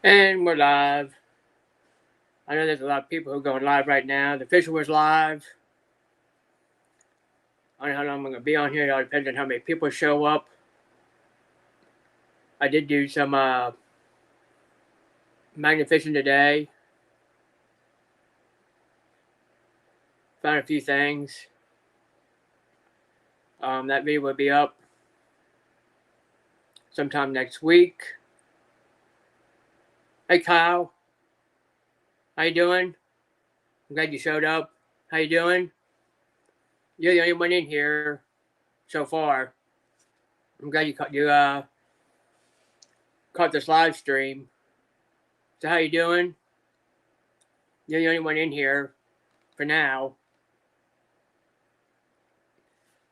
And we're live. I know there's a lot of people who are going live right now. The official was live. I don't know how long I'm going to be on here. It all depends on how many people show up. I did do some magnificent today. Found a few things. That video will be up sometime next week. Hey Kyle, how you doing? I'm glad you showed up. How you doing? You're the only one in here so far. I'm glad you caught this live stream. So how you doing? You're the only one in here for now.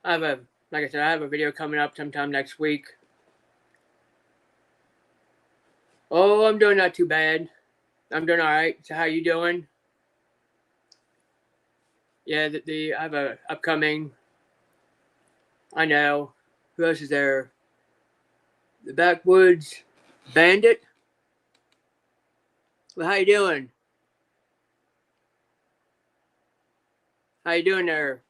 Like I said, I have a video coming up sometime next week. Oh, I'm doing not too bad. I'm doing all right. So how you doing? Yeah, I have a upcoming. I know. Who else is there? The Backwoods Bandit. Well, how you doing? How you doing there?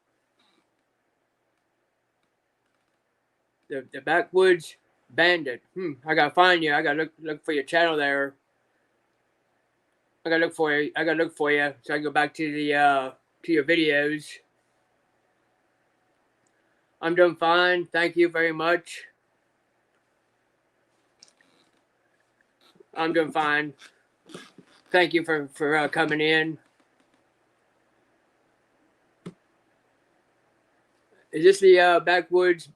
The Backwoods Bandit. I gotta find you. I gotta look for your channel there. I gotta look for you. So I can go back to the to your videos. I'm doing fine. Thank you very much. I'm doing fine. Thank you for coming in. Is this the Backwoods?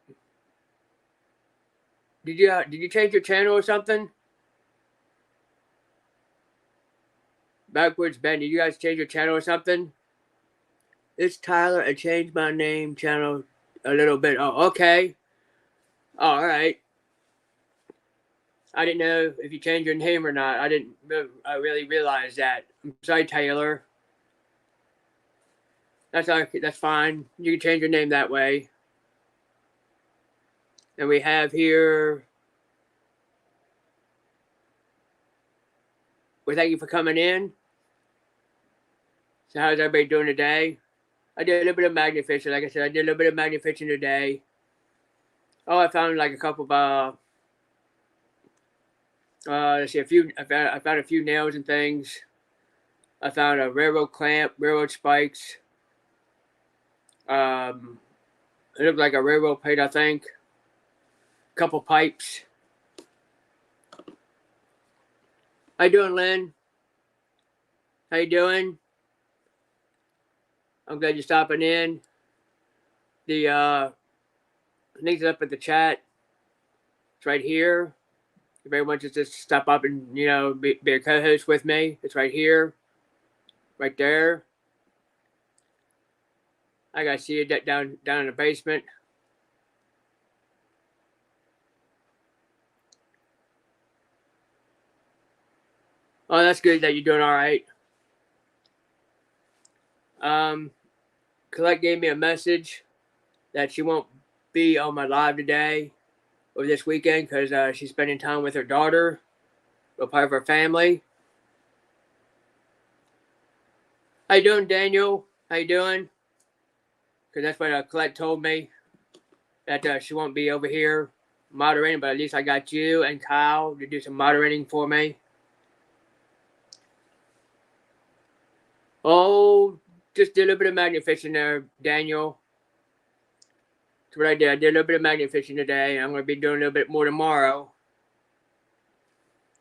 Did you change your channel or something? Backwoods Ben, did you guys change your channel or something? It's Tyler. I changed my name channel a little bit. Oh, okay. Oh, all right. I didn't know if you changed your name or not. I really realize that. I'm sorry, Taylor. That's okay. That's fine. You can change your name that way. And we have here. Well, thank you for coming in. So how's everybody doing today? I did a little bit of magnificent. Like I said, I did a little bit of magnificent today. Oh, I found like a couple of let's see, I found a few nails and things. I found a railroad clamp, railroad spikes. It looked like a railroad plate, I think. A couple pipes. How you doing, Lynn? How you doing? I'm glad you're stopping in. The links up at the chat. It's right here. If everyone just stop up and be a co-host with me, it's right here, right there. I gotta see you down in the basement. Oh, that's good that you're doing all right. Colette gave me a message that she won't be on my live today or this weekend because she's spending time with her daughter, a part of her family. How you doing, Daniel? How you doing? Because that's what Colette told me, that she won't be over here moderating, but at least I got you and Kyle to do some moderating for me. Oh, just did a little bit of magnet fishing there, Daniel. That's what I did. I did a little bit of magnet fishing today, and I'm going to be doing a little bit more tomorrow.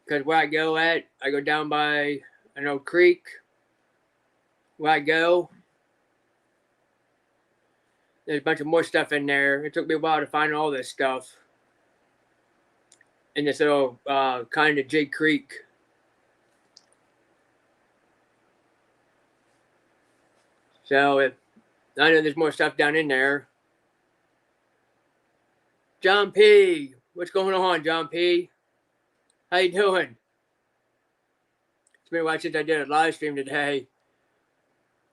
Because where I go down by an old creek. Where I go, there's a bunch of more stuff in there. It took me a while to find all this stuff in this little kind of Jig Creek. So I know there's more stuff down in there. John P. What's going on, John P? How you doing? It's been a while since I did a live stream today.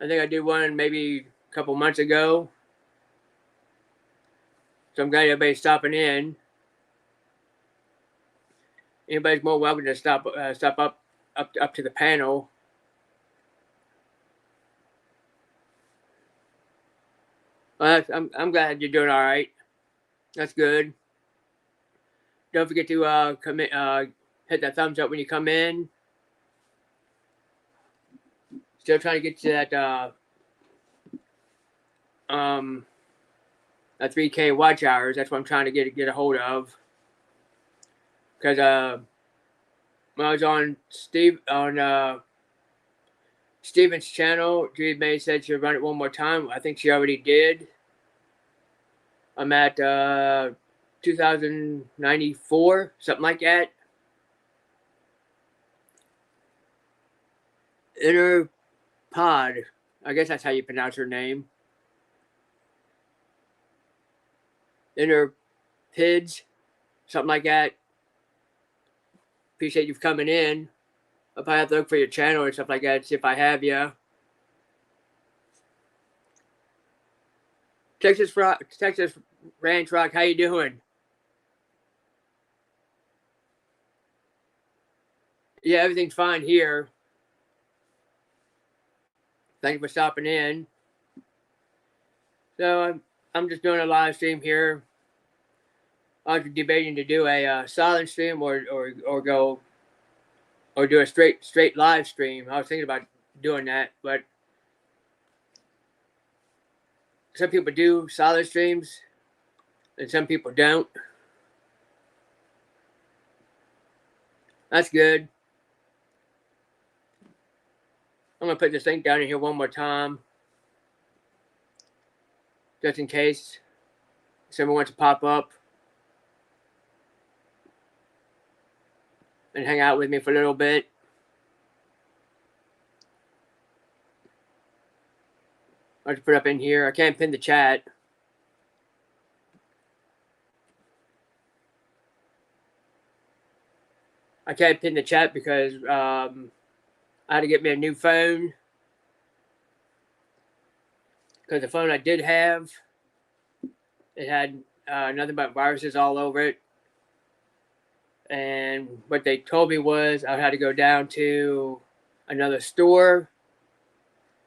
I think I did one maybe a couple months ago. So I'm glad everybody's stopping in. anybody's more welcome to stop up to the panel. Well, I'm glad you're doing all right. That's good. Don't forget to hit that thumbs up when you come in. Still trying to get to that 3K watch hours. That's what I'm trying to get a hold of. Because when I was on Steven's channel, Judy May said she'd run it one more time. I think she already did. I'm at 2094, something like that. Inner Pod. I guess that's how you pronounce her name. Inner Pids, something like that. Appreciate you coming in. I'll probably have to look for your channel or stuff like that, see if I have you. Texas Ranch Rock, how you doing? Yeah, everything's fine here. Thank you for stopping in. So I'm just doing a live stream here. I was debating to do a silent stream or do a straight live stream. I was thinking about doing that, but some people do silent streams and some people don't. That's good. I'm gonna put this link down in here one more time, just in case someone wants to pop up and hang out with me for a little bit. I'll just put up in here. I can't pin the chat. I can't pin the chat because I had to get me a new phone. Because the phone I did have, it had nothing but viruses all over it. And what they told me was I had to go down to another store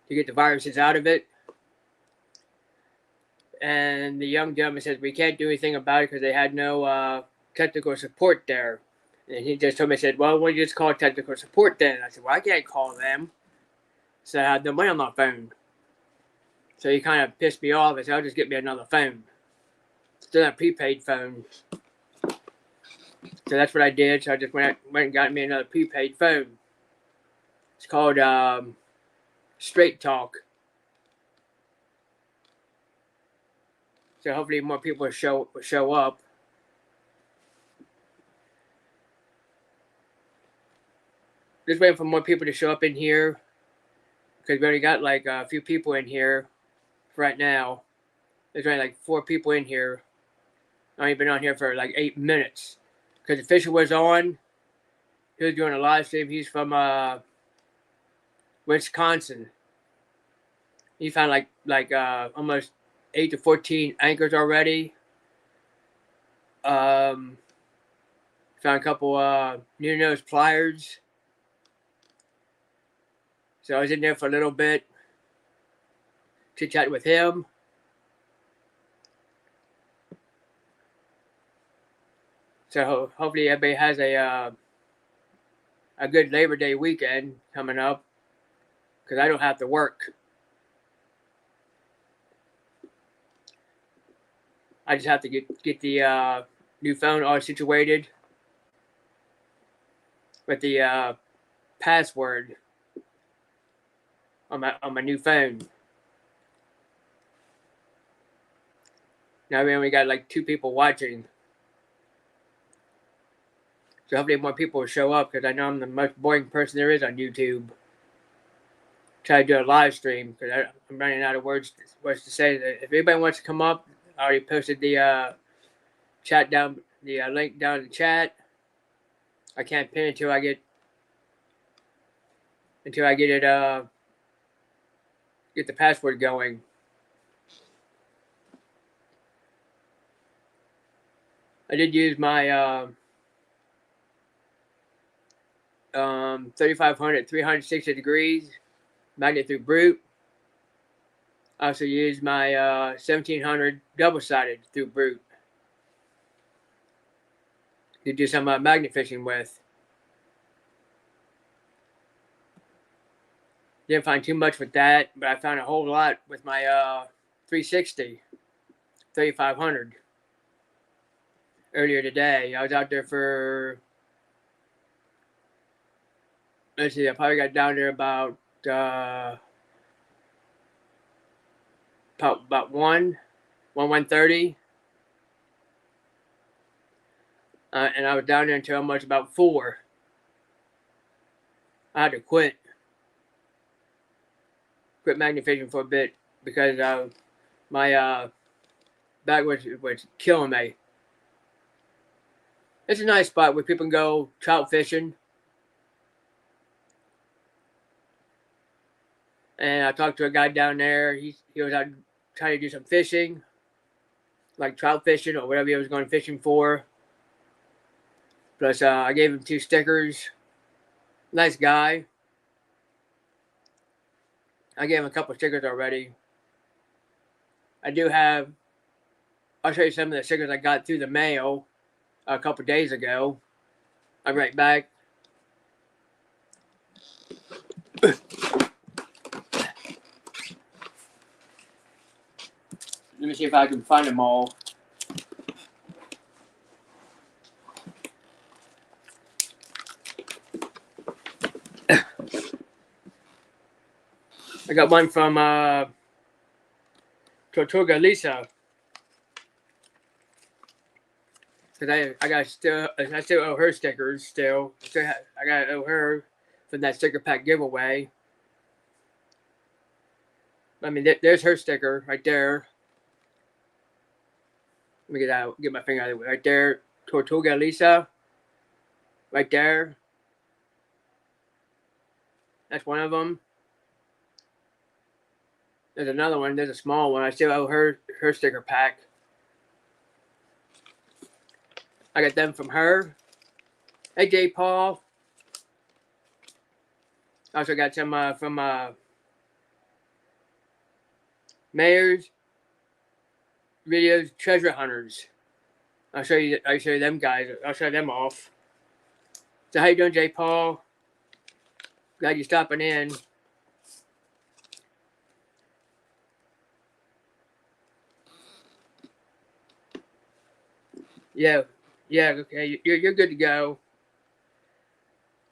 to get the viruses out of it. And the young gentleman says, we can't do anything about it because they had no technical support there. And he just told me, said, well, why don't you just call technical support then? I said, well, I can't call them. So I had no money on my phone. So he kind of pissed me off. I said, I'll just get me another phone. Still a prepaid phone. So that's what I did. So I just went and got me another prepaid phone. It's called Straight Talk. So hopefully more people will show up. Just waiting for more people to show up in here because we already got like a few people in here right now. There's only like 4 people in here. I've only been on here for like 8 minutes because the Fisher was on. He was doing a live stream. He's from Wisconsin. He found like almost 8 to 14 anchors already. Found a couple new nose pliers. So I was in there for a little bit, chit-chat with him. So hopefully everybody has a good Labor Day weekend coming up because I don't have to work. I just have to get the new phone all situated with the password on my new phone. Now we only got like 2 people watching. So hopefully more people will show up because I know I'm the most boring person there is on YouTube. Try to do a live stream because I'm running out of words to say. If anybody wants to come up, I already posted the chat down, the link down in the chat. I can't pin until I get it get the password going. I did use my 3500 360 degrees magnet through brute. I also use my 1700 double-sided through brute to do some magnet fishing with. Didn't find too much with that, but I found a whole lot with my 360 3500 earlier today. I was out there for, let's see, I probably got down there about 1:30. And I was down there until almost about 4. I had to quit magnet fishing for a bit because my back was killing me. It's a nice spot where people can go trout fishing. And I talked to a guy down there. He was out trying to do some fishing, like trout fishing or whatever he was going fishing for. Plus, I gave him 2 stickers. Nice guy. I gave him a couple stickers already. I'll show you some of the stickers I got through the mail a couple days ago. I'm right back. Let me see if I can find them all. I got one from Tortuga Lisa. Cause I still owe her stickers. I got owe her from that sticker pack giveaway. I mean, there's her sticker right there. Let me get my finger out of the way. Right there, Tortuga Lisa. Right there. That's one of them. There's another one. There's a small one. I still owe her sticker pack. I got them from her. Hey, J. Paul. I also got some from Mayor's Videos Treasure Hunters. I'll show you them guys. I'll show them off. So how you doing, J. Paul? Glad you're stopping in. Yeah, okay. You're good to go.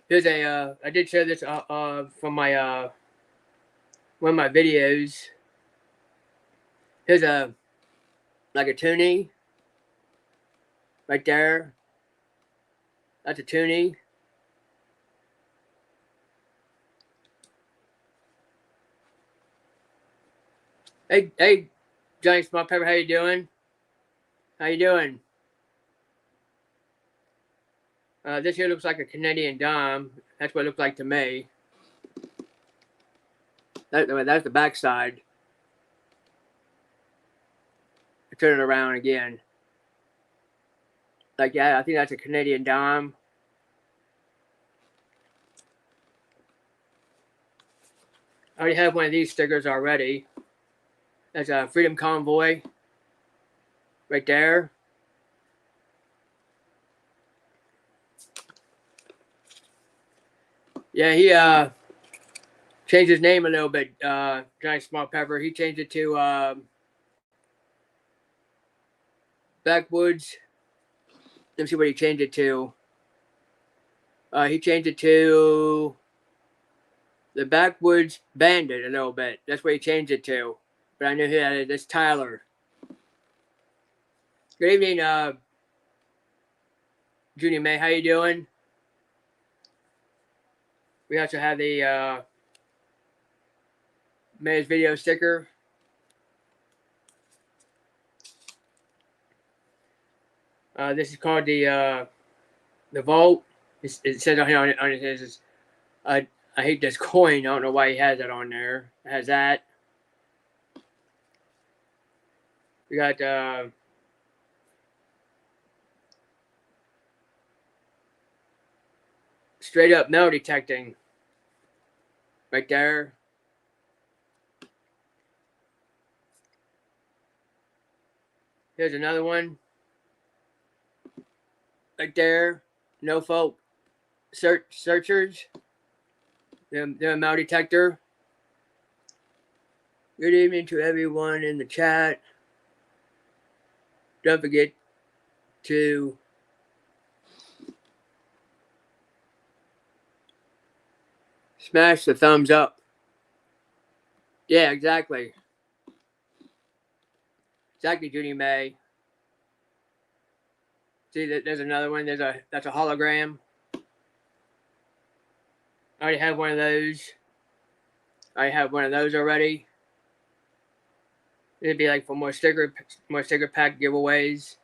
Here's a I did share this from my one of my videos. Here's a toonie right there. That's a toonie. Hey, Johnny Small Pepper, how you doing? How you doing? This here looks like a Canadian dime. That's what it looks like to me. That's the back side. Turn it around again. Like, yeah, I think that's a Canadian dime. I already have one of these stickers already. That's a Freedom Convoy. Right there. Yeah, he changed his name a little bit, Johnny Small Pepper. He changed it to Backwoods. Let me see what he changed it to. He changed it to the Backwoods Bandit a little bit. That's what he changed it to. But I knew he had it. That's Tyler. Good evening, Junie May. How you doing? We also have the May's video sticker. This is called the Vault. It says on here on it says, I hate this coin. I don't know why he has that on there. It has that. We got straight up metal detecting. Right there. Here's another one. Right there. No folk searchers. They're a metal detector. Good evening to everyone in the chat. Don't forget to smash the thumbs up. Yeah, exactly. Exactly, Judy May. See, there's another one. That's a hologram. I already have one of those. I have one of those already. It'd be like for more sticker pack giveaways.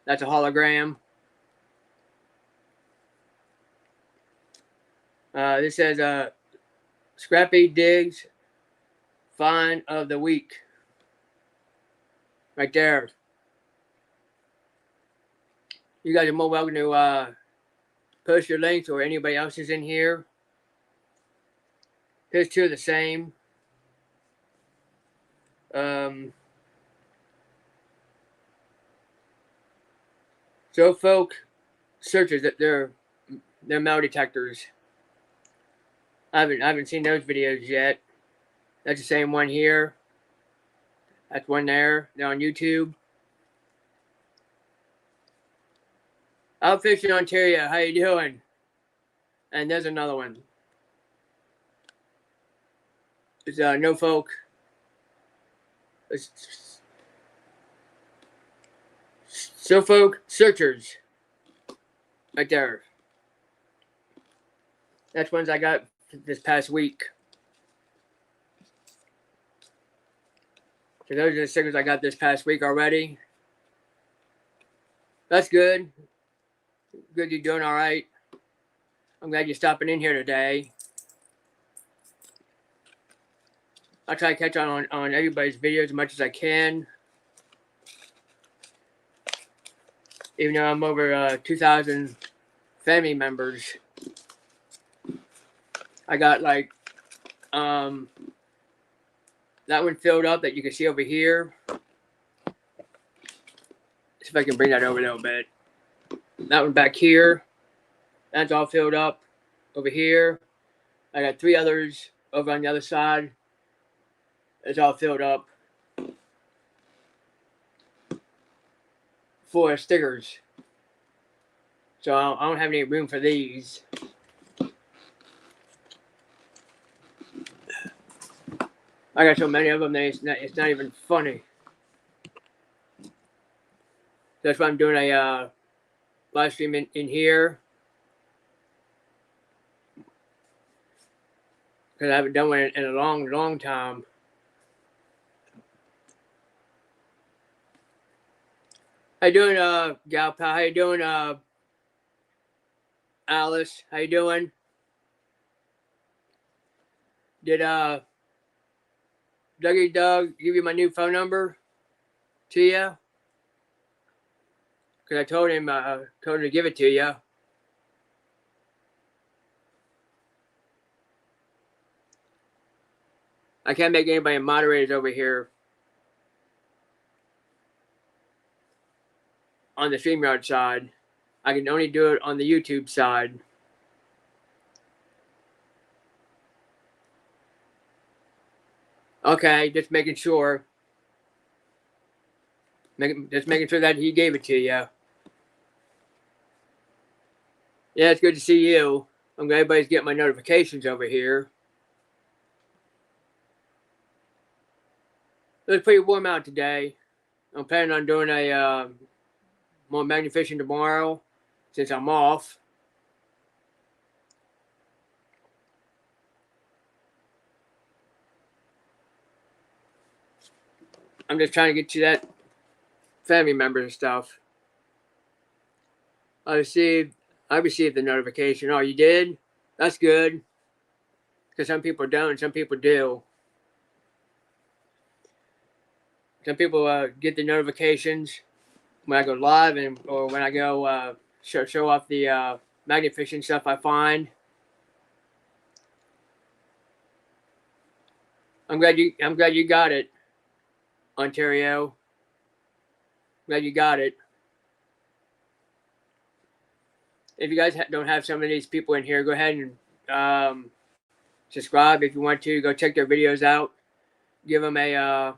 That's a hologram. This says Scrappy Diggs Find of the Week. Right there. You guys are more welcome to post your links or anybody else is in here. Here's two of the same. So folk searches that they're metal detectors. I haven't seen those videos yet. That's the same one here. That's one there. They're on YouTube. Outfishing Ontario, how you doing? And there's another one. It's no folk. It's so folk searchers. Right there. That's ones I got this past week. So those are the stickers I got this past week already. That's good. Good you're doing all right. I'm glad you're stopping in here today. I'll try to catch on everybody's videos as much as I can. Even though I'm over 2,000 family members. I got like that one filled up that you can see over here. See if I can bring that over a little bit. That one back here. That's all filled up over here. I got 3 others over on the other side. It's all filled up for stickers. So I don't have any room for these. I got so many of them that it's not even funny. That's why I'm doing a live stream in here. Because I haven't done one in a long time. How you doing, Gal Pal? How you doing, Alice? How you doing? Did Dougie Doug give you my new phone number to you? Because I told him to give it to you. I can't make anybody moderators over here on the StreamYard side. I can only do it on the YouTube side. Okay, just making sure. Just making sure that he gave it to you. Yeah, it's good to see you. I'm glad everybody's getting my notifications over here. It was pretty warm out today. I'm planning on doing a more magnificent tomorrow since I'm off. I'm just trying to get to that family member and stuff. I received the notification. Oh, you did? That's good. Because some people don't, some people do. Some people get the notifications when I go live or when I go show off the magnet fishing stuff I find. I'm glad you got it, Ontario. Glad you got it. If you guys don't have some of these people in here, go ahead and subscribe if you want to. Go check their videos out. Give them a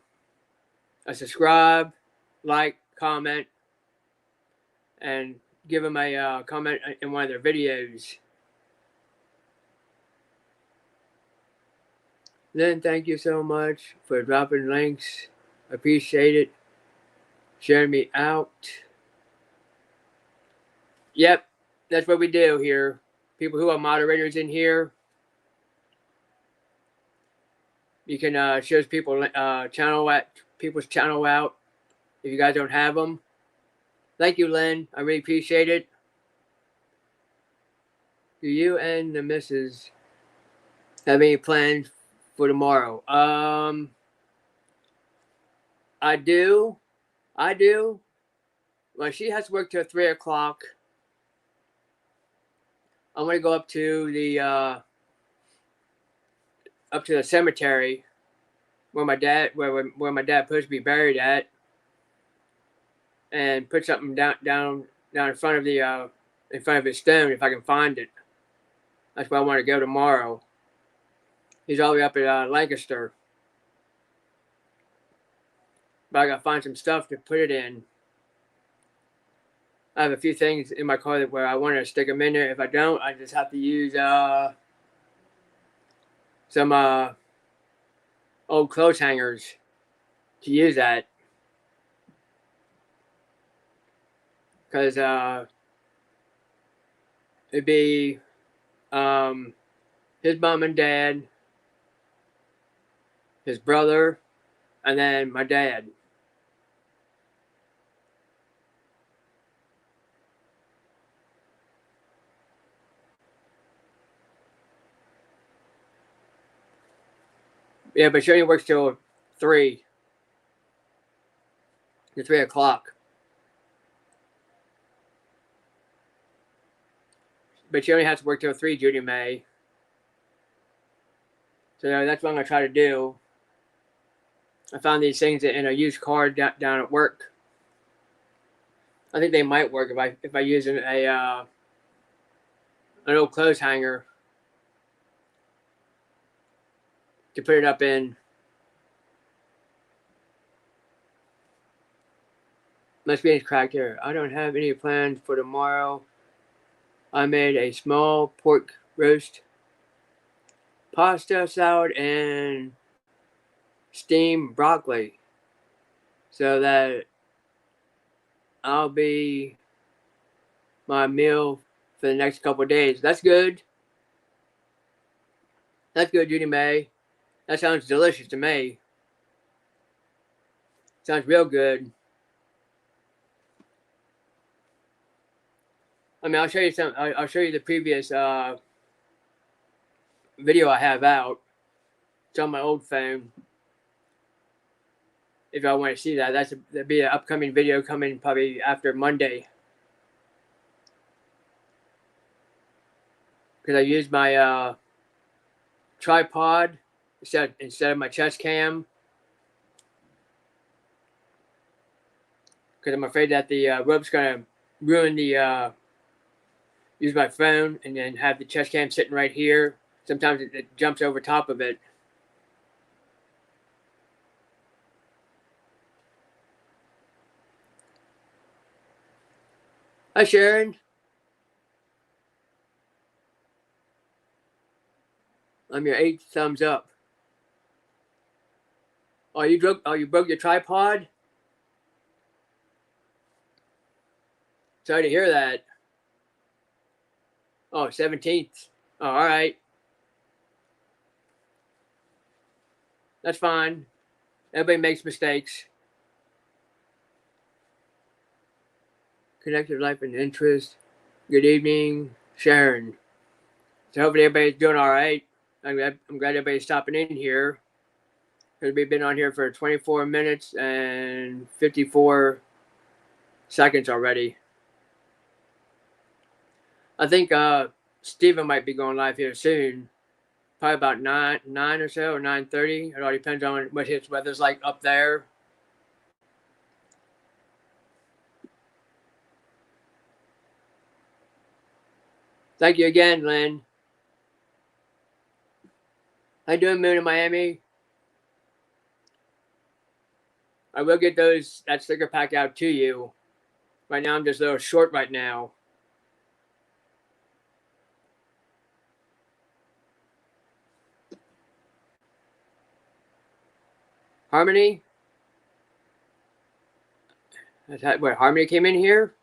subscribe, like, comment, and give them a comment in one of their videos. Then thank you so much for dropping links. Appreciate it. Sharing me out. Yep, that's what we do here. People who are moderators in here, you can show people people's channel out if you guys don't have them. Thank you, Lynn. I really appreciate it. Do you and the missus have any plans for tomorrow? I do. Well, she has to work till 3 o'clock. I'm gonna go up to the cemetery where my dad supposed to be buried at, and put something down in front of his stone if I can find it. That's where I want to go tomorrow. He's all the way up at Lancaster, but I gotta find some stuff to put it in. I have a few things in my car where I want to stick them in there. If I don't, I just have to use some old clothes hangers to use that, because it'd be his mom and dad, his brother, and then my dad. Yeah, but she only works till 3 o'clock. But she only has to work till 3, Judy May. So that's what I'm going to try to do. I found these things in a used car down at work. I think they might work if I use an old clothes hanger to put it up in. Must be cracked here. I don't have any plans for tomorrow. I made a small pork roast, pasta salad, and steamed broccoli, so that I'll be my meal for the next couple of days. That's good. That's good, Judy May. That sounds delicious to me. Sounds real good. I mean, I'll show you some. I'll show you the previous video I have out. It's on my old phone. If y'all want to see that, that'll be an upcoming video coming probably after Monday. Because I used my tripod instead of my chest cam. Because I'm afraid that the rope's gonna ruin the use my phone and then have the chest cam sitting right here. Sometimes it jumps over top of it. Hi, Sharon. I'm your 8th thumbs up. Oh, you broke your tripod? Sorry to hear that. Oh, 17th. Oh, all right. That's fine. Everybody makes mistakes. Connected life and interest. Good evening, Sharon. So hopefully everybody's doing all right. I'm glad everybody's stopping in here. Because we've been on here for 24 minutes and 54 seconds already. I think Steven might be going live here soon. Probably about nine or so, or 9:30. It all depends on what his weather's like up there. Thank you again, Lynn. How you doing, Moon in Miami? I will get that sticker pack out to you. Right now, I'm just a little short right now. Harmony? What, Harmony came in here?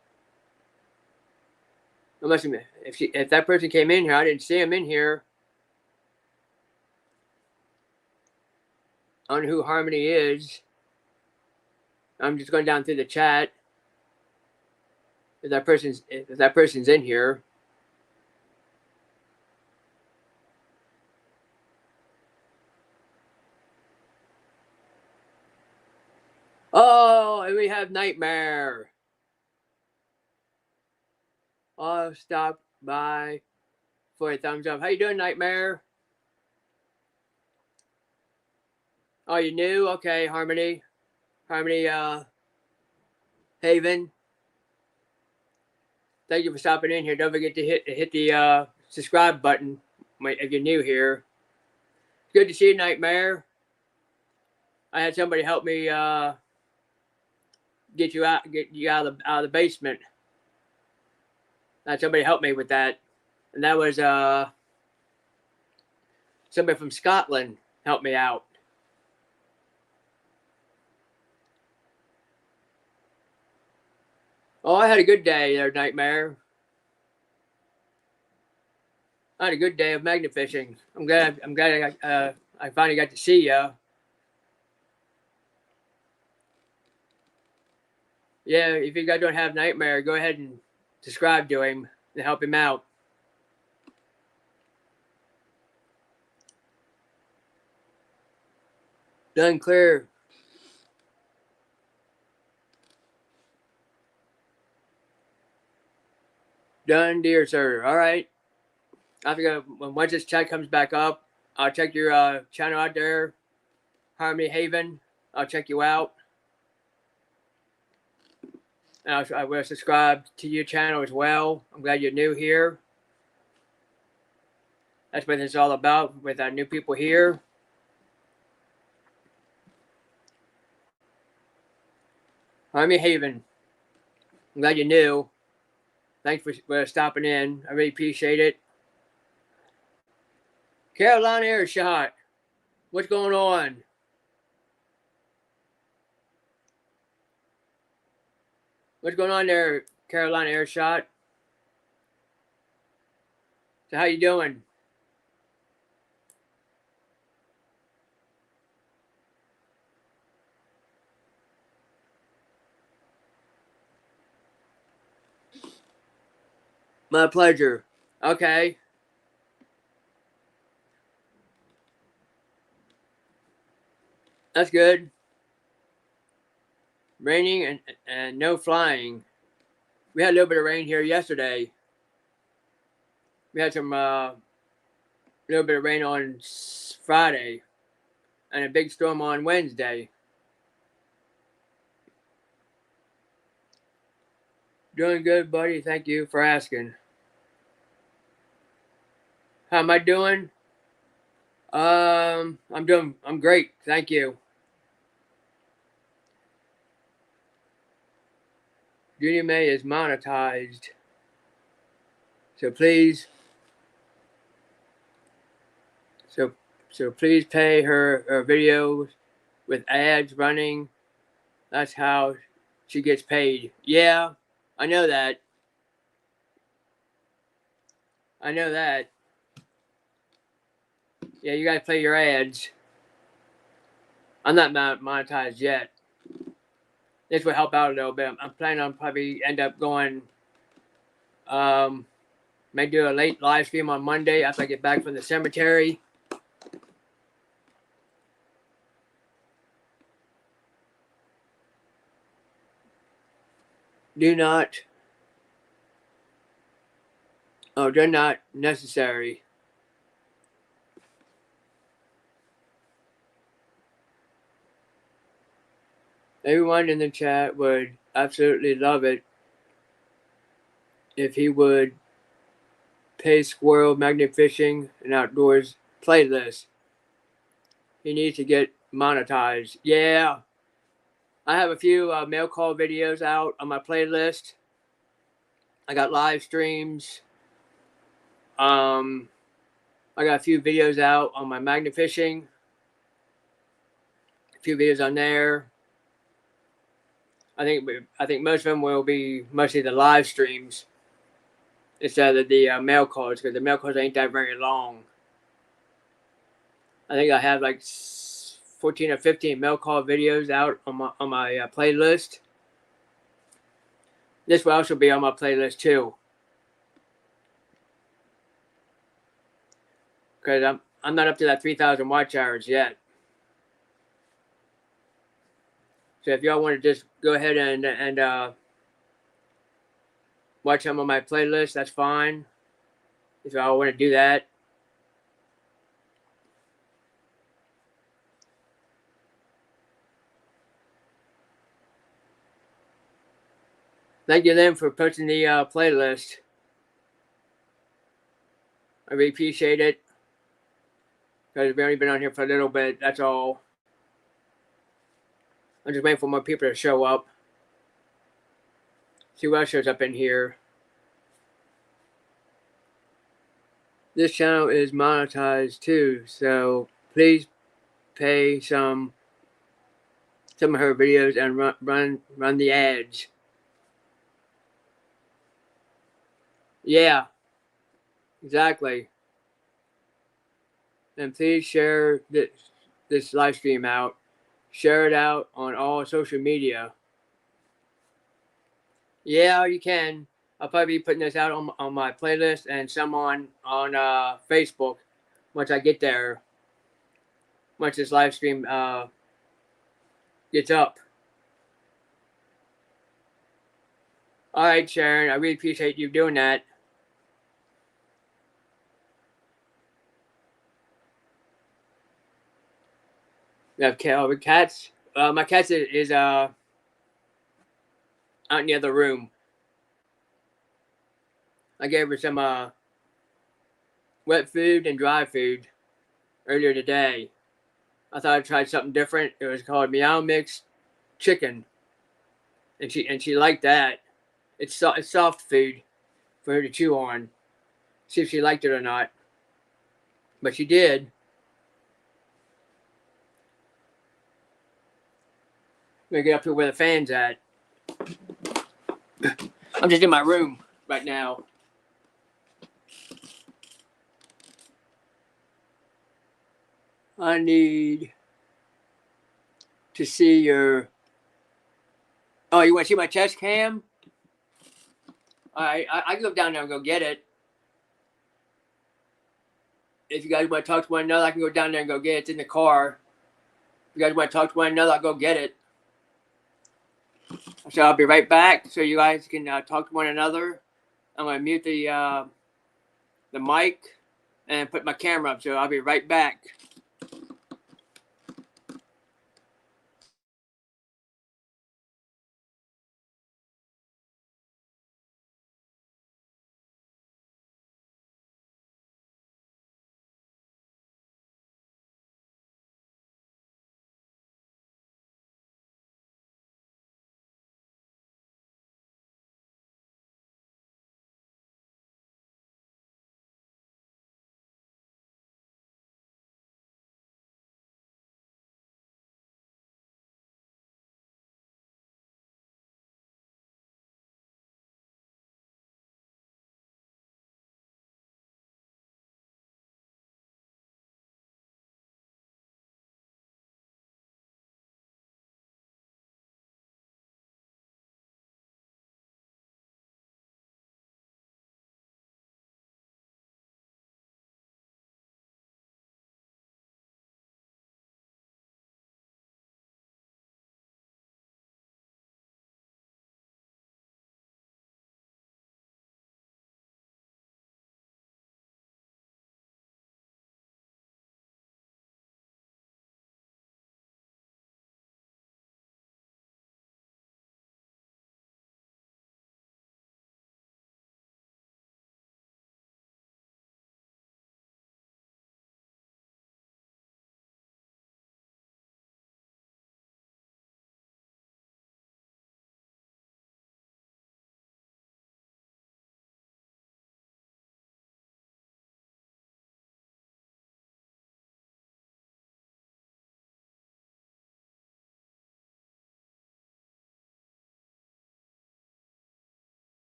Unless if that person came in here, I didn't see him in here. I don't know who Harmony is. I'm just going down through the chat. If that person's in here. Oh, and we have Nightmare. Oh, stop by for a thumbs up. How you doing, Nightmare? Oh, you new? Okay, Harmony. Harmony Haven. Thank you for stopping in here. Don't forget to hit the subscribe button if you're new here. Good to see you, Nightmare. I had somebody help me get you out of the basement. I had somebody help me with that, and that was somebody from Scotland helped me out. Oh, I had a good day there, Nightmare. I had a good day of magnet fishing. I'm glad I finally got to see you. Yeah, if you guys don't have Nightmare, go ahead and subscribe to him to help him out. Done clear. Done, dear sir. All right. I think once this chat comes back up, I'll check your channel out there, Harmony Haven. I'll check you out. And I will subscribe to your channel as well. I'm glad you're new here. That's what it's all about with our new people here. Harmony Haven. I'm glad you're new. Thanks for stopping in. I really appreciate it. Carolina Airshot. What's going on? What's going on there, Carolina Airshot? So how you doing? My pleasure. Okay. That's good. Raining and no flying. We had a little bit of rain here yesterday. We had some little bit of rain on Friday and a big storm on Wednesday. Doing good, buddy. Thank you for asking. How am I doing? I'm great. Thank you. Junior May is monetized. So please please pay her videos with ads running. That's how she gets paid. Yeah, I know that. I know that. Yeah, you gotta play your ads. I'm not monetized yet. This will help out a little bit. I'm planning on probably end up going, may do a late live stream on Monday after I get back from the cemetery. Do not Oh, they're not necessary. Everyone in the chat would absolutely love it if he would pay Squirrel Magnet Fishing and Outdoors playlist. He needs to get monetized. Yeah, I have a few mail call videos out on my playlist. I got live streams. I got a few videos out on my magnet fishing. A few videos on there. I think most of them will be mostly the live streams instead of the mail calls, because the mail calls ain't that very long. I think I have like 14 or 15 mail call videos out on my playlist. This will also be on my playlist too, because I'm not up to that 3,000 watch hours yet. So if y'all want to just go ahead and watch some of my playlist, that's fine. If y'all want to do that. Thank you, Lynn, for posting the playlist. I really appreciate it, because we've only been on here for a little bit. That's all. I'm just waiting for more people to show up. See what else shows up in here. This channel is monetized too, so please pay some of her videos and run the ads. Yeah, exactly. And please share this live stream out. Share it out on all social media. Yeah, you can. I'll probably be putting this out on my playlist and some on Facebook once I get there. Once this live stream gets up. All right, Sharon. I really appreciate you doing that. We have cats. My cat is out in the other room. I gave her some wet food and dry food earlier today. I thought I'd try something different. It was called Meow Mix Chicken, and she liked that. It's soft food for her to chew on. See if she liked it or not. But she did. I'm gonna get up here where the fan's at. I'm just in my room right now. I need to see your. Oh, you want to see my chest cam? All right, I can go down there and go get it. If you guys want to talk to one another, I can go down there and go get it. It's in the car. If you guys want to talk to one another, I'll go get it. So I'll be right back, so you guys can talk to one another. I'm gonna mute the mic and put my camera up. So I'll be right back.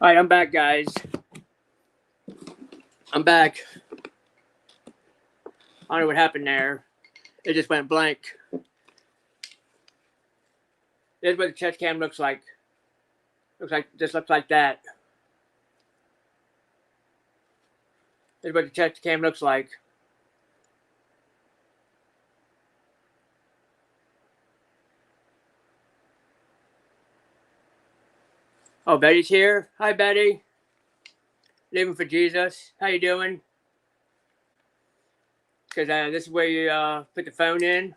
All right, I'm back, guys. I'm back. I don't know what happened there. It just went blank. This is what the chest cam looks like. Looks like that. This is what the chest cam looks like. Oh, Betty's here. Hi, Betty. Living for Jesus. How you doing? Because this is where you put the phone in.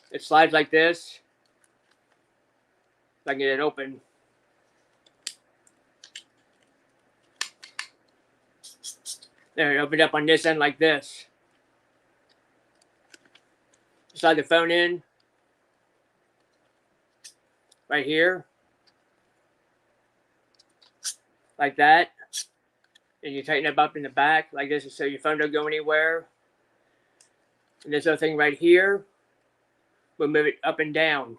It slides like this. If I can get it open. There, it opened up on this end like this. Slide the phone in. Right here. Like that. And you tighten it up in the back like this so your phone don't go anywhere. And this other thing right here, we'll move it up and down.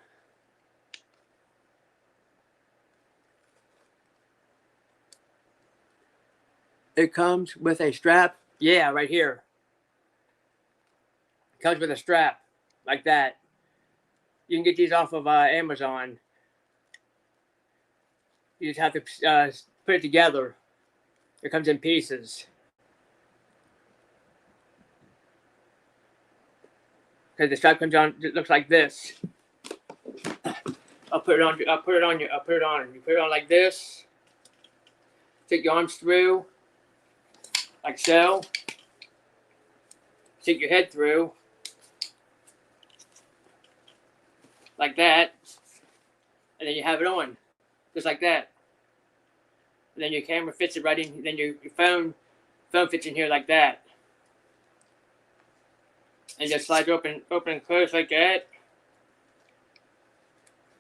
It comes with a strap. Yeah, right here. It comes with a strap like that. You can get these off of Amazon. You just have to put it together. It comes in pieces. Because the strap comes on, it looks like this. I'll put it on. You put it on like this. Stick your arms through, like so. Stick your head through, like that, and then you have it on, just like that. And then your camera fits it right in. Then your phone fits in here like that, and just slides open and close like that.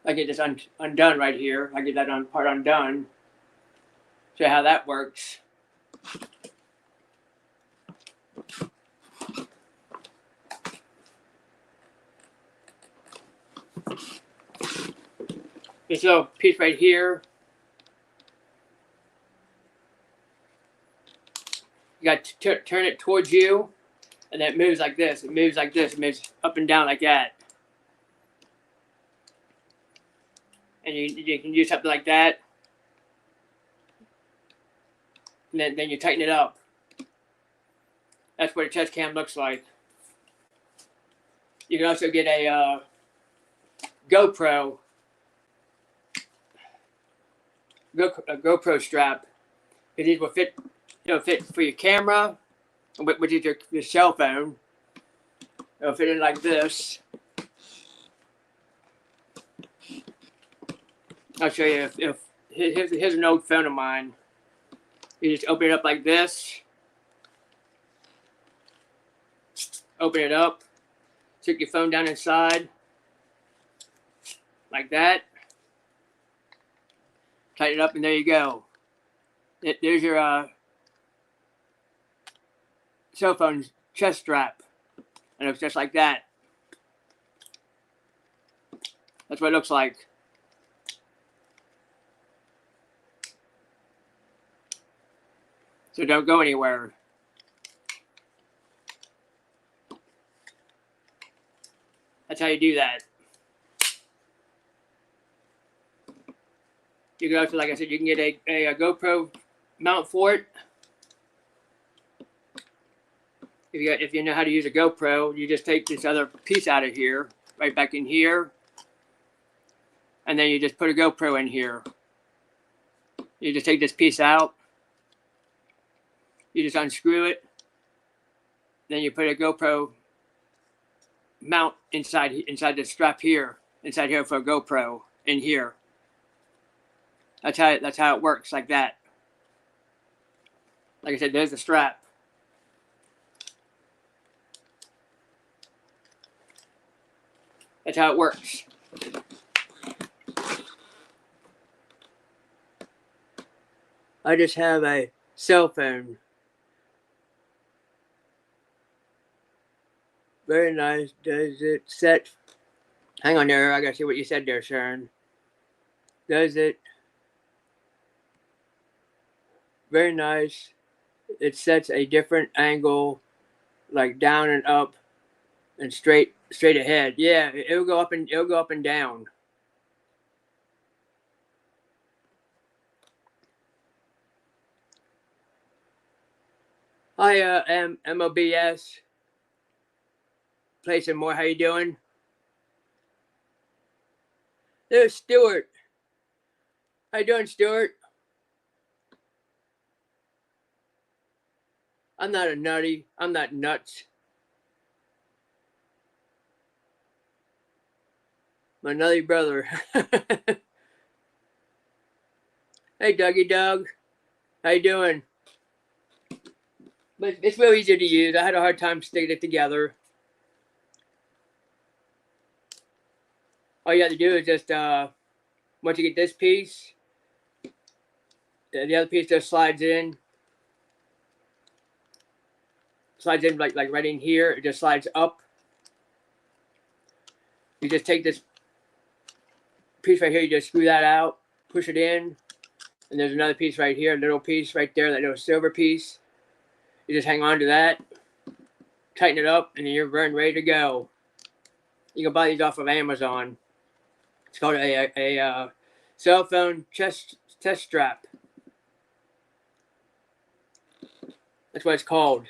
I get this undone right here. I get that part undone. Show you how that works. This little piece right here. You got to turn it towards you, and then it moves like this. It moves like this. It moves up and down like that. And you can use something like that. And then you tighten it up. That's what a chest cam looks like. You can also get a GoPro strap. These will fit, fit for your camera, which is your cell phone. It'll fit in like this. I'll show you. Here's an old phone of mine. You just open it up like this. Open it up. Stick your phone down inside, like that. Tighten it up, and there you go. There's your cell phone chest strap, and it looks just like that. That's what it looks like. So don't go anywhere. That's how you do that. You can also, like I said, you can get a GoPro mount for it. If you know how to use a GoPro, you just take this other piece out of here, right back in here, and then you just put a GoPro in here. You just take this piece out. You just unscrew it. Then you put a GoPro mount inside the strap here, inside here for a GoPro in here. That's how it works, like that. Like I said, there's the strap. That's how it works. I just have a cell phone. Very nice. Does it set? Hang on there. I gotta see what you said there, Sharon. Does it Very nice. It sets a different angle, like down and up and straight ahead. Yeah, it'll go up and down. Hi, MOBS. Play some more. How you doing? There's Stuart. How you doing, Stuart? I'm not a nutty. I'm not nuts. My nutty brother. Hey, Dougie Doug. How you doing? But it's real easy to use. I had a hard time sticking it together. All you have to do is just once you get this piece, the other piece just slides in like right in here. It just slides up. You just take this piece right here. You just screw that out, push it in, and there's another piece right here, a little piece right there, that little silver piece. You just hang on to that, tighten it up, and then you're ready to go. You can buy these off of Amazon. It's called a cell phone test strap. That's what it's called.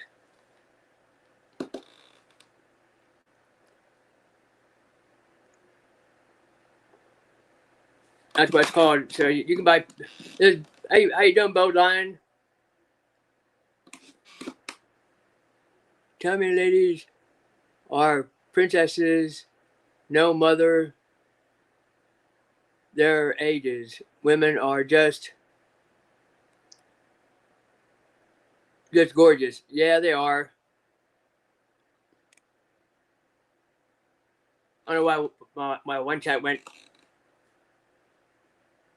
That's what it's called. So you can buy. How you doing, Boat Lion? Tell me, ladies, are princesses no mother their ages? Women are just gorgeous. Yeah, they are. I don't know why my one chat went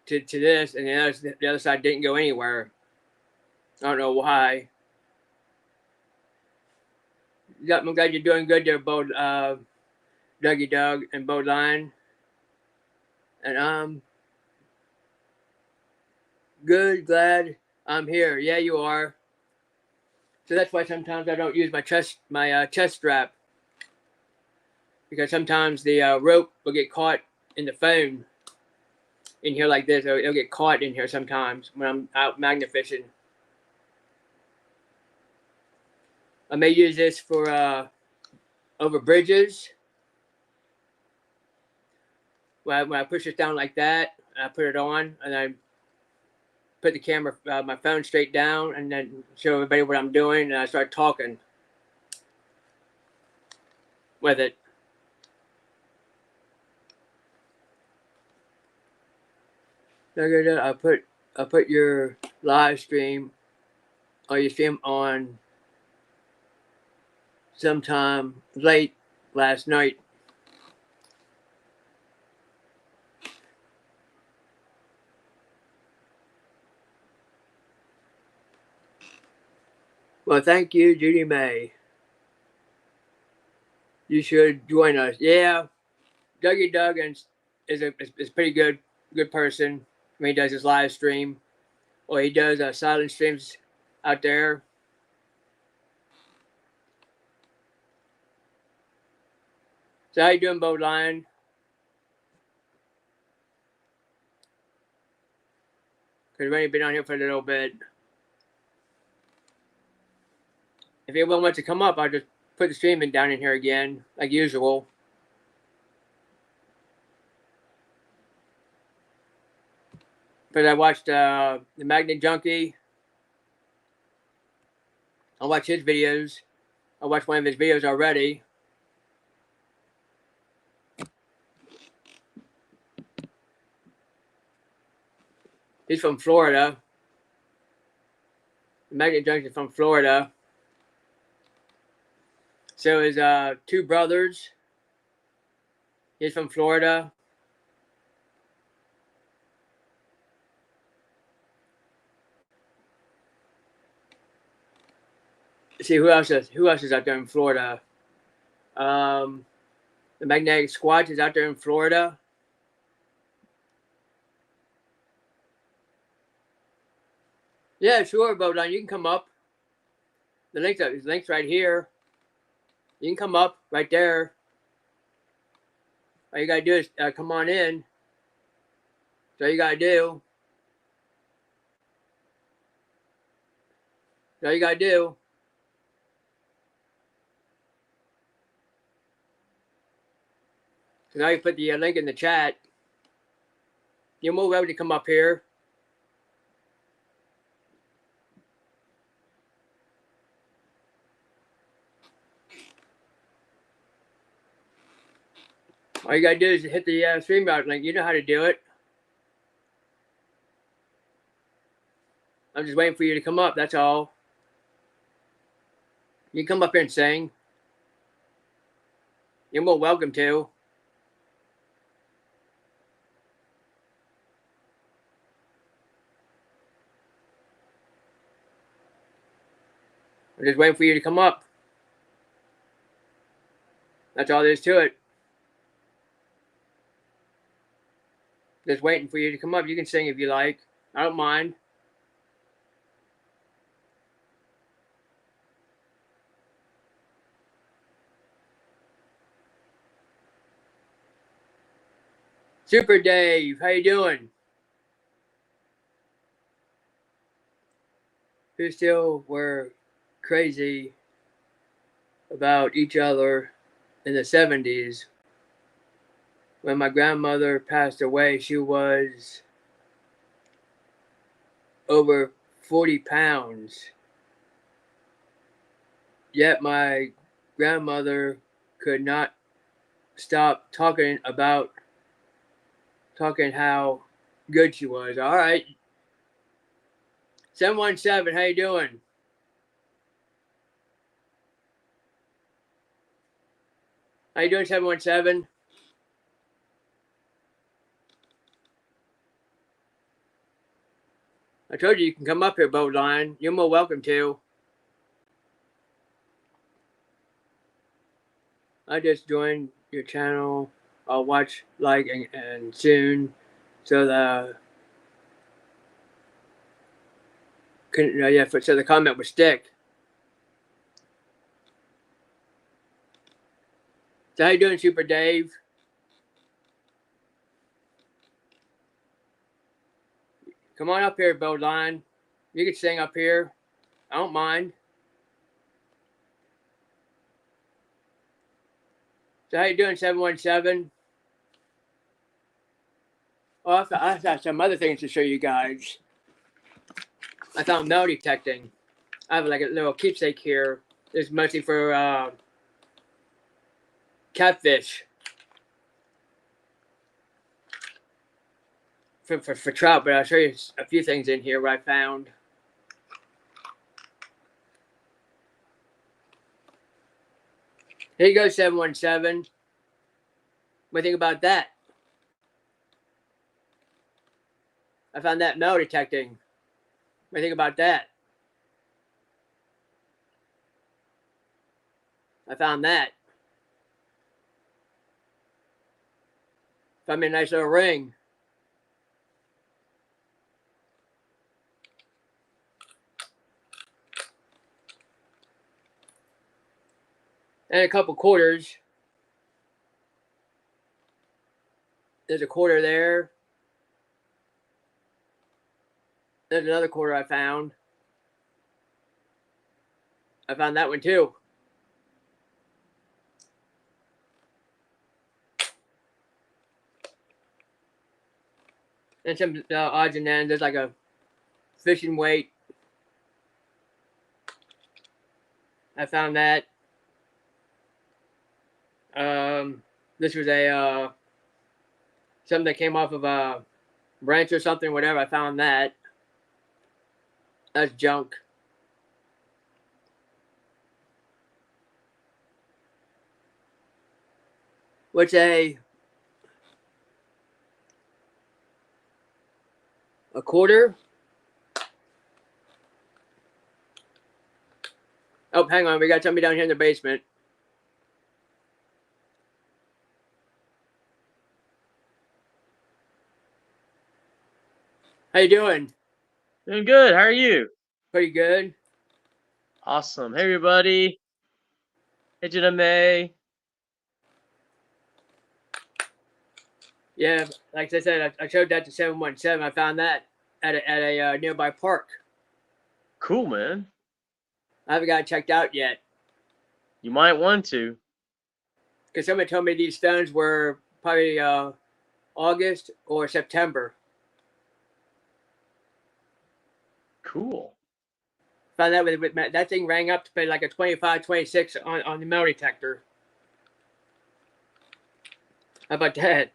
to this, and the other side didn't go anywhere. I don't know why. I'm glad you're doing good there, Dougie Doug and Bo Line. And good, glad I'm here. Yeah, you are. So that's why sometimes I don't use my chest strap, because sometimes the rope will get caught in the phone in here like this. It'll get caught in here sometimes when I'm out magna fishing. I may use this for over bridges. When I push it down like that, I put it on, and I put the camera, my phone straight down, and then show everybody what I'm doing, and I start talking with it. I put your live stream or your stream on sometime late last night. Well, thank you, Judy May. You should join us. Yeah, Dougie Duggins is pretty good person. When he does his live stream, or he does silent streams out there. So how you doing, Bo Lion? Because we've only been on here for a little bit. If anyone wants to come up, I'll just put the streaming down in here again, like usual. But I watched the Magnet Junkie. I watched his videos. I watched one of his videos already. He's from Florida. The Magnet Junkie is from Florida. So his two brothers. He's from Florida. See who else is out there in Florida. The Magnetic Squatch is out there in Florida. Yeah, sure, Bodine. You can come up. The link's right here. You can come up right there. All you gotta do is come on in. That's all you gotta do. That's all you gotta do. So now you put the link in the chat. You're more welcome to come up here. All you gotta do is hit the StreamYard link. You know how to do it. I'm just waiting for you to come up. That's all. You can come up here and sing. You're more welcome to. I'm just waiting for you to come up. That's all there is to it. Just waiting for you to come up. You can sing if you like. I don't mind. Super Dave, how you doing? Who still were crazy about each other in the 70s. When my grandmother passed away, she was over 40 pounds. Yet my grandmother could not stop talking how good she was. All right. 717, how you doing? How you doing, 717? I told you can come up here, Bodine. You're more welcome to. I just joined your channel. I'll watch, like, and soon. So so the comment would stick. So how you doing, Super Dave? Come on up here, Bodine. You can sing up here. I don't mind. So how you doing, 717? Oh, I got some other things to show you guys. I found metal detecting. I have like a little keepsake here. It's mostly for catfish. For trout, but I'll show you a few things in here what I found. Here you go, 717. What do you think about that? I found that metal detecting. What do you think about that? I found that. Found me a nice little ring. And a couple quarters. There's a quarter there. There's another quarter I found. I found that one too. And some odds and ends. There's like a fishing weight. I found that. This was a something that came off of a branch or something, whatever. I found that. That's junk. What's a quarter? Oh, hang on. We got somebody down here in the basement. How you doing? Doing good. How are you? Pretty good. Awesome. Hey, everybody. Hey, Jenna May. Yeah, like I said, I showed that to 717. I found that at a nearby park. Cool, man. I haven't got it checked out yet You might want to. because somebody told me these stones were probably August or September. Cool. Found that with that thing rang up to be like a 25, 26 on the metal detector. How about that?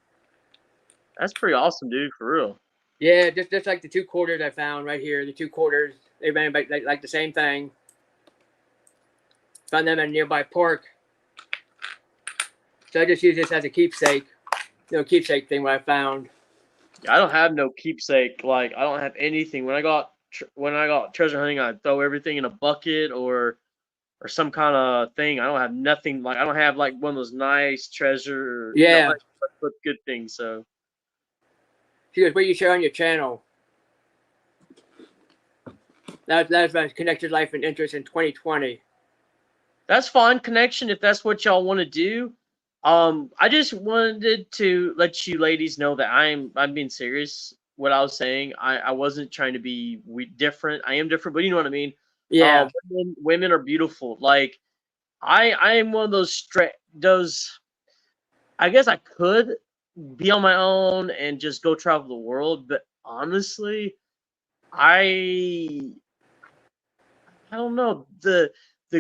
That's pretty awesome, dude. For real. Yeah, just like the 2 quarters I found right here. The 2 quarters, they ran like the same thing. Found them at a nearby park. So I just use this as a keepsake. Keepsake thing what I found. I don't have no keepsake. Like, I don't have anything. When I got treasure hunting, I throw everything in a bucket or some kind of thing. I don't have nothing. Like, I don't have like one of those nice treasure. Yeah. Like but good things. So She goes, what you share on your channel? That's my connected life and interest in 2020. that's fine, connection. If that's what y'all want to do. I just wanted to let you ladies know that I'm being serious. What I was saying, I wasn't trying to be different. I am different, but you know what I mean. Yeah. Women are beautiful. Like I am one of those those. I guess I could be on my own and just go travel the world, but honestly, I I don't know the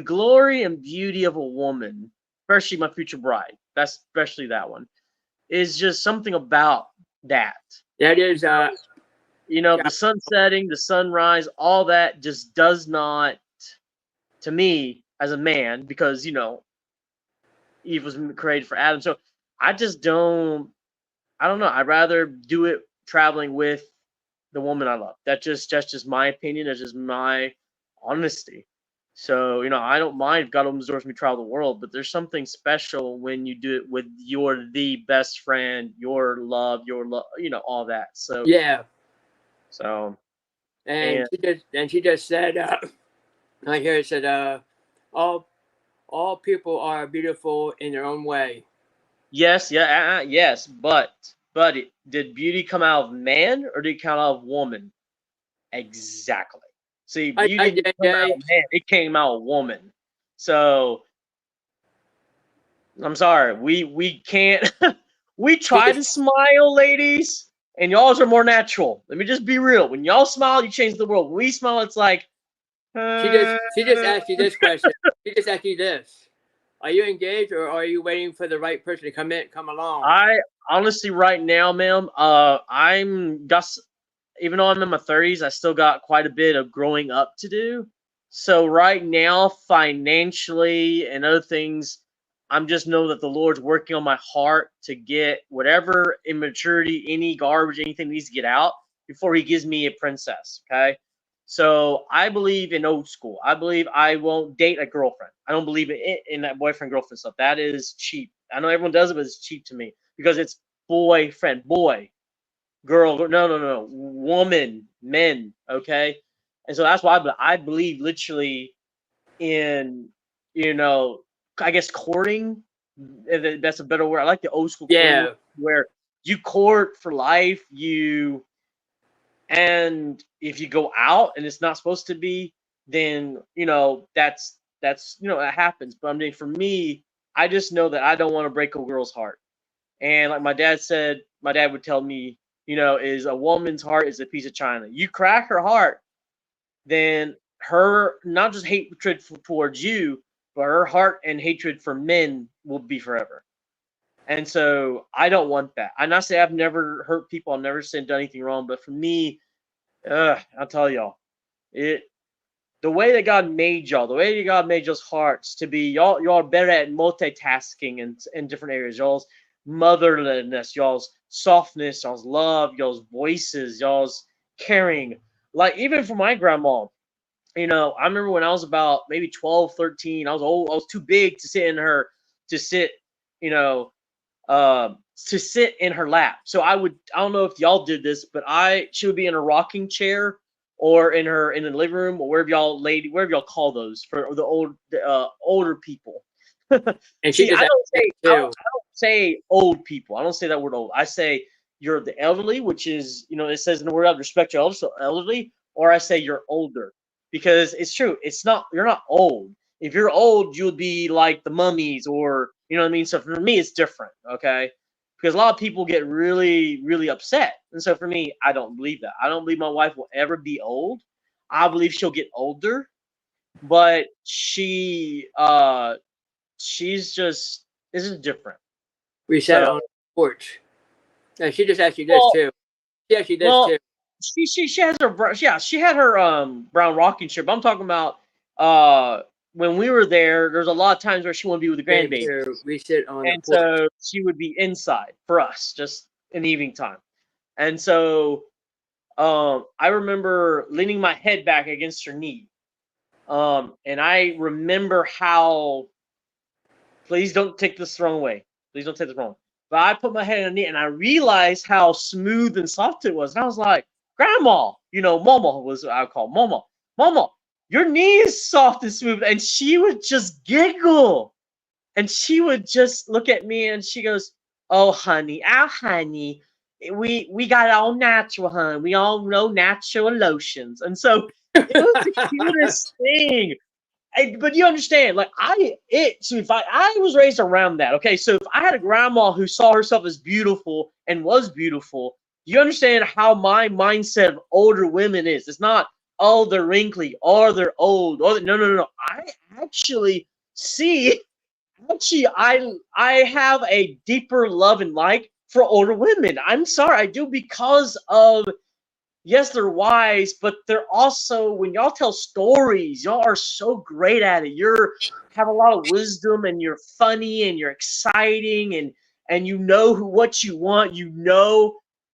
glory and beauty of a woman, especially my future bride. That's especially that one is just something about that. That is The sun setting, the sunrise, all that just does not to me as a man because Eve was created for Adam. So I just don't. I don't know. I'd rather do it traveling with the woman I love. That's just my opinion. That's just my honesty. So I don't mind if God opens doors for me to travel the world, but there's something special when you do it with the best friend, your love, all that. yeah. So And and she just said right here it said all all people are beautiful in their own way. yes, yeah, yes, but did beauty come out of man or did it come out of woman? Exactly. See, beauty didn't come out JJ. of man; it came out of woman. So I'm sorry, we can't. We She try just to smile, ladies, and y'all's are more natural. Let me just be real. When y'all smile, you change the world. When we smile, it's like. she just asked you this question. She just asked you this. Are you engaged or are you waiting for the right person to come along? I honestly, right now, ma'am, I'm just even though I'm in my 30s, I still got quite a bit of growing up to do. So right now, financially and other things, I'm just know that the Lord's working on my heart to get whatever immaturity, any garbage, anything needs to get out before He gives me a princess. Okay. So I believe in old school. I believe I won't date a girlfriend. I don't believe in that boyfriend girlfriend stuff. That is cheap. I know everyone does it, but it's cheap to me because it's boyfriend, boy, girl, no, woman, men. Okay, and so that's why I believe literally in you know I guess courting. That's a better word. I like the old school courting Yeah. where you court for life. And if you go out and it's not supposed to be, then that's that happens. But I mean, for me, I just know that I don't want to break a girl's heart. And like my dad said, my dad would tell me, is a woman's heart is a piece of china. You crack her heart, then her not just hatred towards you, but her heart and hatred for men will be forever. And so I don't want that. I not say I've never hurt people, I've never said done anything wrong, but for me, I'll tell y'all, it the way that God made y'all, the way that God made y'all's hearts to be, y'all are better at multitasking in different areas. Y'all's motherliness, y'all's softness, y'all's love, y'all's voices, y'all's caring. Like even for my grandma, I remember when I was about maybe 12, 13, I was old, I was too big to sit in her to sit, you know, to sit in her lap. So I don't know if y'all did this, but she would be in a rocking chair or in the living room, or wherever y'all call those for the older people. And she See, just asked that too. I don't say old people. I don't say that word old. I say you're the elderly, which is, it says in the word, I respect your elders, so elderly, or I say you're older, because it's true. It's not You're not old. If you're old, you would be like the mummies, or you know what I mean. So for me, it's different. Okay, because a lot of people get really, really upset, and so for me, I don't believe that. I don't believe my wife will ever be old. I believe she'll get older, but she's just this is different. We sat So, on the porch. And she just asked you this well, too. She asked you this well, too. she has her yeah, she had her brown rocking chair. But I'm talking about uh when we were there. There's a lot of times where she wanted to be with the Came to grandbabies, we sit on the and porch. so she would be inside for us just in the evening time. And so I remember leaning my head back against her knee. And I remember how, please don't take this the wrong way. Please don't take this wrong. But I put my head on it and I realized how smooth and soft it was. And I was like, Grandma, Mama was what I would call Mama. Mama, your knee is soft and smooth. And she would just giggle. And she would just look at me and she goes, "Oh, honey, our honey, we got all natural, honey. We all know natural lotions." And so it was the cutest thing. But you understand, like so if I was raised around that, okay. So if I had a grandma who saw herself as beautiful and was beautiful, you understand how my mindset of older women is. It's not, oh, they're wrinkly or they're old or no, no, no, no. I actually see, actually, I have a deeper love and like for older women. I'm sorry, I do, because of, yes, they're wise, but they're also, when y'all tell stories, y'all are so great at it. You're have a lot of wisdom, and you're funny, and you're exciting, and what you want,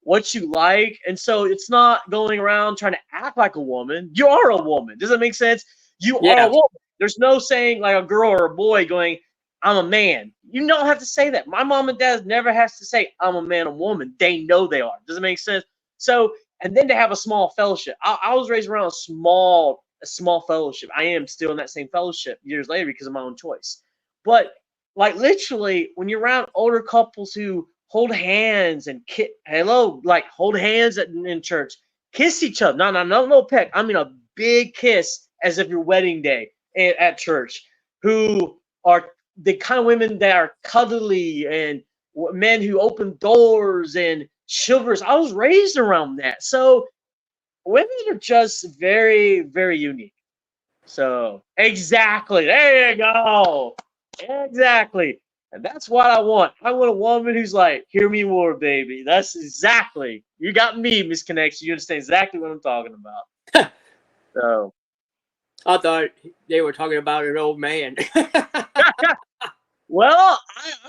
what you like. And so it's not going around trying to act like a woman. You are a woman. Does that make sense? You are a Yeah. woman. There's no saying like a girl or a boy going, I'm a man. You don't have to say that. My mom and dad never has to say I'm a man or woman. They know they are. Does it make sense? So, and then to have a small fellowship. I was raised around a small fellowship. I am still in that same fellowship years later because of my own choice. But like literally, when you're around older couples who hold hands and like hold hands in church, kiss each other. No peck. I mean a big kiss as if your wedding day at church. Who are the kind of women that are cuddly, and men who open doors and chivalrous. I was raised around that. So women are just very, very unique. So exactly, there you go. Exactly. And that's what I want. I want a woman who's like, hear me more, baby. That's exactly. You got me, Miss Connection. You understand exactly what I'm talking about. So I thought they were talking about an old man. well,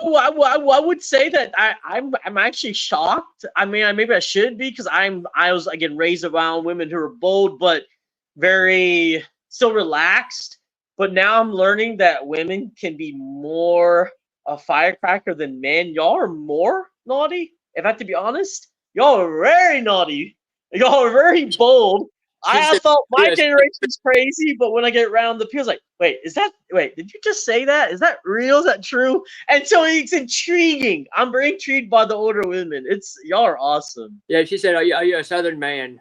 I would say that I'm actually shocked. I mean, maybe I should be, because I was again raised around women who are bold but very still relaxed. But now I'm learning that women can be more a firecracker than men. Y'all are more naughty. If I have to be honest, y'all are very naughty. Y'all are very bold. She I said, thought my "Yes." generation's crazy, but when I get around, the people's like, wait, did you just say that? Is that real? Is that true? And so it's intriguing. I'm very intrigued by the older women. Y'all are awesome. Yeah, she said, "Are you a Southern man?"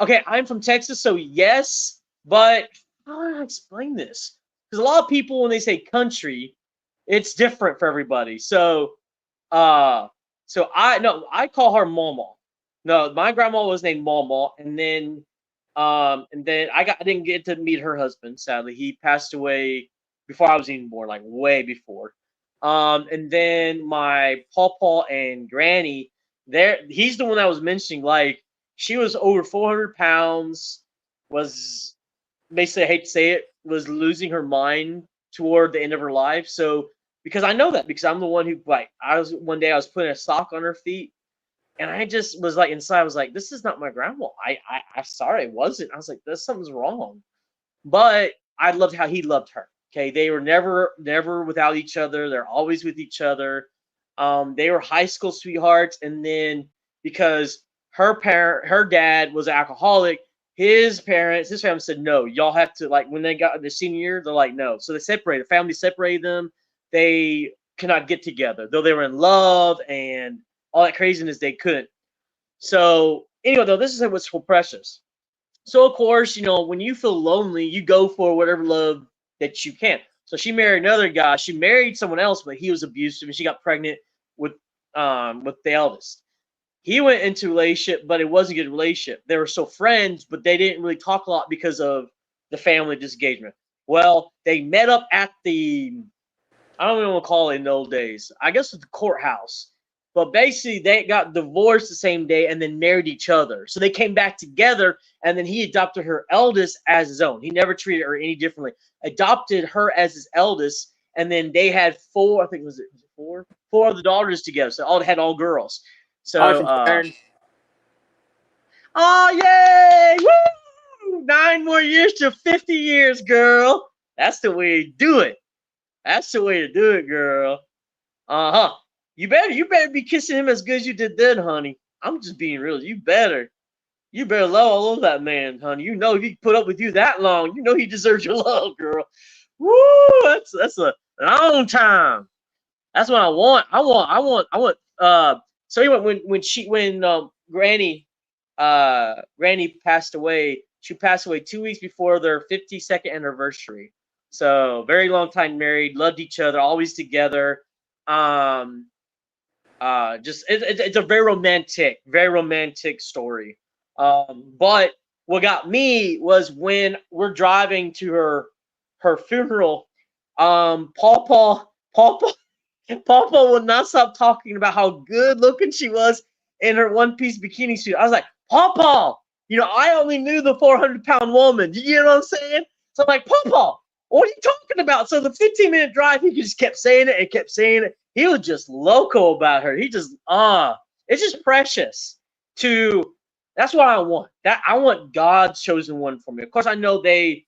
Okay, I'm from Texas, so yes, but how do I explain this? Because a lot of people, when they say country, it's different for everybody. Uh, so I call her Mama. No, my grandma was named Mama, and then I didn't get to meet her husband. Sadly, he passed away before I was even born, like way before. And then my pawpaw and granny, he's the one that was mentioning, like she was over 400 pounds, was basically, I hate to say it, was losing her mind toward the end of her life. So because I know that, because I'm the one who, like, one day I was putting a sock on her feet, and I just was like, inside, I was like, this is not my grandma. I'm sorry, it wasn't. I was like, there's something's wrong. But I loved how he loved her. Okay, they were never without each other. They're always with each other. They were high school sweethearts, and then because her dad was an alcoholic. His family said no. Y'all have to, like, when they got their senior year, they're like no. So they separated. Family separated them. They cannot get together, though they were in love and all that craziness. They couldn't. So anyway, though, this is what's so precious. So of course, when you feel lonely, you go for whatever love that you can. So she married another guy. She married someone else, but he was abusive, and she got pregnant with the eldest. He went into a relationship, but it wasn't a good relationship. They were still friends, but they didn't really talk a lot because of the family disengagement. Well, they met up at I don't even want to call it in the old days. I guess it's the courthouse. But basically, they got divorced the same day and then married each other. So they came back together, and then he adopted her eldest as his own. He never treated her any differently. Adopted her as his eldest, and then they had four. I think was it four? Four of the daughters together. So had all girls. So, Awesome, Sharon. oh yay! Woo! 9 more years to 50 years, girl. That's the way to do it. That's the way to do it, girl. Uh-huh. You better be kissing him as good as you did then, honey. I'm just being real. You better love all of that man, honey. You know if he put up with you that long, you know he deserves your love, girl. Woo! That's a long time. That's what I want. I want. So anyway, when Granny passed away, she passed away 2 weeks before their 52nd anniversary. So very long time married, loved each other, always together. Um, just it's a very romantic story. But what got me was when we're driving to her funeral. Pawpaw Papa would not stop talking about how good looking she was in her one piece bikini suit. I was like, Papa, I only knew the 400-pound woman. You know what I'm saying? So I'm like, Papa, what are you talking about? So the 15-minute drive, he just kept saying it and kept saying it. He was just loco about her. He just, it's just precious to, that's what I want. That I want God's chosen one for me. Of course, I know they,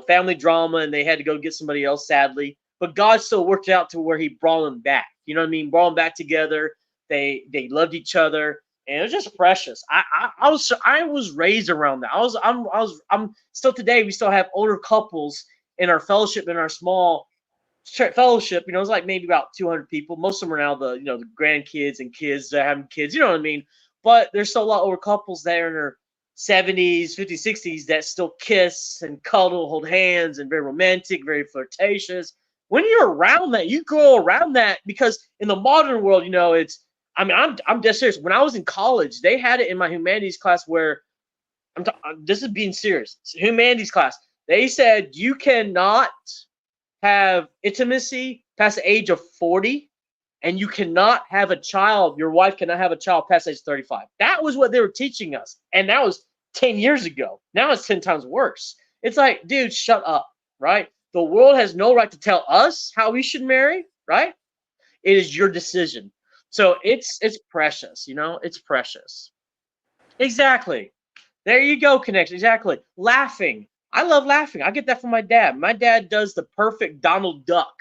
family drama and they had to go get somebody else, sadly. But God still worked it out to where He brought them back. You know what I mean? Brought them back together. They loved each other, and it was just precious. I was raised around that. I'm still today. We still have older couples in our fellowship, in our small fellowship. It's like maybe about 200 people. Most of them are now the grandkids and kids that are having kids. You know what I mean? But there's still a lot older couples there in their 70s, 50s, 60s that still kiss and cuddle, hold hands, and very romantic, very flirtatious. When you're around that, you grow around that, because in the modern world, it's. I mean, I'm dead serious. When I was in college, they had it in my humanities class where this is being serious. Humanities class. They said you cannot have intimacy past the age of 40, and you cannot have a child. Your wife cannot have a child past age 35. That was what they were teaching us, and that was 10 years ago. Now it's 10 times worse. It's like, dude, shut up, right? The world has no right to tell us how we should marry, right? It is your decision. So it's precious, it's precious. Exactly. There you go, connection. Exactly. Laughing. I love laughing. I get that from my dad. My dad does the perfect Donald Duck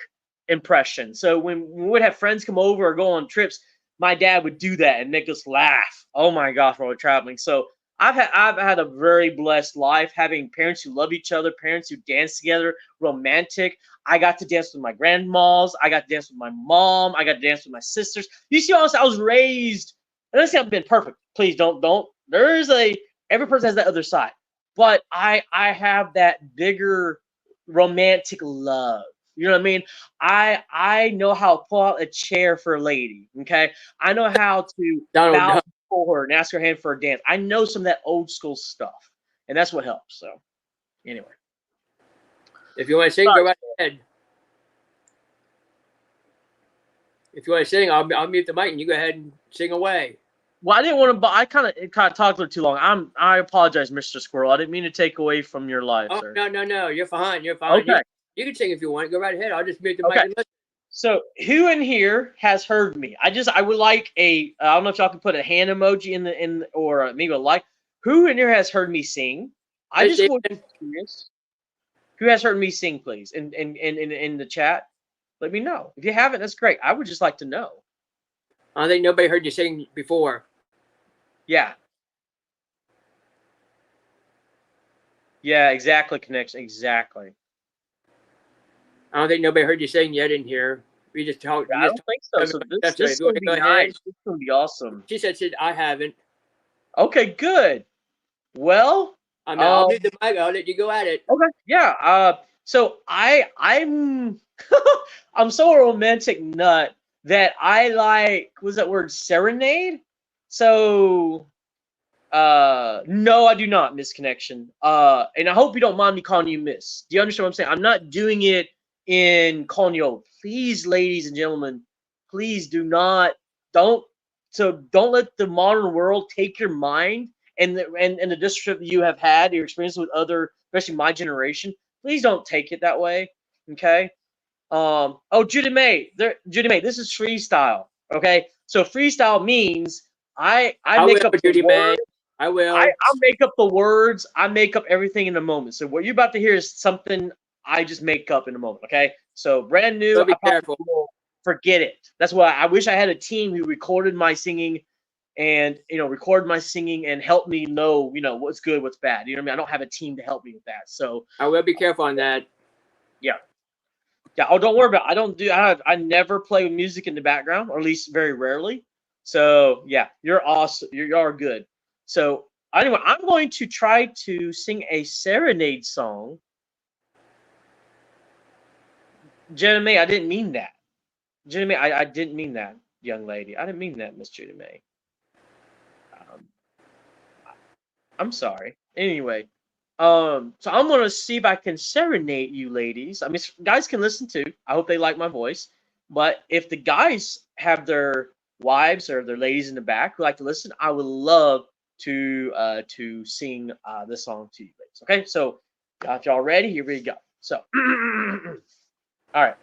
impression. So when we would have friends come over or go on trips, my dad would do that and make us laugh. Oh my gosh, while we're traveling. So I've had a very blessed life, having parents who love each other, parents who dance together, romantic. I got to dance with my grandmas. I got to dance with my mom. I got to dance with my sisters. You see, I was raised. And let's say I've been perfect. Please don't. There's every person has that other side, but I have that bigger romantic love. You know what I mean? I know how to pull out a chair for a lady. Okay, I know how to Donald bow Duck. for her and ask her hand for a dance. I know some of that old school stuff, and that's what helps. So anyway, If you want to sing, go sorry. right ahead. If you want to sing, I'll mute the mic and you go ahead and sing away. Well, I didn't want to, but I kind of talked a little too long. I apologize, Mr. Squirrel. I didn't mean to take away from your life, Oh, sir. no. You're fine. You're fine. Okay. You can sing if you want. Go right ahead. I'll just mute the mic Okay. and listen. So who in here has heard me? I would like I don't know if y'all can put a hand emoji or maybe a like. Who in here has heard me sing? I Hey, just Stephen. would be curious. Who has heard me sing, please? In the chat, let me know. If you haven't, that's great. I would just like to know. I think nobody heard you sing before. Yeah. Yeah, exactly. Connection. Exactly. I don't think nobody heard you sing yet in here. We just talked. Yeah, You I just don't talked think so. over So my this stuff. So this if is you want gonna to be go ahead, nice. This is gonna be awesome. she said I haven't. Okay, good. Well, I mean, I'll mute um, the mic. I'll let you go at it. okay, yeah. So I'm I'm so a romantic nut that I like, was that word serenade? So no, I do not, Miss Connection. And I hope you don't mind me calling you Miss. Do you understand what I'm saying? I'm not doing it in calling you old. Please, ladies and gentlemen, please do not, don't, so don't let the modern world take your mind and and the disrespect that you have had, your experience with other, especially my generation. Please don't take it that way. Okay. Oh, Judy May, Judy May, this is freestyle. Okay. So freestyle means I I will, make up the Judy May. words. I I will. make up the words. I make up everything in a moment. So what you're about to hear is something I just make up in a moment. Okay. So brand new. So I be probably careful. will forget it. That's why I wish I had a team who recorded my singing and record my singing and help me know what's good, what's bad. You know what I mean? I don't have a team to help me with that. So I will be careful on that. yeah. Yeah. Oh, don't worry about it. I don't do. I never play with music in the background, or at least very rarely. So yeah, you're awesome. You're good. So anyway, I'm going to try to sing a serenade song. Jenna May, I didn't mean that. Jenna May, I didn't mean that, young lady. I didn't mean that, Miss Jenna May. Um, I'm sorry. Anyway, so I'm gonna see if I can serenade you, ladies. I mean, guys can listen too. I hope they like my voice. But if the guys have their wives or their ladies in the back who like to listen, I would love to sing this song to you, ladies. Okay, so got y'all ready? Here we go. So, all right.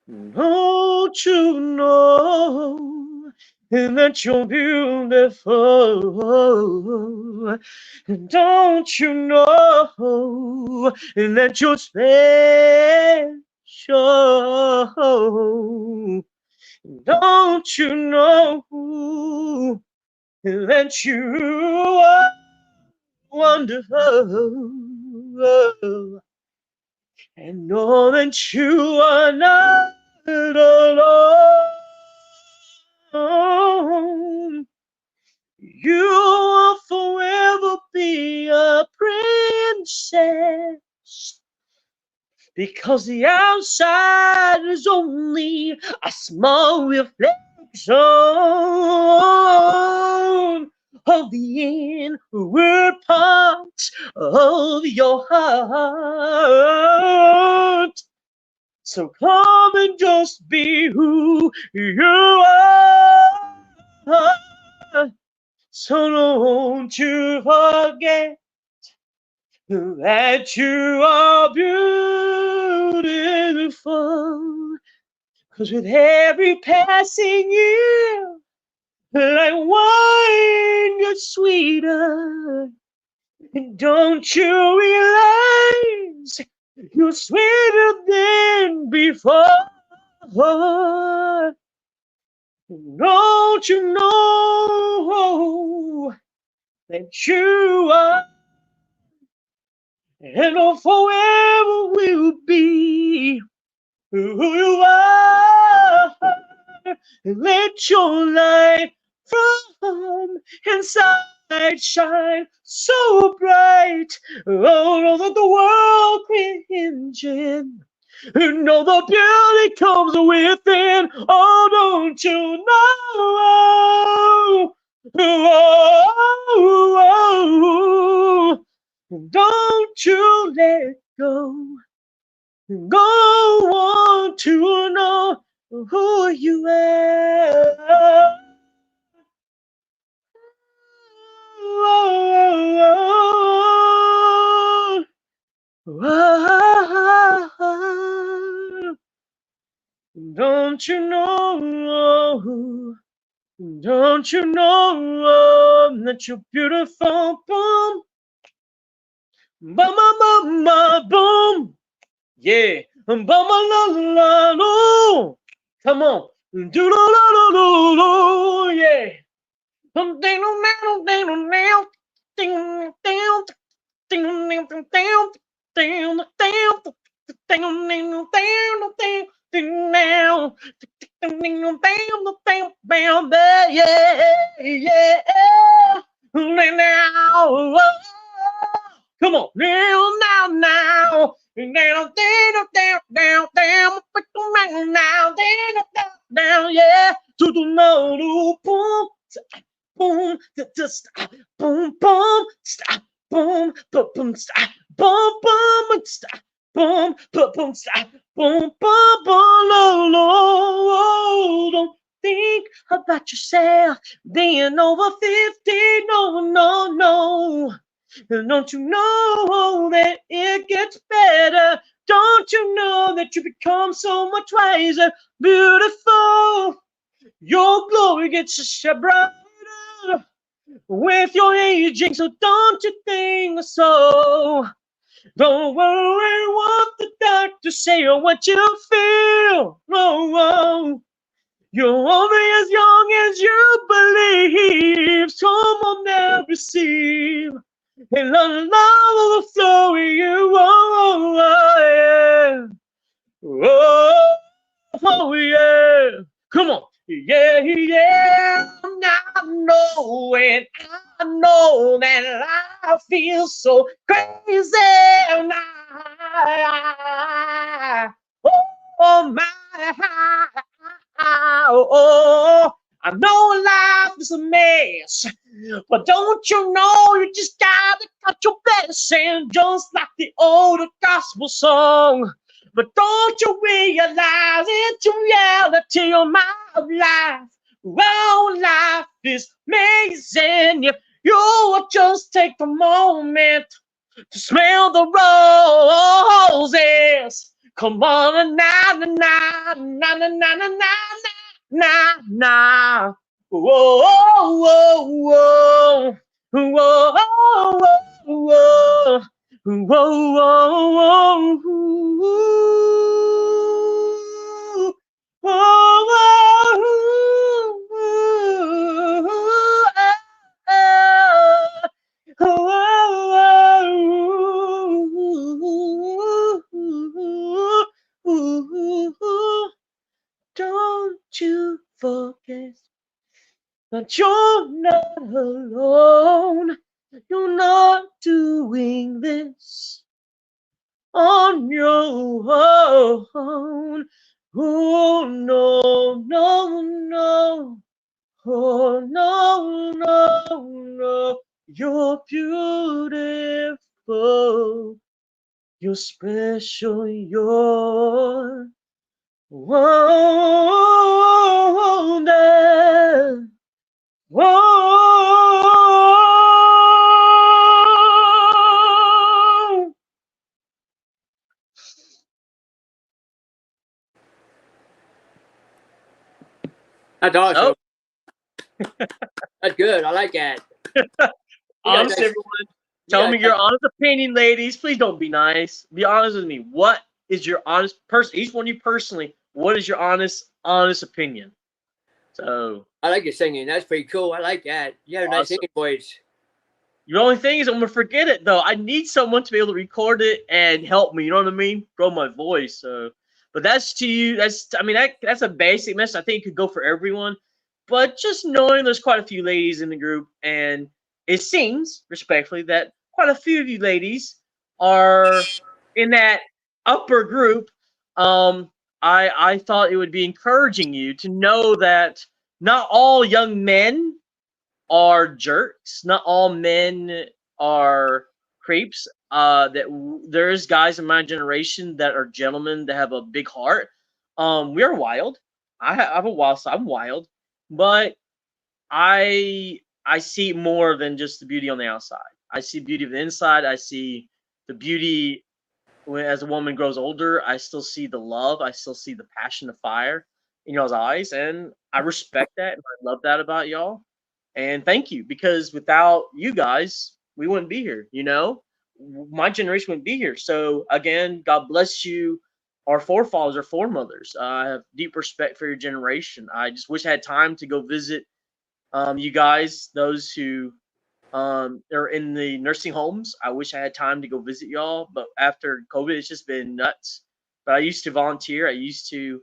Don't you know that you're beautiful? Don't you know that you're special? Don't you know that you are wonderful? And know that you are not alone. You will forever be a princess. Because the outside is only a small reflection of the inward part of your heart. So come and just be who you are. So don't you forget that you are beautiful. 'Cause with every passing year, like wine gets sweeter. And don't you realize you're sweeter than before? Don't you know that you are and forever will be who you are? Let your light from inside shine so bright. Oh, that the world can enjoy. Know the beauty comes within. Oh, don't you know? Oh, don't you let go. Go on to know who you are. Don't you know? Don't you know that you're beautiful? Boom, ba ba ba ba boom, yeah, ba ba la la la. Come on, do la la la la la, yeah. Ding ding ding ding ding ding. Come on, now, now, yeah, to the no, boom, boom, just boom, boom, stop, boom, boom, boom, stop, boom, boom, stop, boom, boom, boom, stop, boom, boom, boom, no, no, don't think about yourself being over 50, no, no, no. Don't you know that it gets better? Don't you know that you become so much wiser, beautiful? Your glory gets just brighter with your aging, so don't you think so? Don't worry what the doctors say or what you feel. No, no. You're only as young as you believe. Come on now, receive. And the love will flow with you. Oh, oh, yeah. Oh, oh, yeah. Come on. Yeah, yeah. I know it. I know that I feel so crazy. And oh, my. Oh, I know life is a mess, but don't you know you just gotta cut your blessing, just like the old gospel song. But don't you realize it's reality of my life? Well, life is amazing if you would just take a moment to smell the roses. Come on, na na na na na na na na na na. Whoa, whoa, whoa, whoa, whoa, whoa, don't you forget that you're not alone. You're not doing this on your own. Oh, no, no, no. Oh, no, no, no. You're beautiful. You're special. You're wonder. Whoa. That's So, awesome. That's good. I like that. You got honest, that. everyone, You tell got me that. your honest opinion, ladies. Please don't be nice. Be honest with me. What is your honest person? Each one of you personally. What is your honest opinion? So I like your singing. That's pretty cool. I like that. You have a nice awesome. singing voice. The only thing is, I'm gonna forget it though. I need someone to be able to record it and help me. You know what I mean? Grow my voice. So, but that's to you. I mean, that's a basic message. I think it could go for everyone. But just knowing there's quite a few ladies in the group, and it seems respectfully that quite a few of you ladies are in that upper group. I thought it would be encouraging you to know that not all young men are jerks. Not all men are creeps. There's guys in my generation that are gentlemen that have a big heart. We are wild. I have a wild side. I'm wild, but I see more than just the beauty on the outside. I see beauty of the inside. I see the beauty when as a woman grows older. I still see the love. I still see the passion, the fire in y'all's eyes, and I respect that and I love that about y'all. And thank you, because without you guys, we wouldn't be here. You know, my generation wouldn't be here. So again, God bless you, our forefathers, our foremothers. I have deep respect for your generation. I just wish I had time to go visit you guys, those who or in the nursing homes. I wish I had time to go visit y'all, but after COVID, it's just been nuts. But I used to volunteer. I used to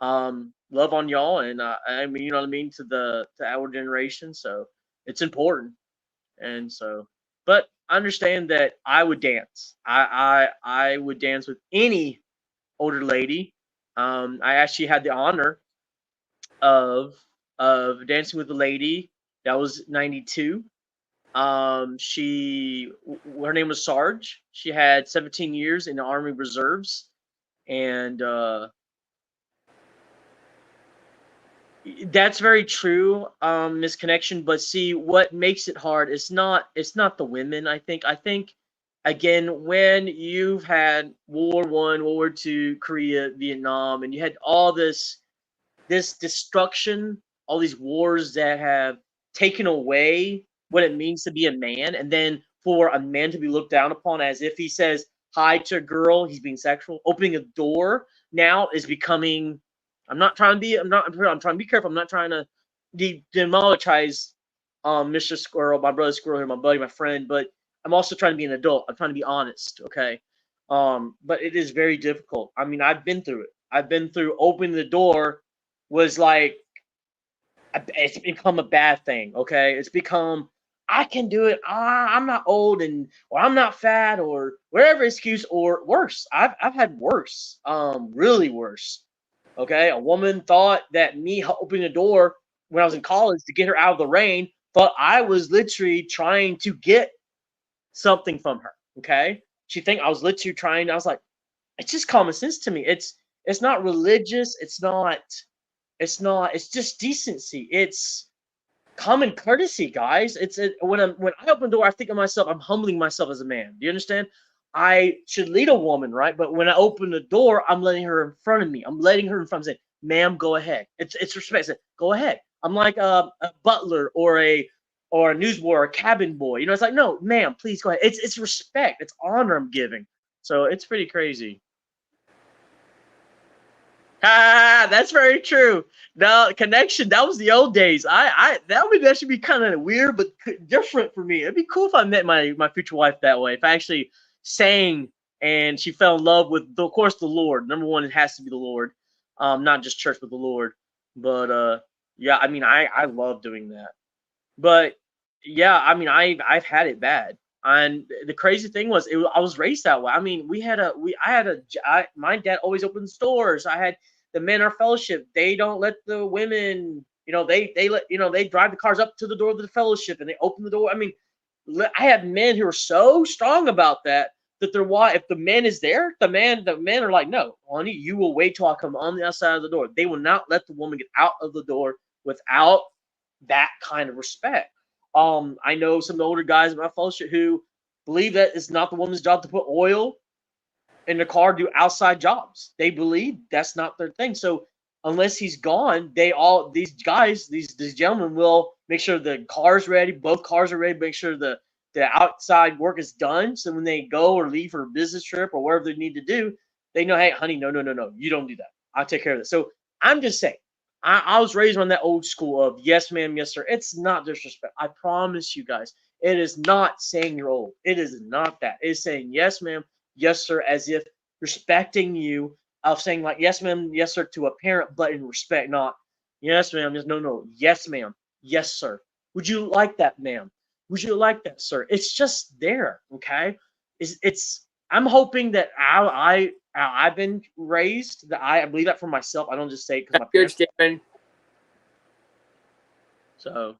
love on y'all, and I mean, you know what I mean, to our generation. So it's important, and so. But I understand that I would dance. I would dance with any older lady. I actually had the honor of dancing with a lady that was 92. Her name was Sarge. She had 17 years in the Army Reserves, and that's very true, Miss Connection. But see, what makes it hard is not the women. I think again, when you've had World War I, World War II, Korea, Vietnam, and you had all this destruction, all these wars that have taken away what it means to be a man, and then for a man to be looked down upon as if he says hi to a girl, he's being sexual. Opening a door now is becoming. I'm not trying to be. I'm trying to be careful. I'm not trying to demolish Mr. Squirrel, my brother Squirrel here, my buddy, my friend. But I'm also trying to be an adult. I'm trying to be honest. Okay. But it is very difficult. I mean, I've been through it. I've been through opening the door was like it's become a bad thing. Okay, it's become I can do it. I'm not old and or I'm not fat or whatever excuse or worse. I've had worse, really worse. Okay, a woman thought that me opening the door when I was in college to get her out of the rain thought I was literally trying to get something from her. Okay, she think I was literally trying. I was like, it's just common sense to me. It's not religious. It's not. It's just decency. It's common courtesy, guys. When I open the door, I think of myself. I'm humbling myself as a man. Do you understand? I should lead a woman, right? But when I open the door, I'm letting her in front of me. I'm letting her in front of me. Say, "Ma'am, go ahead." It's respect. Say, go ahead. I'm like a butler or a newsboy or a cabin boy. You know, it's like, no, ma'am, please go ahead. It's respect. It's honor I'm giving. So it's pretty crazy. Ah, that's very true. No connection. That was the old days. That would actually be kind of weird, but different for me. It'd be cool if I met my future wife that way. If I actually sang and she fell in love with, of course, the Lord. Number one, it has to be the Lord, not just church, but the Lord. But yeah, I mean, I love doing that. But yeah, I mean, I've had it bad. And the crazy thing was, I was raised that way. I mean, my dad always opened stores. I had the men in our fellowship. They don't let the women, they let, they drive the cars up to the door of the fellowship and they open the door. I mean, I have men who are so strong about that they're why if the man is there, the men are like, no, honey, you will wait till I come on the outside of the door. They will not let the woman get out of the door without that kind of respect. I know some older guys in my fellowship who believe that it's not the woman's job to put oil in the car, do outside jobs. They believe that's not their thing. So unless he's gone, these guys, these gentlemen will make sure the car's ready, both cars are ready, make sure the outside work is done. So when they go or leave for a business trip or whatever they need to do, they know, hey, honey, no, no, no, no, you don't do that. I'll take care of it. So I'm just saying, I was raised on that old school of yes, ma'am, yes, sir. It's not disrespect. I promise you guys, it is not saying you're old. It is not that. It's saying yes, ma'am, yes, sir, as if respecting you, of saying like yes, ma'am, yes, sir to a parent, but in respect, not yes, ma'am, yes, no, no, yes, ma'am, yes, sir. Would you like that, ma'am? Would you like that, sir? It's just there, okay? It's I'm hoping that I've been raised that I believe that for myself. I don't just say it because That's my good, parents. Stephen. So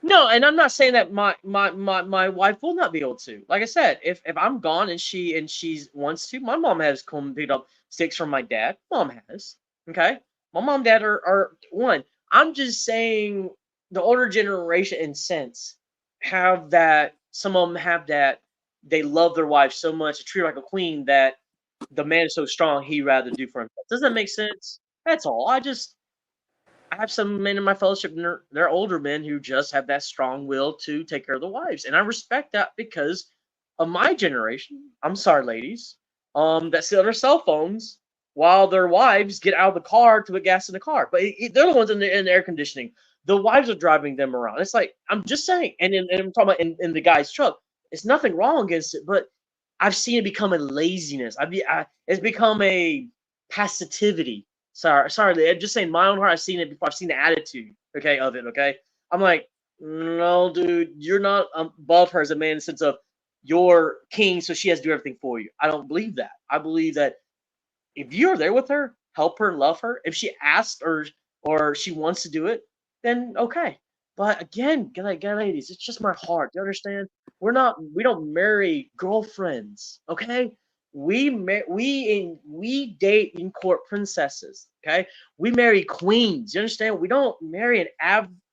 no, and I'm not saying that my wife will not be able to. Like I said, if I'm gone and she wants to, my mom has come and picked up sticks from my dad. Mom has. Okay. My mom and dad are one. I'm just saying the older generation in sense have that some of them have that they love their wife so much, treat her like a queen that the man is so strong he rather do for himself. Does that make sense? That's all. I have some men in my fellowship, and they're older men who just have that strong will to take care of their wives, and I respect that because of my generation. I'm sorry, ladies, that sit on their cell phones while their wives get out of the car to put gas in the car, but they're the ones in the air conditioning. The wives are driving them around. It's like, I'm just saying, and I'm talking about in the guy's truck. It's nothing wrong against it, but I've seen it become a laziness. It's become a passivity. Sorry. I'm just saying, my own heart. I've seen it before. I've seen the attitude, okay, of it. Okay, I'm like, no, dude, you're not above her as a man in the sense of you're king, so she has to do everything for you. I don't believe that. I believe that if you're there with her, help her, love her. If she asks or she wants to do it, then okay. But again, ladies, it's just my heart. Do you understand? We don't marry girlfriends, okay? We date in court princesses, okay? We marry queens. You understand? We don't marry an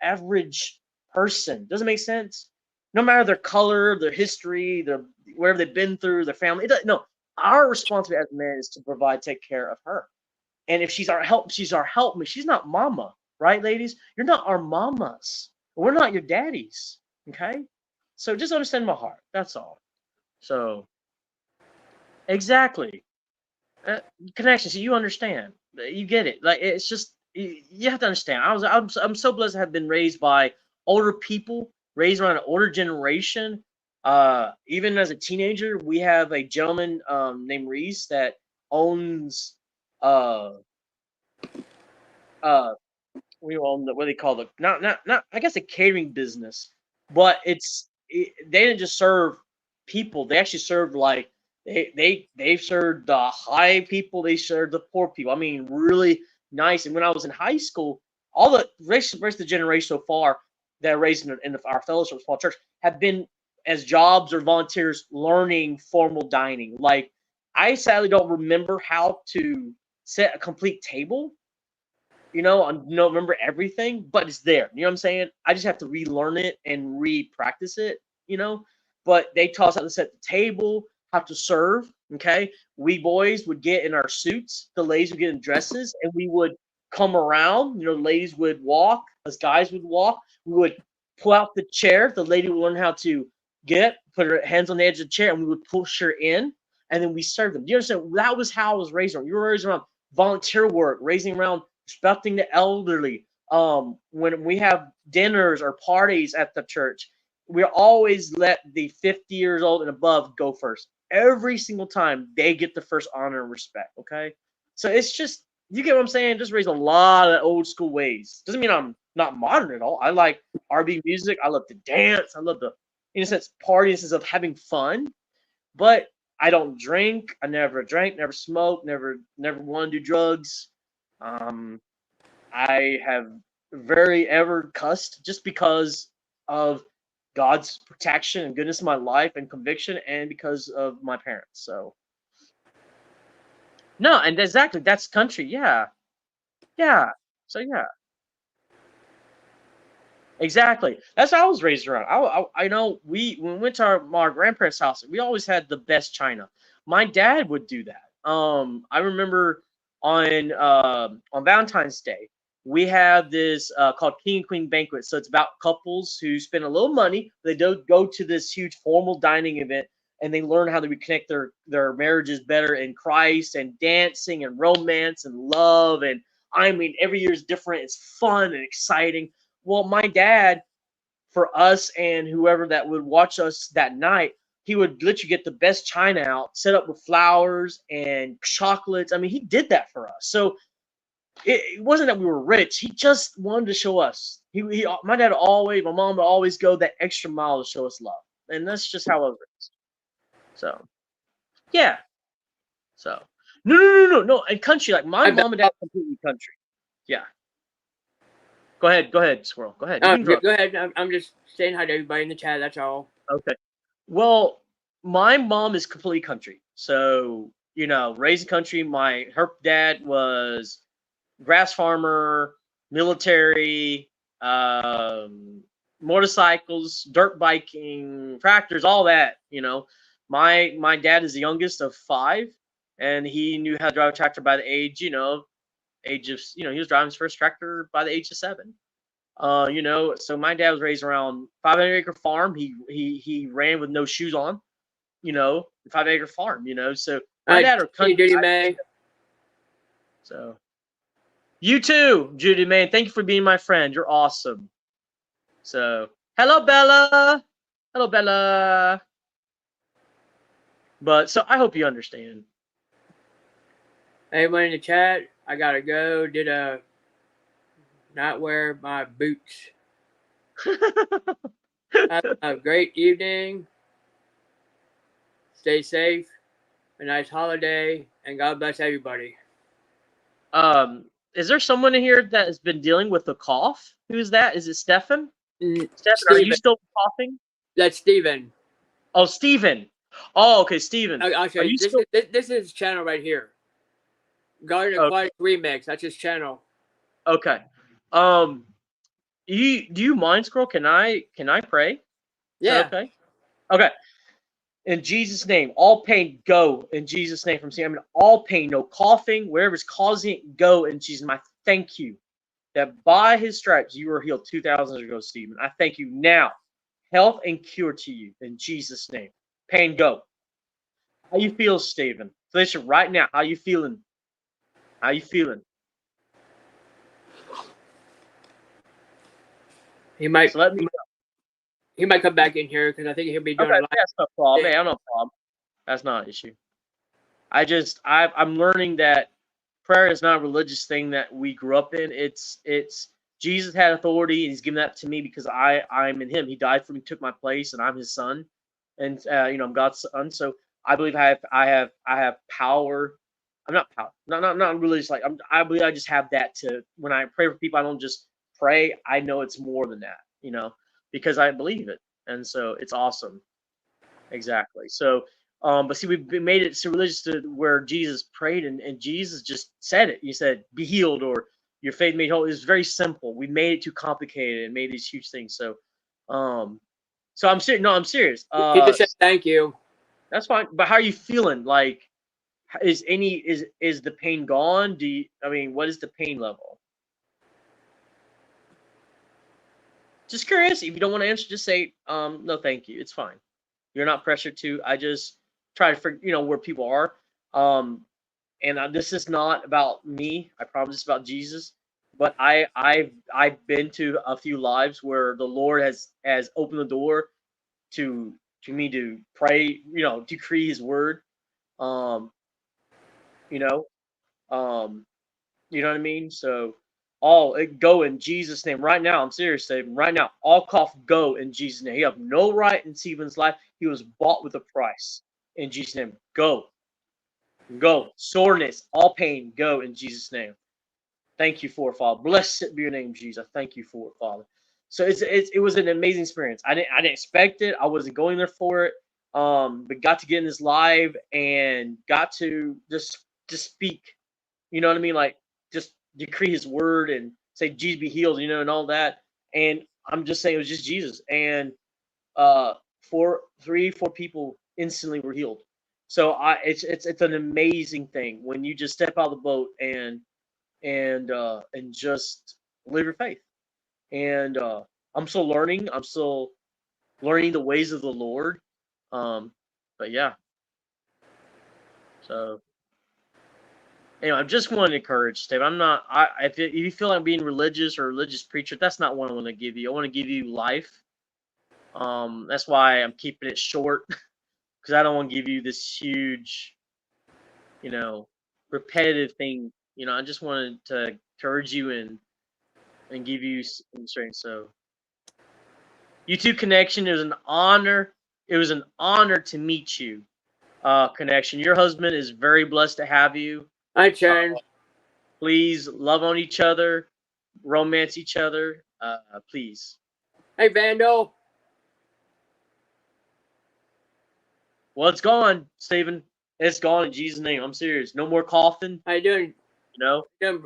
average person. Doesn't make sense. No matter their color, their history, their wherever they've been through, their family. No, our responsibility as men is to provide, take care of her. And if she's our helpmate. She's not mama, right, ladies? You're not our mamas. We're not your daddies. Okay? So just understand my heart. That's all. So exactly. Uh, Connection. So you understand. You get it. Like it's just you have to understand. I'm so blessed to have been raised by older people, raised around an older generation. Even as a teenager, we have a gentleman named Reese that owns uh uh we own what do they call the not I guess a catering business, but they didn't just serve people. They actually served like they served the high people. They served the poor people. I mean, really nice. And when I was in high school, all the rest of the generation so far that are raised in our fellowship small church have been as jobs or volunteers learning formal dining. Like I sadly don't remember how to set a complete table, I don't remember everything, but it's there. You know what I'm saying? I just have to relearn it and re-practice it, you know. But they taught us how to set the table, how to serve. Okay, we boys would get in our suits, the ladies would get in dresses, and we would come around. The ladies would walk, us guys would walk. We would pull out the chair. The lady would learn how to put her hands on the edge of the chair, and we would push her in, and then we serve them. Do you understand? That was how I was raised around. You were raised around volunteer work, raising around respecting the elderly. When we have dinners or parties at the church, we always let the 50 years old and above go first. Every single time they get the first honor and respect. Okay, so it's just you get what I'm saying. Just raise a lot of old school ways. Doesn't mean I'm not modern at all. I like R&B music. I love to dance. I love the in a sense party in a sense of having fun. But I don't drink. I never drank. Never smoked. Never want to do drugs. Um, I have very ever cussed just because of God's protection and goodness in my life and conviction, and because of my parents. So no, and exactly that's country. Yeah, yeah. So yeah, exactly. That's how I was raised around. I know when we went to our grandparents' house, we always had the best china. My dad would do that. I remember on Valentine's Day, we have this called King and Queen Banquet. So it's about couples who spend a little money. They don't go to this huge formal dining event, and they learn how to reconnect their marriages better in Christ, and dancing and romance and love. And I mean, every year is different. It's fun and exciting. Well, my dad, for us and whoever that would watch us that night, he would literally get the best china out, set up with flowers and chocolates. I mean, he did that for us. So it wasn't that we were rich. He just wanted to show us. My dad always, my mom would always go that extra mile to show us love, and that's just how I was raised. So yeah. So no. And country, like my I've done, mom and dad, are completely country. Yeah. Go ahead, Squirrel. Go ahead. You can go go. ahead. I'm just saying hi to everybody in the chat. That's all. Okay. Well, my mom is completely country. So, raised country. Her dad was grass farmer, military, motorcycles, dirt biking, tractors, all that. My dad is the youngest of five, and he knew how to drive a tractor by the age of he was driving his first tractor by the age of 7. So my dad was raised around 500-acre farm. He ran with no shoes on, 5-acre farm, so my dad are Can you country. do May? So You too, Judy, man. Thank you for being my friend. You're awesome. So, hello, Bella. Hello, Bella. But so I hope you understand. Everyone in the chat, I gotta go. Did not wear my boots. Have a great evening. Stay safe. A nice holiday, and God bless everybody. Is there someone in here that has been dealing with a cough? Who's that? Is it Stefan? Stefan, are you Steven. still coughing? That's Steven. Oh, Steven. Oh, okay, Steven. I'll show Are you. you still This is his channel right here. Garden okay? Aquatic Remix. That's his channel. Okay. Do you mind, Scroll? Can I pray? Is that Yeah. okay? Okay. In Jesus' name, all pain go in Jesus' name from Sam. I mean, all pain, no coughing, wherever's causing it, go in Jesus' name. I thank you that by his stripes you were healed 2,000 years ago, Stephen. I thank you now. Health and cure to you in Jesus' name. Pain go. How you feel, Stephen? Felicia, right now, how you feeling? How you feeling? He might. So let me know. He might come back in here because I think he'll be doing Okay, a live. that's no problem. Hey, I'm no problem. That's not an issue. I'm learning that prayer is not a religious thing that we grew up in. It's Jesus had authority and he's given that to me because I'm in him. He died for me, took my place, and I'm his son, and I'm God's son. So I believe I have power. I'm not power, not religious. Like I believe I just have that to when I pray for people. I don't just pray. I know it's more than that, because I believe it, and so it's awesome. Exactly. So, but see, we've made it so religious to where Jesus prayed and Jesus just said it. He said, "Be healed," or "Your faith made whole." It's very simple. We made it too complicated and made these huge things. So, um, so I'm serious. No, I'm serious. He just said thank you. That's fine. But how are you feeling? Like, is the pain gone? I mean, what is the pain level? Just curious. If you don't want to answer, just say, no, thank you. It's fine. You're not pressured to. I just try to figure, where people are. And this is not about me. I promise it's about Jesus. But I've been to a few lives where the Lord has opened the door to me to pray, decree His word. Um, you know, um, you know what I mean. So all it go in Jesus' name right now. I'm serious, Stephen. Right now, all cough go in Jesus' name. He have no right in Stephen's life. He was bought with a price. In Jesus' name, go. Go. Soreness, all pain, go in Jesus' name. Thank you for it, Father. Blessed be your name, Jesus. Thank you for it, Father. So it was an amazing experience. I didn't expect it. I wasn't going there for it. But got to get in this live and got to just speak. You know what I mean? Like just decree His word and say Jesus be healed. And all that. And I'm just saying it was just Jesus. And uh, 4 people instantly were healed. So it's an amazing thing when you just step out of the boat and just live your faith. And I'm still learning. I'm still learning the ways of the Lord. But yeah. So anyway, I just want to encourage Steve. I'm not. If you feel like being religious or religious preacher, that's not what I want to give you. I want to give you life. That's why I'm keeping it short because I don't want to give you this huge, repetitive thing. I just wanted to encourage you and give you some strength. So, YouTube connection. It was an honor. It was an honor to meet you. Connection. Your husband is very blessed to have you. Hi, Sharon. Please love on each other, romance each other. Please. Hey, Vandal. Well, it's gone, Stephen. It's gone in Jesus' name. I'm serious. No more coughing. How you doing? Gone.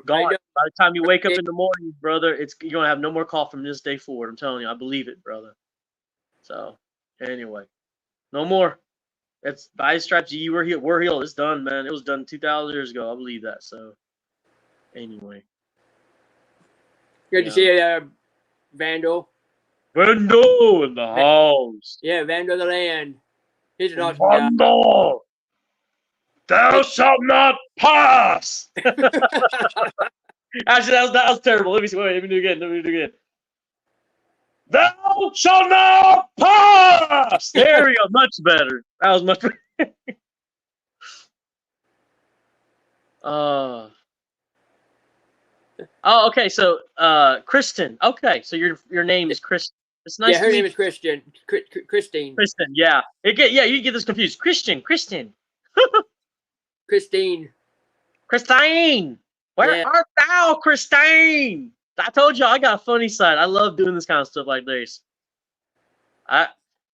How you doing? By the time you wake up in the morning, brother, you're gonna have no more cough from this day forward. I'm telling you, I believe it, brother. So, anyway, no more. It's by His stripes you were healed. We're healed. It's done, man. It was done 2,000 years ago. I believe that. So, anyway, Good to see you, Vandal. Vando in the house. Yeah, Vandal the Land. He's an awesome guy. Vando, thou shalt not pass. Actually, that was terrible. Let me see. Wait, let me do it again. Let me do it again. Thou shalt not pass. There we go. Much better. That was much better. Uh. Oh, okay. So, Kristen. Okay, so your name is Kristen. It's Yeah, nice to her name meet is Christian. Christine. Kristen. Yeah. Yeah. You get this confused. Kristen. Christine. Christine. Where Yeah. art thou, Christine? I told you I got a funny side. I love doing this kind of stuff like this. I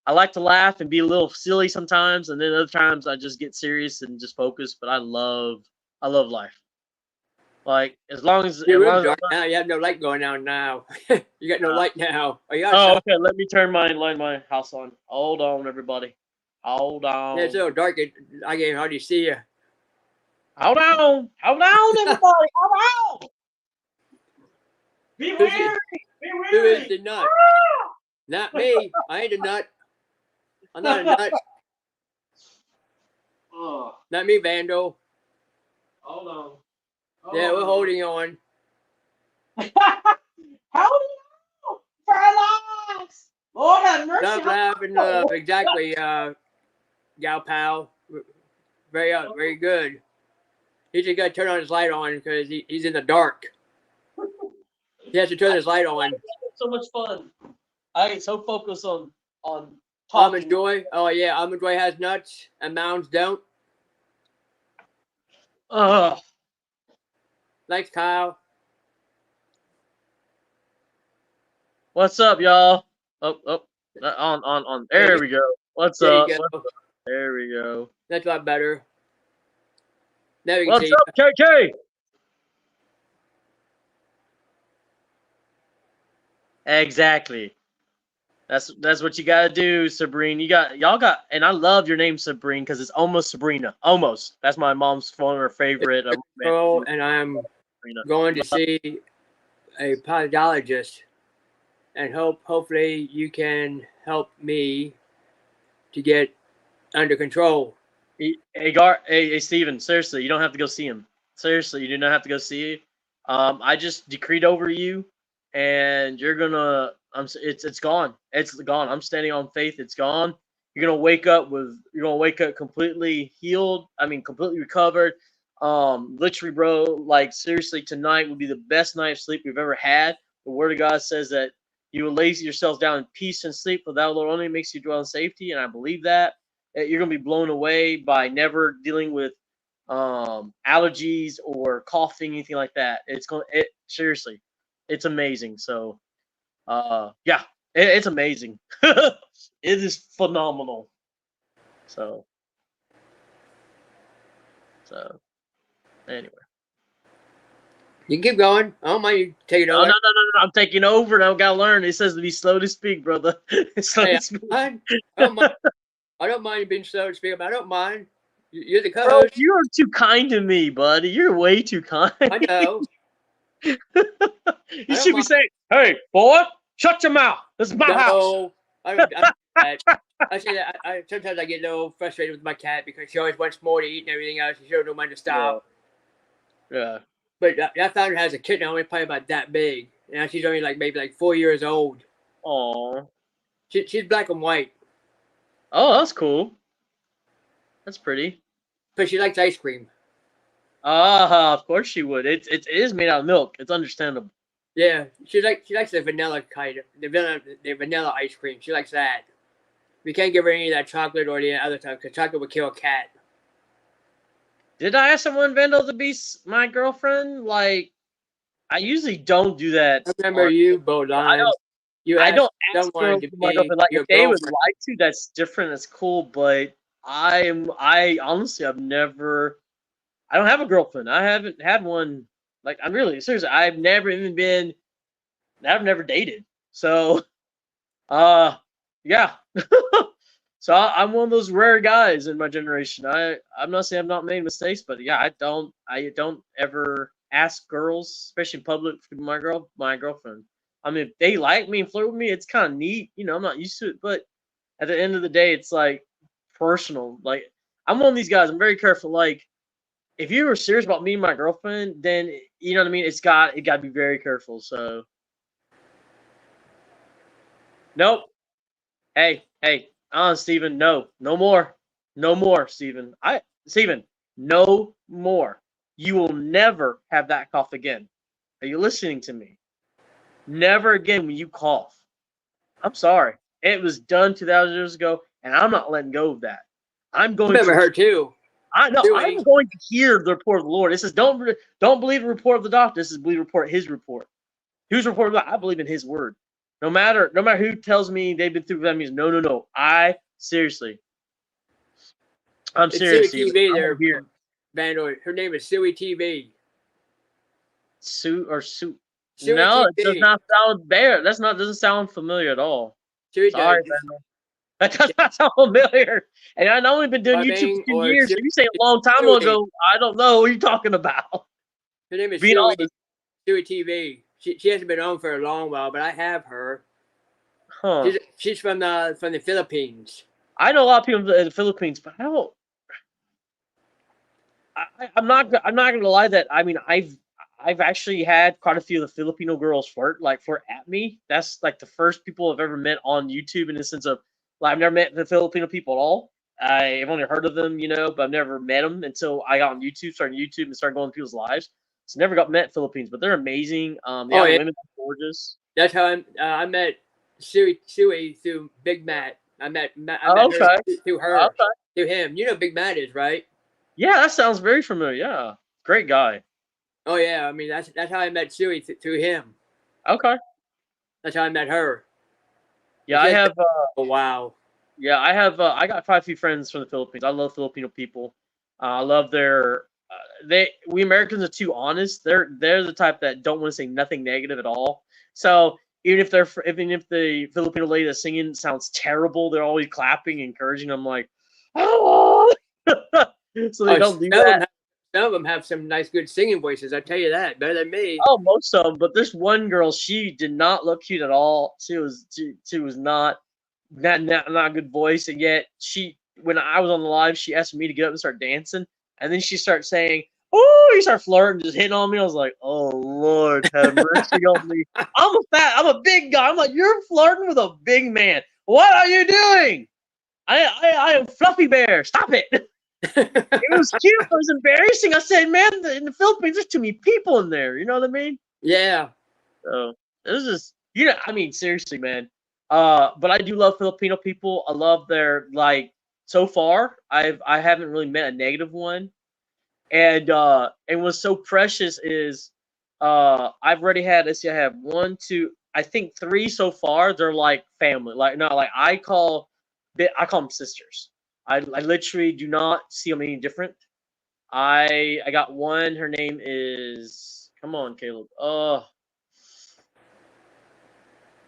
I like to laugh and be a little silly sometimes, and then other times I just get serious and just focus. But I love life. Like Your as long room's as dark now. You have no light going on now. You got no uh, light now. Are you oh, outside? okay. Let me turn my house on. Hold on, everybody. Hold Yeah, it's on. so dark. I can hardly see you. Hold on, everybody. Hold on. Be Who's it? wary. Be Who is wary. the nut? Not me. I ain't a nut. I'm not a nut. Oh, Not me, Vandal. hold on. Yeah, Hold we're on. holding on. Hold on. For our lives. Lord have mercy. Stop laughing. Exactly, gal pal. Very good. He just got to turn on his light on because he's in the dark. He has to turn his light on. So much fun. I get so focused on Almond talking. Joy. Oh yeah, Almond Joy has nuts and Mounds don't. Ugh. Thanks, Kyle. What's up, y'all? On. There you There go. we go. What's There you up? go. There we go. That's a lot better. Now we can What's see. up, KK? Exactly. That's what you gotta do, Sabrine. Y'all got, and I love your name, Sabrine, because it's almost Sabrina. Almost. That's my mom's former favorite. Control, and I'm Sabrina. going to see a podologist, and hopefully you can help me to get under control. Hey, Steven, seriously, you don't have to go see him. Seriously, you do not have to go see him. I just decreed over you, and you're gonna. It's gone. It's gone. I'm standing on faith. It's gone. You're gonna wake up completely healed. I mean, completely recovered. Literally, bro. Like seriously, tonight will be the best night of sleep we've ever had. The Word of God says that you will lay yourselves down in peace and sleep, for thou Lord only makes you dwell in safety, and I believe that you're going to be blown away by never dealing with allergies or coughing, anything like that. Seriously, it's amazing. So, yeah, it's amazing. It is phenomenal. So, anyway. You can keep going. I don't mind you taking No, no, over. no, no, no. I'm taking over now. Gotta learn. It says to be slow to speak, brother. Slow Hey, to speak. I don't mind. I don't mind you being slow to speak, but I don't mind. You're the Bro, co-host. you are too kind to me, buddy. You're way too kind. I know. You I don't should be mind. saying, "Hey, boy, shut your mouth. This is my house." No, I don't do that. I say that. I sometimes I get a little frustrated with my cat because she always wants more to eat and everything else. She don't know when to Yeah, stop. yeah. But that founder has a kitten only probably about that big. Now she's only like maybe like 4 years old. Aw. She's black and white, Oh, that's cool. That's pretty. but she likes ice cream. Ah, of course she would. It is made out of milk. It's understandable. Yeah, she likes the vanilla kind of the vanilla ice cream. She likes that. We can't give her any of that chocolate or the other stuff because chocolate would kill a cat. Did I ask someone Vandal to be my girlfriend? Like, I usually don't do that. I remember you, I Bowline. don't. You I asked don't ask someone girls to to be my be girlfriend. Like, if your they would girlfriend. like to, that's different. That's cool. But I honestly, I've never. I don't have a girlfriend. I haven't had one. Like, I'm really seriously. I've never even been. I've never dated. So, yeah. So I'm one of those rare guys in my generation. I'm not saying I've not made mistakes, but yeah, I don't ever ask girls, especially in public, to be my girlfriend. I mean, if they like me and flirt with me, it's kind of neat. I'm not used to it, but at the end of the day, it's like personal. Like I'm one of these guys. I'm very careful. Like if you were serious about meeting my girlfriend, then you know what I mean. It got to be very careful. So nope. Hey, Steven, no, no more, no more, Steven, no more. You will never have that cough again. Are you listening to me? Never again when you cough. I'm sorry. It was done 2,000 years ago, and I'm not letting go of that. I'm I going remember to. her too. I know. I'm Suey. going to hear the report of the Lord. It says, don't believe the report of the doctor. This is believe the report his report. Whose report? I believe in His word. No matter who tells me they've been through that means no. Seriously, I'm It's serious, Suey Steven. TV I'm there, here. Vandoy. Her name is Suey TV. Sue. Suey No, it does TV. not sound there. Doesn't sound familiar at all. Suey does. Sorry, man. That does not sound familiar. And I've only been doing YouTube for Clubbing 2 years. So or you say a long time Suey. ago, I don't know what you're talking about. Her name is Being Suey. honest, Suey TV. She hasn't been on for a long while, but I have her. huh? She's from the Philippines. I know a lot of people in the Philippines, but I don't. I'm not gonna lie that I mean I've actually had quite a few of the Filipino girls flirt at me. That's like the first people I've ever met on YouTube in the sense of like I've never met the Filipino people at all. I've only heard of them, but I've never met them until I got on YouTube, started YouTube, and started going to people's lives. So never got met Philippines, but they're amazing. The Oh island yeah, women are gorgeous. that's how I met Suey through Big Matt. I Oh, met her okay, through her okay, through him. You know Big Matt is right. yeah, that sounds very familiar. Yeah, great guy. Oh yeah, I mean that's how I met Suey through him. Okay, That's how I met her. yeah, And she I has been have. a while. Yeah, I have. I got quite a few friends from the Philippines. I love Filipino people. I love their. We Americans are too honest. They're the type that don't want to say nothing negative at all. So even if the Filipino lady that's singing sounds terrible, they're always clapping, encouraging. I'm like, oh, so they Oh, don't do that. some of them have some nice, good singing voices. I tell you that, better than me. Oh, most of them. But there's one girl. She did not look cute at all. She was not a good voice, and yet when I was on the live, she asked me to get up and start dancing, and then she started saying, "Oh," you start flirting, just hitting on me. I was like, "Oh Lord, have mercy on me." I'm a big guy. I'm like, "You're flirting with a big man. What are you doing?" I am Fluffy Bear. Stop it. It was cute. It was embarrassing. I said, "Man, in the Philippines, there's too many people in there." You know what I mean? Yeah. So it was just, I mean, seriously, man. But I do love Filipino people. I love their so far. I haven't really met a negative one, and what's so precious is I've already had. Let's see, I have one, two, I think three so far. They're like family. Like no, like I call them sisters. I literally do not see them any different. I got one. Her name is. Come on, Caleb.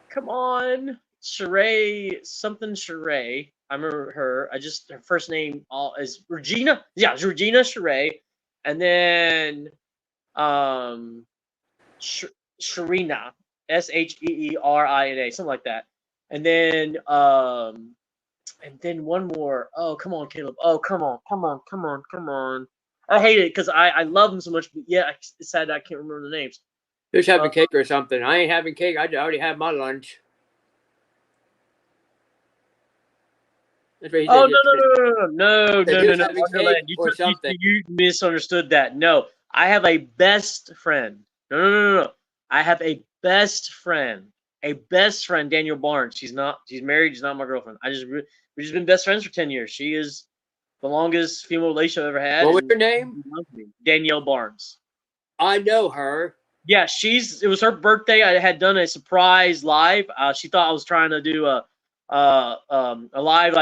Come on, Sheree, something Sheree. I remember her. Her first name is Regina. Yeah, it's Regina Sheree, and then um, Sherina, Sheerina, something like that, and then one more. Oh, come on, Caleb. Oh, come on. I hate it because I love them so much, but yeah, it's sad I can't remember the names. Who's Uh, having cake or something? I ain't having cake. I already had my lunch. That's what he Oh said. no! Who's having cake Wonderland, or something? you misunderstood that. No, I have a best friend. No. I have a best friend. A best friend, Daniel Barnes. She's married. She's not my girlfriend. We've just been best friends for 10 years. She is the longest female relation I've ever had, What was and her name? she loves me. Danielle Barnes. I know her. Yeah, it was her birthday. I had done a surprise live. She thought I was trying to do a live,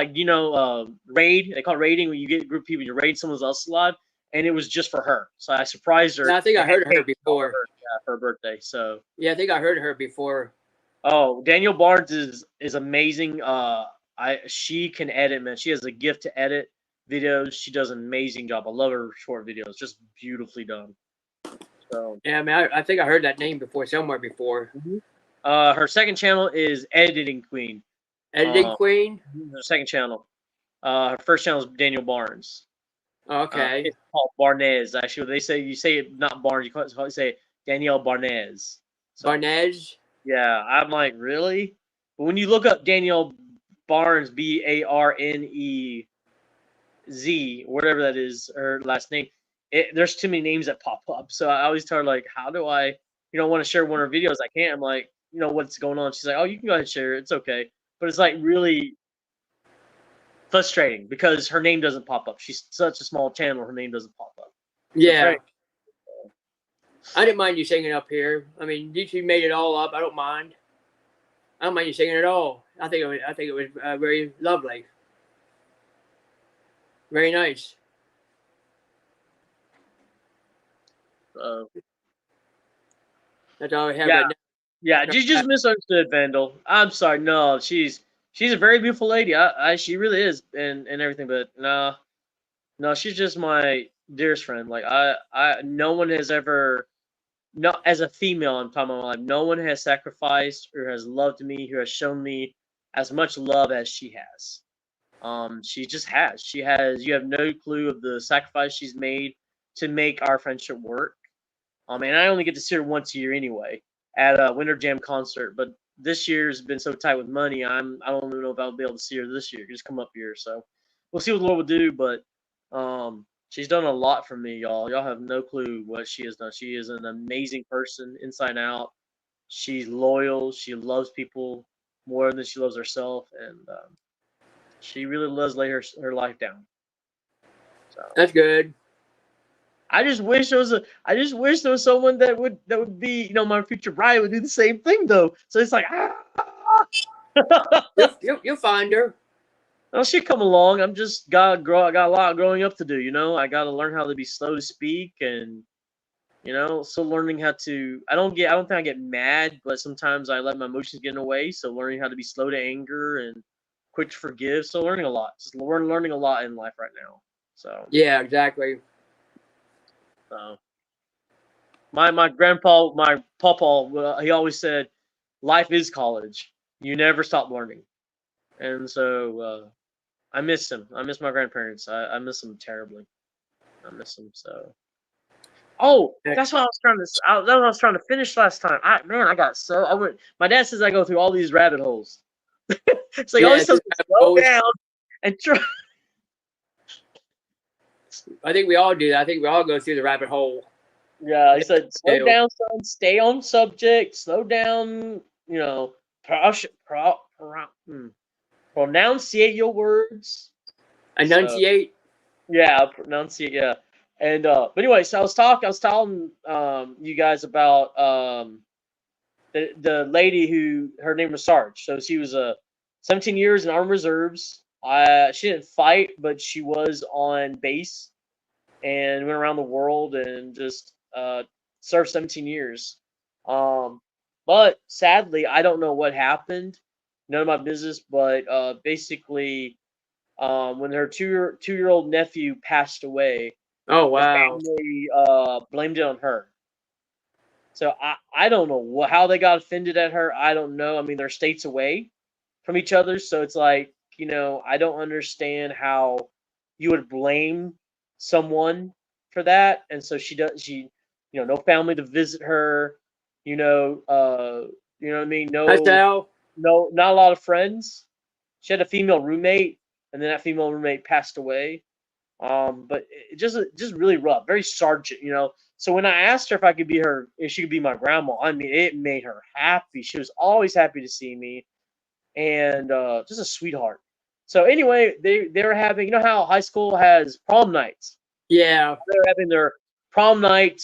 raid. They call it raiding when you get a group of people, you raid someone else's live, and it was just for her. So I surprised her. Yeah, I think I And had heard of her cake all before. for her birthday. So Yeah, I think I heard of her before. oh, Danielle Barnes is amazing. She can edit, man. She has a gift to edit videos. She does an amazing job. I love her short videos, just beautifully done. So Yeah, I mean, I think I heard that name before somewhere before. her second channel is Editing Queen. Editing Queen. Her second channel. Her first channel is Daniel Barnes. Okay. It's called Barnez. Actually, they say you say it not Barnes. You call it say Danielle Barnez. So Barnez. yeah, I'm like really. But when you look up Danielle Barnes, Barnez, whatever that is, her last name, there's too many names that pop up. So I always tell her like, how do I, want to share one of her videos? I can't. I'm like, what's going on? She's like, oh, you can go ahead and share it. It's okay. But it's like really frustrating because her name doesn't pop up. She's such a small channel, her name doesn't pop up. So it's Yeah. very. I didn't mind you singing up here. I mean, you made it all up. I don't mind. I don't mind you singing at all. I think it was very lovely. Very nice. Uh, That's all I have yeah, right yeah. now. You just misunderstood, Vandal. I'm sorry. No, she's a very beautiful lady. She really is, and everything. But no, no, she's just my dearest friend. Like no one has ever, no, as a female, I'm talking about my life. No one has sacrificed or has loved me, who has shown me as much love as she has. She just has. She has. You have no clue of the sacrifice she's made to make our friendship work. And I only get to see her once a year anyway at a Winter Jam concert. But this year's been so tight with money. I don't even know if I'll be able to see her this year. Just come up here, so we'll see what the Lord will do. But she's done a lot for me, y'all. Y'all have no clue what she has done. She is an amazing person, inside and out. She's loyal. She loves people more than she loves herself, and she really does lay her life down. So That's good. I just wish there was someone that would be, my future bride would do the same thing though. So it's like You'll find her. well, she'll come along. I'm just I got a lot of growing up to do, I gotta learn how to be slow to speak and still learning how to I don't think I get mad, but sometimes I let my emotions get in the way. So learning how to be slow to anger and quick to forgive. So learning a lot. We're learning a lot in life right now. So Yeah, exactly. uh, my grandpa, my papa, he always said, "Life is college. You never stop learning." And so I miss him. I miss my grandparents. I miss them terribly. I miss them so. Oh, that's what I was trying to. That's what I was trying to finish last time. I got so I went. My dad says I go through all these rabbit holes. So he Yeah, always tells me to slow down and try. I think we all do that. I think we all go through the rabbit hole. Yeah, he said, slow Do. down, son. Stay on subject. Slow down. Pronunciate your words. So Enunciate. yeah, pronunciate. Yeah, and but anyway, so I was telling you guys about the lady who her name was Sarge. So she was 17 years in Armed Reserves. She didn't fight, but she was on base and went around the world and just served 17 years. But sadly, I don't know what happened. None of my business. But basically, when her two year old nephew passed away, Oh her wow. family blamed it on her. So I don't know how they got offended at her. I don't know. I mean, they're states away from each other, so it's like I don't understand how you would blame someone for that. And so no family to visit her. You know what I mean. That's how. No, not a lot of friends. She had a female roommate, and then that female roommate passed away. But it just really rough, very sergeant. So when I asked her if she could be my grandma, I mean, it made her happy. She was always happy to see me, and just a sweetheart. So anyway, they were having, how high school has prom nights. Yeah. They were having their prom night,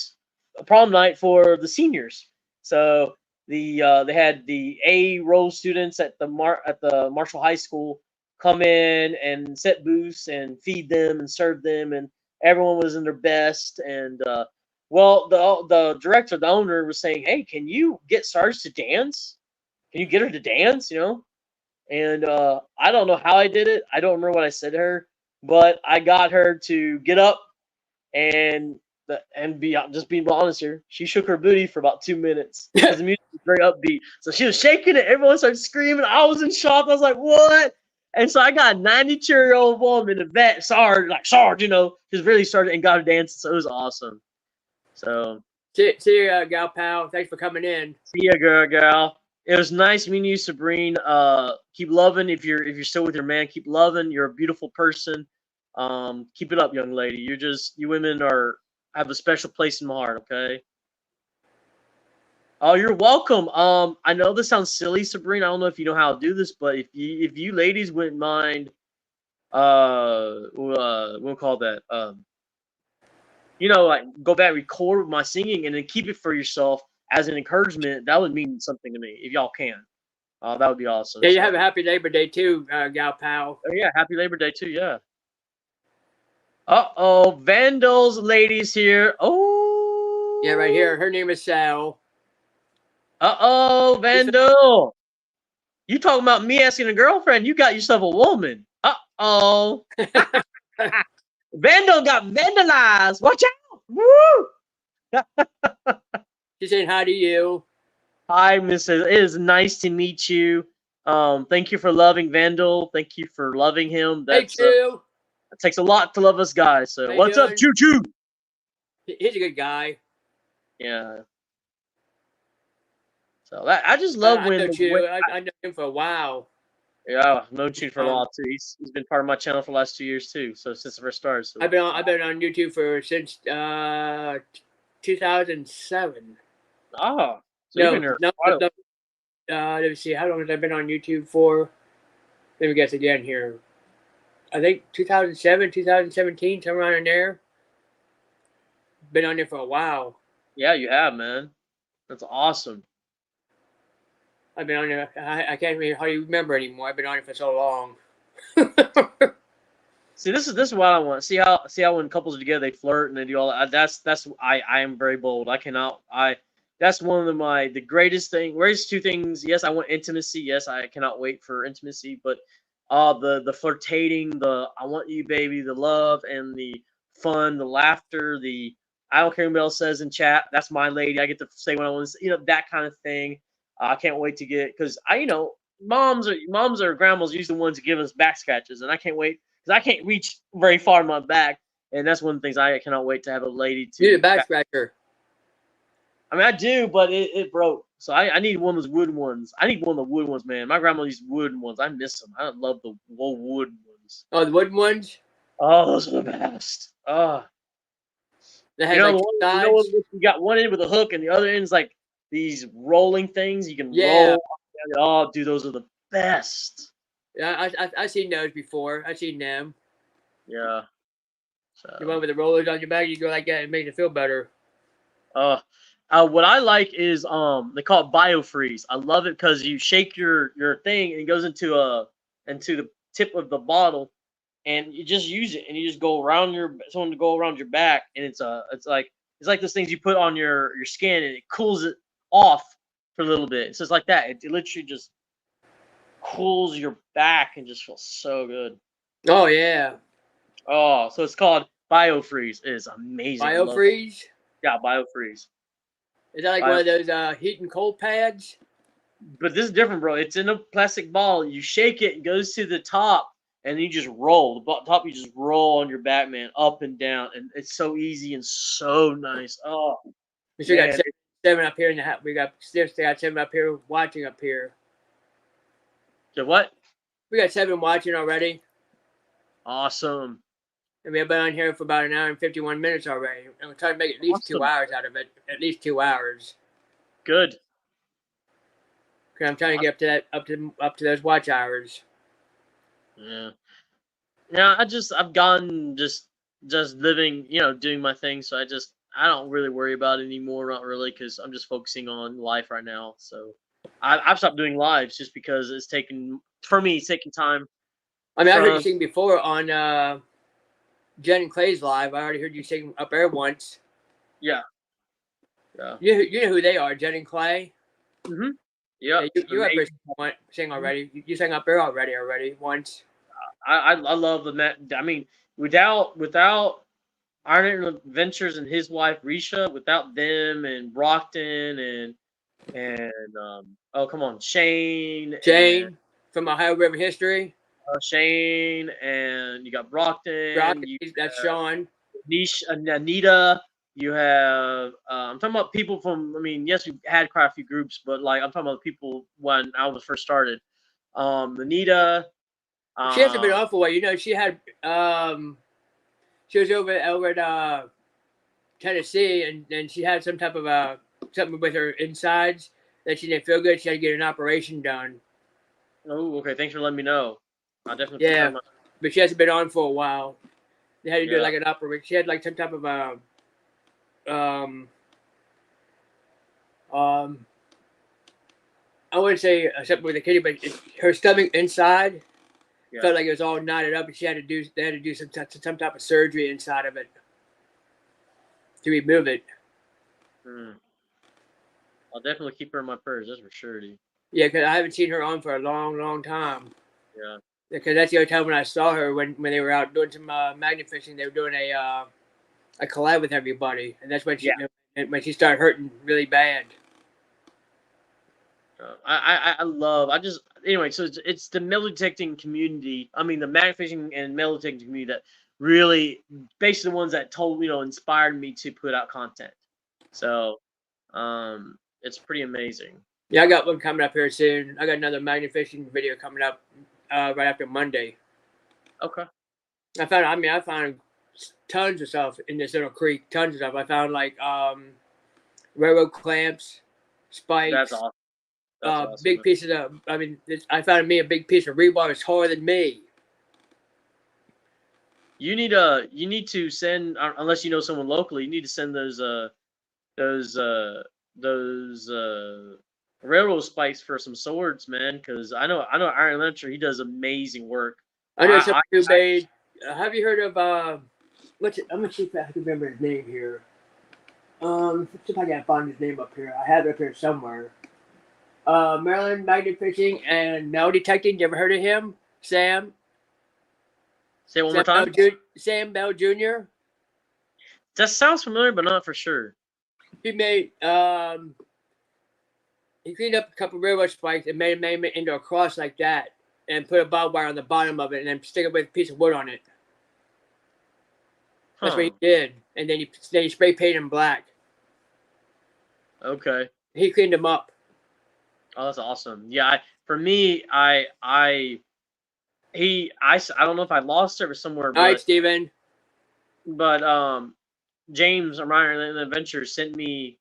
prom night for the seniors. So they had the A roll students at the Marshall High School come in and set booths and feed them and serve them, and everyone was in their best. And well, the director, the owner, was saying, "Hey, can you get Sarge to dance? Can you get her to dance? And I don't know how I did it. I don't remember what I said to her, but I got her to get up and just being honest here, she shook her booty for about 2 minutes because the music was very upbeat. So she was shaking it. Everyone started screaming. I was in shock. I was like, "What?" And so I got a 92-year-old woman, a vet, Sarge, just really started and got her dancing. So it was awesome. So See you, gal pal. Thanks for coming in. see ya, girl. It was nice meeting you, Sabrine. Keep loving if you're still with your man. Keep loving. You're a beautiful person. Keep it up, young lady. You women have a special place in my heart. Okay. Oh, you're welcome. I know this sounds silly, Sabrina. I don't know if you know how to do this, but if you ladies wouldn't mind, we'll call that, like go back, record my singing, and then keep it for yourself as an encouragement. That would mean something to me if y'all can. That would be awesome. Yeah, you So, have a happy Labor Day too, gal pal. oh yeah, happy Labor Day too. Yeah. Uh-oh, Vandals ladies here. Oh. Yeah, right here. Her name is Sal. Uh-oh, Vandal. You talking about me asking a girlfriend? You got yourself a woman. Uh-oh. Vandal got vandalized. Watch out. Woo! She's saying hi to you. Hi, Mrs. It is nice to meet you. Thank you for loving Vandal. Thank you for loving him. Hey, That Chew. takes a lot to love us guys. So How you what's up, doing? Choo Choo? He's a good guy. Yeah. So I just love I know when Chew. I know him for a while. yeah, I've known Choo for a while too. He's been part of my channel for the last 2 years too. So since the first started. So I've been on YouTube since 2007. so you've No, been here no, quite a no. Let me see. How long have I been on YouTube for? Let me guess again here. I think 2007, 2017, somewhere around in there. Been on there for a while. Yeah, you have, man. That's awesome. I've been on there. I can't really hardly remember anymore. I've been on it for so long. See, this is what I want. See how when couples are together they flirt and they do all that. That's I am very bold. I cannot that's one of the greatest greatest two things. Yes, I want intimacy. Yes, I cannot wait for intimacy. But the flirtating, the I want you, baby, the love and the fun, the laughter, the I don't care what else says in chat. That's my lady. I get to say what I want to say. That kind of thing. I can't wait to get because moms or grandmas usually the ones that give us back scratches, and I can't wait because I can't reach very far in my back, and that's one of the things I cannot wait to have a lady to. You need a back scratcher. I mean, I do, but it broke, so I need one of those wooden ones. I need one of the wooden ones, man. My grandma used wooden ones. I miss them. I love the wooden ones. Oh, the wooden ones. Oh, those are the best. Oh, That has like two sides. You got one end with a hook, and the other end's like these rolling things. You can Yeah. roll. Oh, dude, those are the best. Yeah, I've seen those before. I've seen them. Yeah. So. The one with the rollers on your back, you go like that, it makes it feel better. What I like is they call it biofreeze. I love it because you shake your thing and it goes into the tip of the bottle, and you just use it and you just go around someone to go around your back, and it's like those things you put on your skin and it cools it off for a little bit. It's just like that. It literally just cools your back and just feels so good. Oh yeah. Oh, so it's called biofreeze. It is amazing. Biofreeze? Yeah, biofreeze. Is that like one of those heat and cold pads? But this is different, bro. It's in a plastic ball. You shake it, it goes to the top, and you just roll. The top, you just roll on your back, man, up and down, and it's so easy and so nice. Oh, we still got seven up here in the house. We got 7 up here watching up here. So what? We got 7 watching already. Awesome. And we've been on here for about an hour and 51 minutes already. And we're trying to make at least 2 hours out of it. At least 2 hours. Good. Okay, I'm trying to get up to those watch hours. Yeah. Yeah, I've gone just living, doing my thing. So I don't really worry about it anymore. Not really, because I'm just focusing on life right now. So I've stopped doing lives just because it's taking time. I mean, I heard you sing before on Jen and Clay's live. I already heard you sing up there once. Yeah. Yeah. You know who they are, Jen and Clay? Mm-hmm. Yep. Yeah. You up there sing already. You sang up there already once. I love the I mean, without Iron Adventures and his wife Risha, without them and Brockton and oh come on, Shane from Ohio River History. Shane, and you got Brock, Brockton. You that's Sean. Niche, Anita. You have. I'm talking about people from. I mean, yes, we had quite a few groups, but like I'm talking about people when I was first started. Anita. She hasn't been Uh, off for a while. You know, she was over at Tennessee, and then she had some type of something with her insides that she didn't feel good. She had to get an operation done. oh, okay. Thanks for letting me know. I'll definitely put that Yeah, in my. but she hasn't been on for a while. They had to do Yeah. like an operation. She had like some type of um um I wouldn't say something with the kidney, but her stomach inside Yeah. felt like it was all knotted up, and they had to do some type of surgery inside of it to remove it. Hmm. I'll definitely keep her in my prayers. That's for sure, dude. Yeah, because I haven't seen her on for a long time. Yeah. Because that's the only time when I saw her when they were out doing some magnet fishing. They were doing a collab with everybody, and that's Yeah. when she started hurting really bad. I love. I just anyway. So it's the metal detecting community. I mean, the mag fishing and metal detecting community that really, basically, the ones that inspired me to put out content. So, it's pretty amazing. Yeah, I got one coming up here soon. I got another magnet fishing video coming up right after Monday. Okay. I found tons of stuff in this little creek. Tons of stuff. I found like railroad clamps, That's spikes, awesome. That's awesome, big man. pieces of. I found me a big piece of rebar that's taller than me. You need to send unless you know someone locally. You need to send those those railroad spikes for some swords, man. Because I know Iron Lantern. He does amazing work. I know I someone who made. Have you heard of I'm gonna see if I can remember his name here. See if I can find his name up here. I have it up here somewhere. Maryland Magnet Fishing and Metal Detecting. You ever heard of him? say it one more time. Sam Bell Jr. That sounds familiar, but not for sure. He made he cleaned up a couple of railroad spikes and made it into a cross like that, and put a barbed wire on the bottom of it, and then stick it with a piece of wood on it. That's what Huh. he did, and then he spray painted him black. Okay. He cleaned him up. Oh, that's awesome. Yeah. For me, I don't know if I lost it or somewhere, All right, Steven. but James from Iron Adventure sent me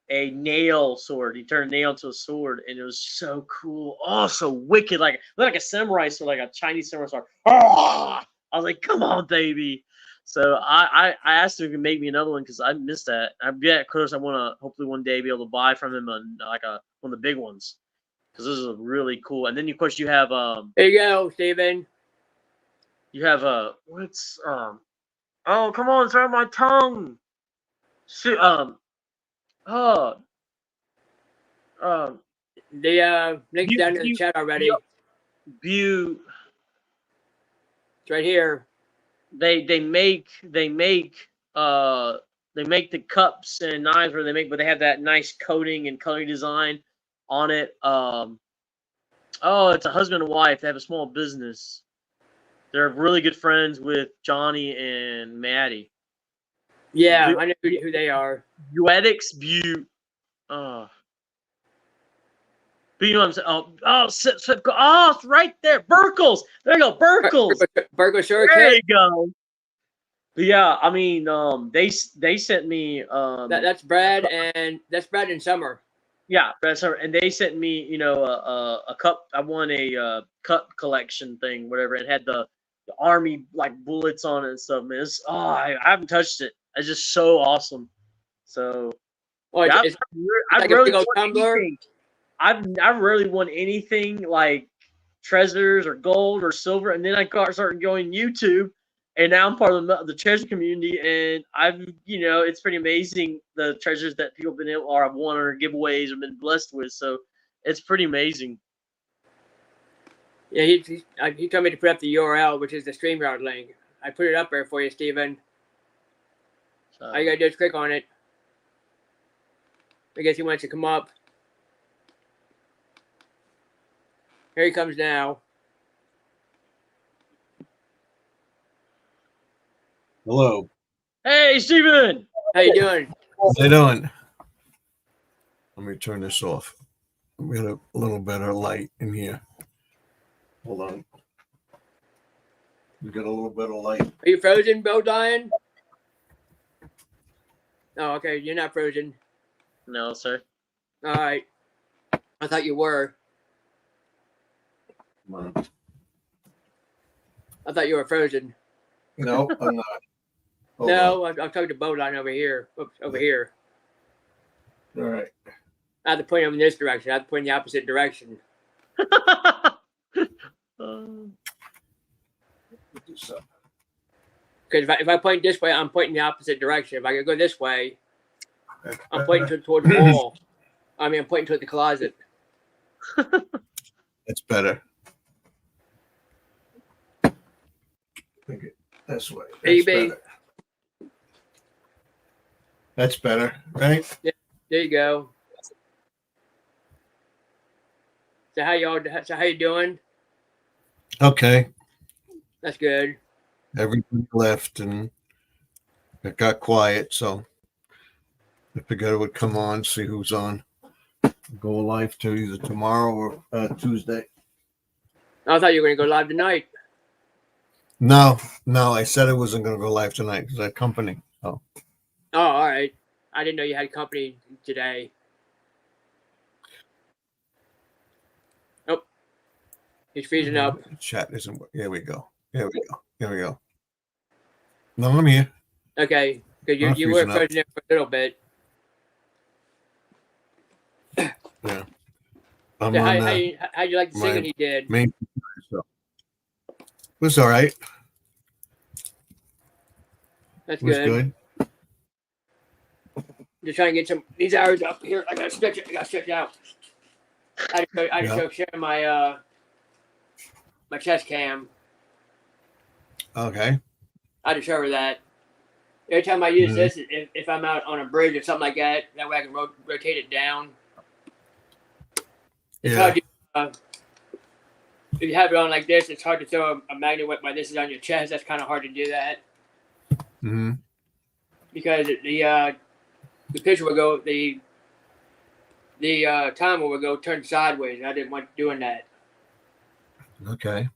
a nail sword. He turned a nail into a sword, and it was so cool. Oh, so wicked! Like a samurai sword, like a Chinese samurai sword. Ah! I was like, "Come on, baby!" So I asked him if he could make me another one because I missed that. Of course, I want to hopefully one day be able to buy from him like one of the big ones because this is really cool. And then of course There you go, Steven. you have what's oh come on, it's right on my tongue. Shit, oh um The link's down in the chat already. Bu It's right here. uh they make the cups and knives where but they have that nice coating and coloring design on it. Oh, it's a husband and wife. They have a small business. They're really good friends with Johnny and Maddie. Yeah, I know who they are. Buetics Bu uh but you know what I'm saying? It's right there. Burkles. There you go. Burkles. Burger There Shuriken. you go. But yeah, I mean, they sent me That's Brad and Summer. yeah, that's her, and they sent me a cup. I won a cup collection thing, whatever. It had the army like bullets on it and stuff. Man, I haven't touched it. It's just so awesome. So Oh, yeah, it's I've like a really big old won tumbler. anything. I've rarely won anything like treasures or gold or silver, and then started going YouTube, and now I'm part of the treasure community, and it's pretty amazing the treasures that people have been able or have won or giveaways or been blessed with. So it's pretty amazing. Yeah, he told me to put up the URL, which is the StreamYard link. I put it up there for you, Steven. So, All you gotta do is click on it. I guess he wants to come up. Here he comes now. Hello. Hey, Steven! How you doing? How you doing? Let me turn this off. We got a little better light in here. Hold on. We got a little better light. Are you frozen, Bill Diane? Oh, okay. You're not frozen. No, sir. All right. I thought you were. Come on. I thought you were frozen. No, I'm not. Hold No, I'm talking to Bill Diane over here. Oops, over here. on. All right. I have to point him in this direction. I have to point in the opposite direction. So, Because if I point this way, I'm pointing the opposite direction. If I go this way, I'm pointing toward the wall. I mean, I'm pointing toward the closet. it's better. Think it this way. That's Maybe. better. That's better, right? Yeah, there you go. So how you doing? Okay. That's good. Everybody left and it got quiet, so I figured I would come on, see who's on. Go live to either tomorrow or Tuesday. I thought you were going to go live tonight. No, I said I wasn't going to go live tonight because I had company. Oh, all right. I didn't know you had company today. Oh, he's freezing up. The chat isn't. Here we go. Here we go. No, I'm here. Okay, because you were frozen there for a little bit. Yeah. I'm So on, how you like the singing he did? Main so. It was all right. That's It was good. Just trying to get these hours up here. I gotta stretch it. I gotta stretch it out. I just share my my chest cam. Okay. I just show her that. Every time I use this, if I'm out on a bridge or something like that, that way I can rotate it down. It's hard to, if you have it on like this, it's hard to throw a magnet while this is on your chest. That's kind of hard to do that. Mm-hmm. Because the picture will go, the timer will go turn sideways. And I didn't want doing that. Okay.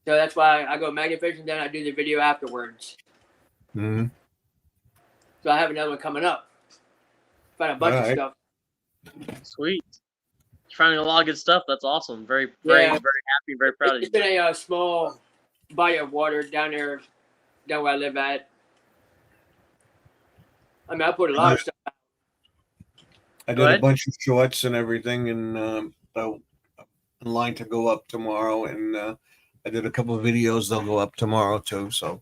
So that's why I go magnet fishing, then I do the video afterwards. Mm-hmm. So I have another one coming up. Find a bunch of stuff. Sweet. Finding a lot of good stuff. That's awesome. Very happy, very proud of you. It's been a small body of water down where I live at. I mean, I put a lot of stuff out. I did a bunch of shorts and everything, and in line to go up tomorrow. And I did a couple of videos. They'll go up tomorrow too. So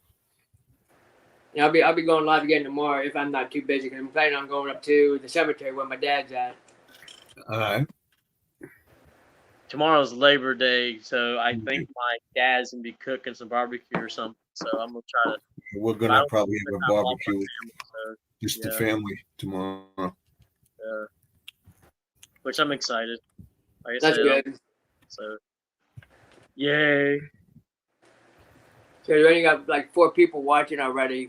yeah, I'll be going live again tomorrow if I'm not too busy. Because I'm planning on going up to the cemetery where my dad's at. All right. Tomorrow's Labor Day, so I think my dad's gonna be cooking some barbecue or something. So I'm gonna try to. We're gonna probably have a barbecue, family, just the family tomorrow. Which I'm excited. Like I That's said, good. So, yay! So you only got like 4 people watching already.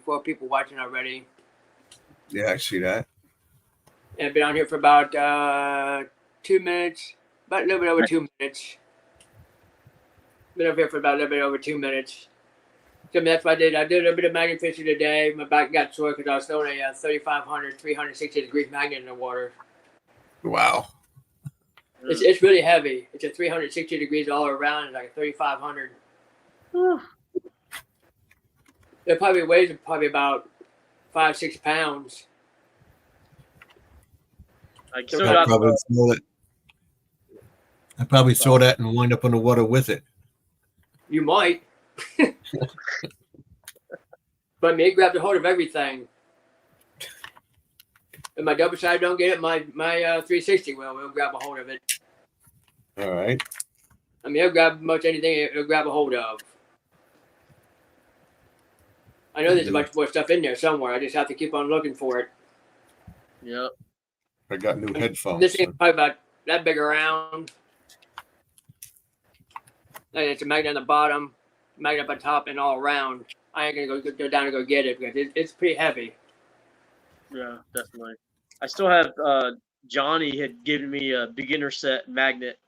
Yeah, I see that. And I've been on here for about 2 minutes. About a little bit over 2 minutes. Been over here for about a little bit over 2 minutes. So that's what I did. I did a little bit of magnet fishing today. My back got sore because I was throwing a 3,500, 360 degree magnet in the water. Wow. It's really heavy. It's a 360 degrees all around. It's like a 3,500. It probably weighs about 5-6 pounds. I probably throw that and wind up in the water with it. You might. But me grabbed a hold of everything. If my double side don't get it, my 360 will grab a hold of it. All right. I mean, it'll grab much anything it'll grab a hold of. I know there's a bunch more stuff in there somewhere. I just have to keep on looking for it. Yep. I got new headphones. This thing's probably about that big around. And it's a magnet on the bottom, magnet up on top, and all around. I ain't gonna go down and go get it because it's pretty heavy. Yeah, definitely. I still have Johnny had given me a beginner set magnet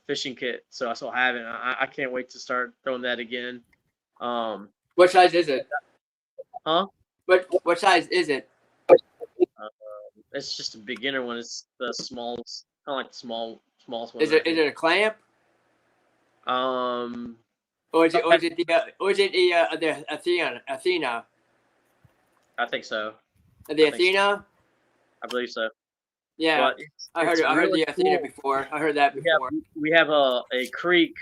fishing kit, so I still have it. I can't wait to start throwing that again. What size is it? Huh? What size is it? It's just a beginner one. It's the smallest, kind of like the smallest one. Is it a clamp Um, or is it the Athena? I think so. The I think so. Athena? I believe so. Yeah, But I heard really the Athena cool. before. I heard that before. We have a creek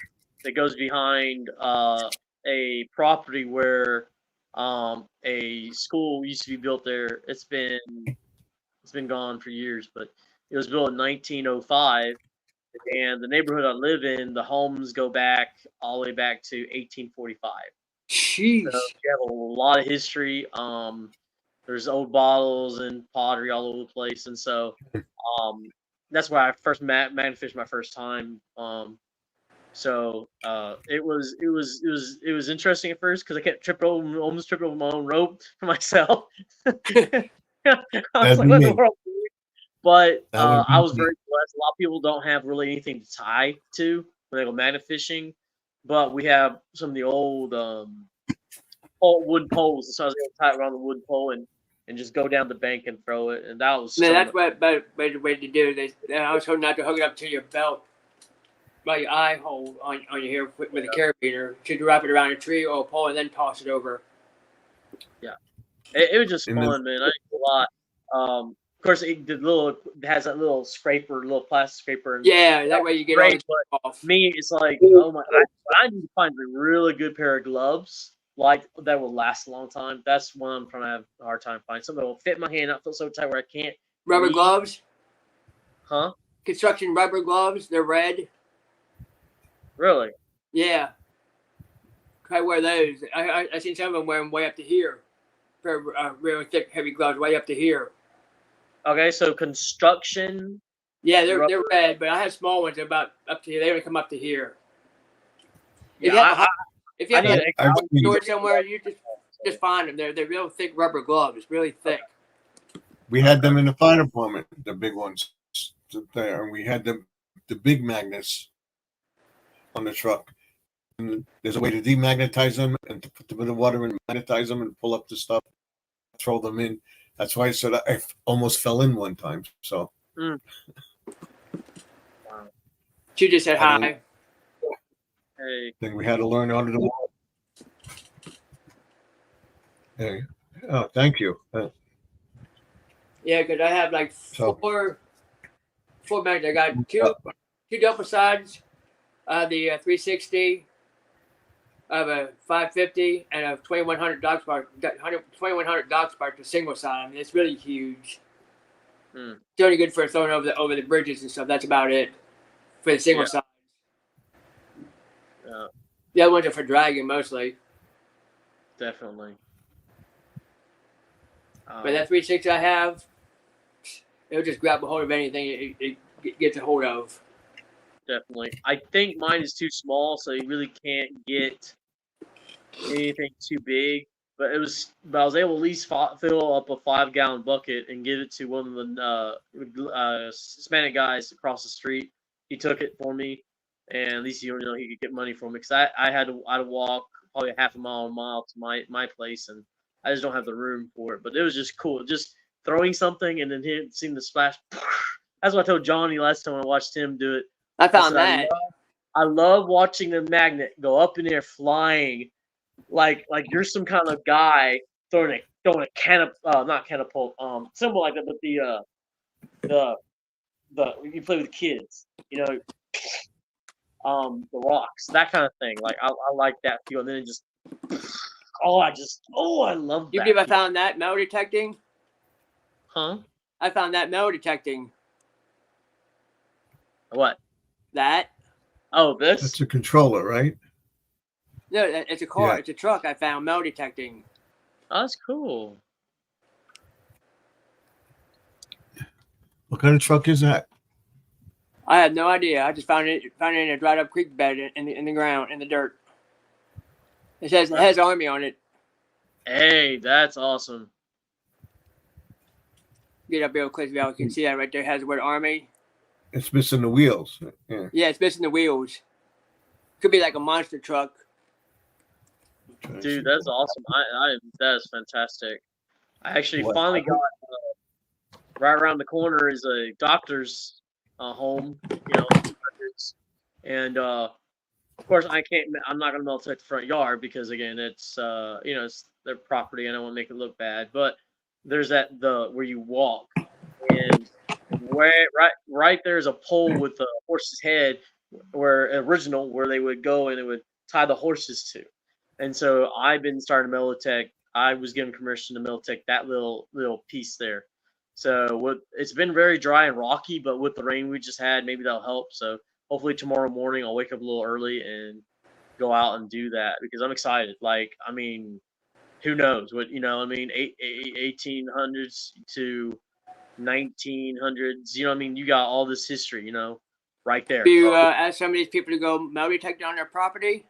that goes behind a property where a school used to be built there. It's been gone for years, but it was built in 1905. And the neighborhood I live in, the homes go back all the way back to 1845. So Sheesh. you have a lot of history. There's old bottles and pottery all over the place, and so that's where I first magnet my first time. So it was interesting at first because I kept almost tripping over my own rope for myself. I was That'd like, be what in the me. world? But That would be I was me. very blessed. A lot of people don't have really anything to tie to when they go magnet fishing, but we have some of the old wooden poles, so I was able to tie it around the wooden pole and just go down the bank and throw it, and that was Man, so that's much. what better way to do this. I was told not to hook it up to your belt by your eye hole on your hair with a carabiner. Should wrap it around a tree or a pole and then toss it over. Yeah, it was just In fun, man. I did a lot. Of course, it has that little scraper, little plastic scraper, and Yeah, that way you get all great. the But off. me, it's like, oh my, I need to find a really good pair of gloves like that will last a long time. That's one I'm trying to have a hard time finding. Something that will fit my hand, not feel so tight where I can't Rubber breathe. gloves, Huh? construction rubber gloves. They're red. Really? Yeah, try wear those. I seen some of them wear them way up to here. Pair of really thick, heavy gloves way up to here. Okay, so construction. Yeah, they're Rubber. red, but I have small ones about up to here. They only come up to here. Yeah, If you I have need a I've seen store somewhere, you just find them. They're real thick rubber gloves. It's really thick. We had them in the fire department, the big ones there, and we had the big magnets on the truck. And there's a way to demagnetize them and to put them in the water and magnetize them and pull up the stuff, throw them in. That's why I said I almost fell in one time. So She just said I don't- hi. Hey, then we had to learn how to do it. Hey, oh, thank you. Yeah, because I have like So- four bags. I got two double sides, the 360, of a 550, and a 2100 dog spark. 2100 dog spark, the single side. I mean, it's really huge. It's only good for throwing over the bridges and stuff. That's about it for the single side. The other ones are for dragging mostly. definitely. But that 360 I have, it'll just grab a hold of anything it gets a hold of. Definitely. I think mine is too small, so you really can't get anything too big. But I was able to at least fill up a 5-gallon bucket and give it to one of the Hispanic guys across the street. He took it for me, and at least he could get money from me because I had to walk probably a half a mile to my place, and I just don't have the room for it. But it was just cool, just throwing something and then seeing the splash. That's what I told Johnny last time I watched him do it. I found that. I love watching the magnet go up in there flying, like you're some kind of guy throwing a not catapult, symbol like that, but the you play with kids, the rocks, that kind of thing. Like I like that feel, and then it just I love that. You believe I found that metal detecting? Huh? I found that metal detecting. What? That? Oh, this? That's a controller, right? No, it's a car. Yeah. It's a truck. I found metal detecting. Oh, that's cool. What kind of truck is that? I had no idea. I just found it in a dried up creek bed in the ground, in the dirt. It has Army on it. Hey, that's awesome. Get up real quick, y'all can see that right there. It has the word Army. It's missing the wheels. Yeah. Yeah, it's missing the wheels. Could be like a monster truck. Dude, that's awesome. That is fantastic. I actually What? finally got right around the corner is a doctor's home, you know, 200s. And of course I'm not gonna meltec the front yard because again it's you know, it's their property and I don't want to make it look bad. But there's the where you walk, and where right there's a pole with the horse's head where they would go and they would tie the horses to. And so I've been starting to Melotech. I was given permission to Melotech that little piece there. So it's been very dry and rocky, but with the rain we just had, maybe that'll help. So hopefully tomorrow morning I'll wake up a little early and go out and do that because I'm excited. Like, I mean, who knows what, you know, I mean, 1800s to 1900s, you know what I mean? You got all this history, you know, right there. Do you ask some of these people to go metal detect on their property?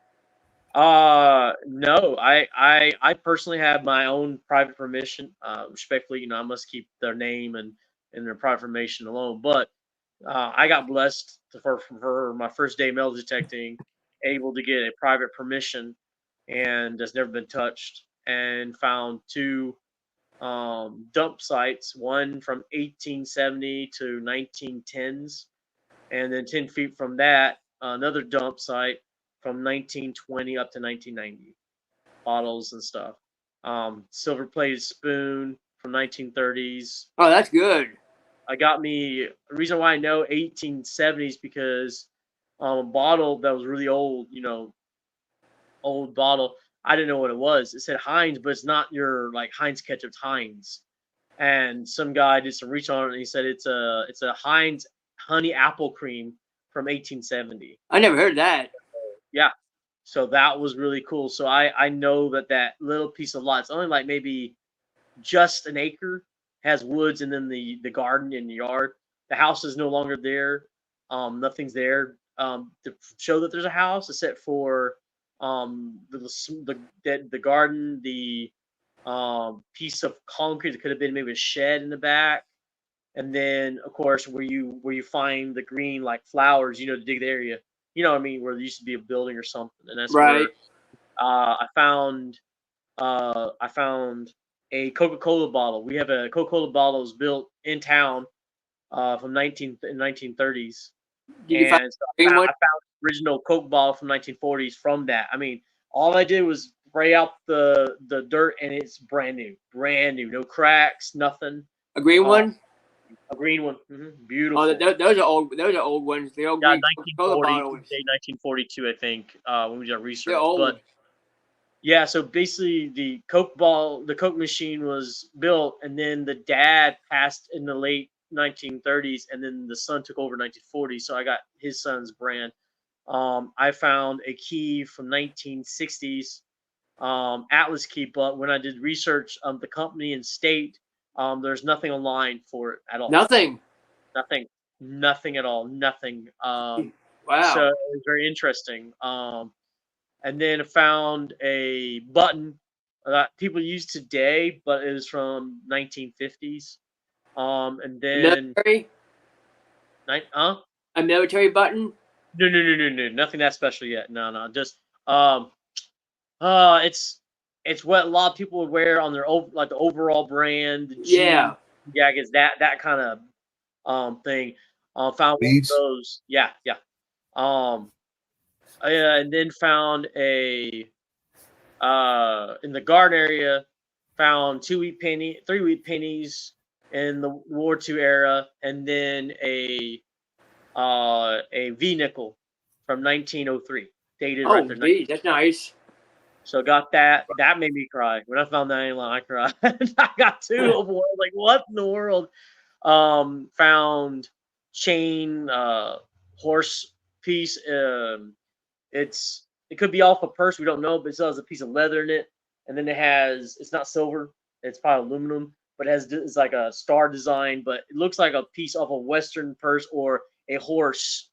No, I personally have my own private permission. Respectfully, you know, I must keep their name and their private information alone. But I got blessed for my first day metal detecting, able to get a private permission, and that's never been touched, and found two dump sites, one from 1870 to 1910s, and then 10 feet from that, another dump site from 1920 up to 1990, bottles and stuff. Silver plated spoon from 1930s. Oh, that's good. I got me the reason why I know 1870s because a bottle that was really old, you know, old bottle. I didn't know what it was. It said Heinz, but it's not your like Heinz ketchup Heinz. And some guy did some research on it and he said it's a Heinz honey apple cream from 1870. I never heard that. Yeah. So that was really cool. So I know that little piece of lot, it's only like maybe just an acre, has woods and then the garden in the yard. The house is no longer there. Nothing's there to show that there's a house except for the garden, the piece of concrete that could have been maybe a shed in the back, and then of course where you find the green like flowers, you know, to dig the area, you know what I mean, where there used to be a building or something, and that's Right. where I found a Coca-Cola bottle. We have a Coca-Cola bottle that was built in town from 1930s, Did you find and so the green one? I found the original Coke bottle from 1940s from that. I mean, all I did was spray out the dirt, and it's brand new, no cracks, nothing. A green one? A green one, beautiful. Oh, those are old. Those are old ones. The old green Coca-Cola bottles. 1942, I think, when we did our research. They're old. But yeah, so basically the Coke machine was built, and then the dad passed in the late 1930s, and then the son took over 1940. So I got his son's brand. I found a key from 1960s, Atlas key, but when I did research on the company and state, there's nothing online for it at all. Nothing Nothing at all. Nothing. Wow. So it was very interesting. And then I found a button that people use today, but it was from 1950s. And then a military button? No, nothing that special yet. No, just it's what a lot of people would wear on their like the overall brand. Yeah, it's that kind of thing. Found one of those. Yeah. And then found a in the garden area, found 3 wheat pennies in the World War II era, and then a V nickel from 1903, dated right there. Gee, that's nice. So got that. That made me cry when I found that line. I cried. I got two of them. Like, what in the world? Found chain horse piece. It could be off a purse, we don't know, but it still has a piece of leather in it. And then it's not silver, it's probably aluminum, but it's like a star design, but it looks like a piece off a Western purse or a horse.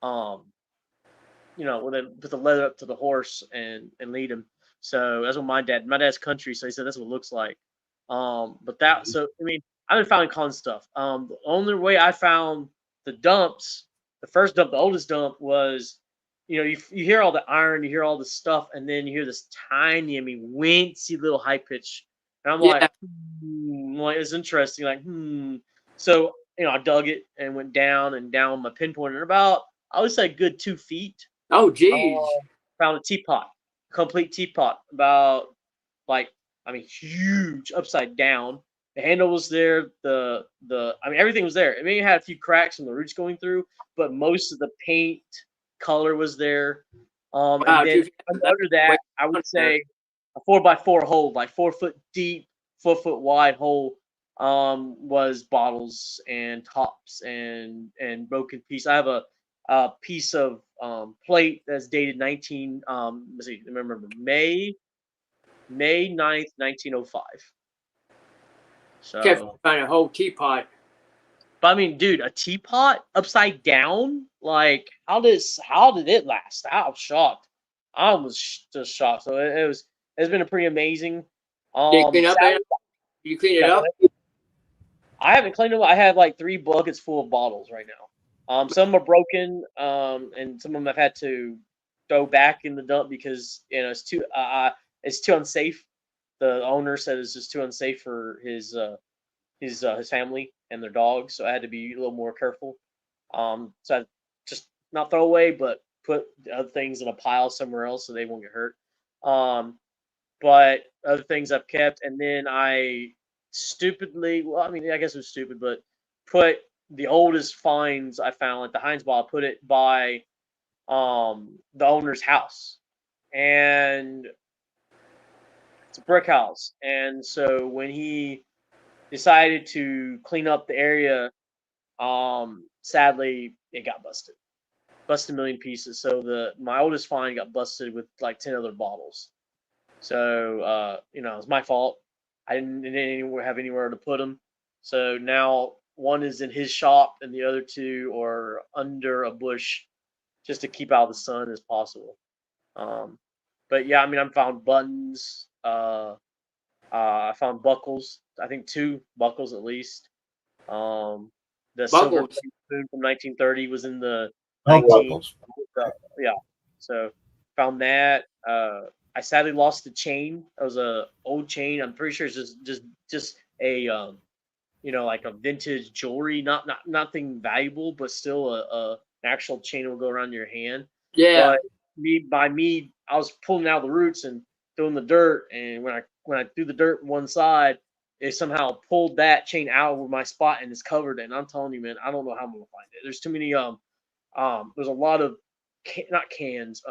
You know, when they put the leather up to the horse and lead him. So that's what my dad's country, so he said that's what it looks like. But that, so I mean, I've been finding con stuff. The only way I found the dumps, the first dump, the oldest dump was, you hear all the iron, you hear all the stuff, and then you hear this tiny, I mean, wincy little high pitch, and I'm Yeah. like, it's interesting, like, So I dug it and went down and down my pinpoint, and about, I would say, a good 2 feet. Oh, geez. Found a teapot, complete teapot, about, like, I mean, huge, upside down. The handle was there. I mean, everything was there. I mean, it had a few cracks from the roots going through, but most of the paint color was there. Wow, And then 2 feet. under that, I would say a 4x4 hole, like 4 foot deep, 4 foot wide hole, was bottles and tops and broken piece. I have a piece of plate that's dated 19. Let's see, remember May 9th, 1905. Can't So, find a whole teapot. but I mean, dude, a teapot upside down, like, how did it last? I was shocked. I was just shocked. So it's been a pretty amazing. Did you clean up Saturday, there? Did you clean it up? I haven't cleaned them. I have like 3 buckets full of bottles right now. Some are broken, and some of them I've had to throw back in the dump because it's too unsafe. The owner said it's just too unsafe for his family and their dogs, so I had to be a little more careful. So I just not throw away, but put the other things in a pile somewhere else so they won't get hurt. But other things I've kept, and then I stupidly, well, I mean, I guess it was stupid, but put the oldest finds I found at the Heinz Ball, put it by the owner's house, and it's a brick house. And so when he decided to clean up the area, sadly it got busted a million pieces. So my oldest find got busted with like 10 other bottles. So it's my fault. I didn't have anywhere to put them. So now one is in his shop and the other 2 are under a bush, just to keep out of the sun as possible. But yeah, I mean, I found buttons. I found buckles. I think 2 buckles at least. The silver Buckles. spoon from 1930 was in the No 19. buckles. Yeah. So found that. I sadly lost the chain. It was a old chain. I'm pretty sure it's just a like a vintage jewelry, not nothing valuable, but still an actual chain that will go around your hand. Yeah. But I was pulling out the roots and throwing the dirt, and when I threw the dirt one side, it somehow pulled that chain out of my spot and it's covered. And I'm telling you, man, I don't know how I'm gonna find it. There's too many there's a lot of not cans,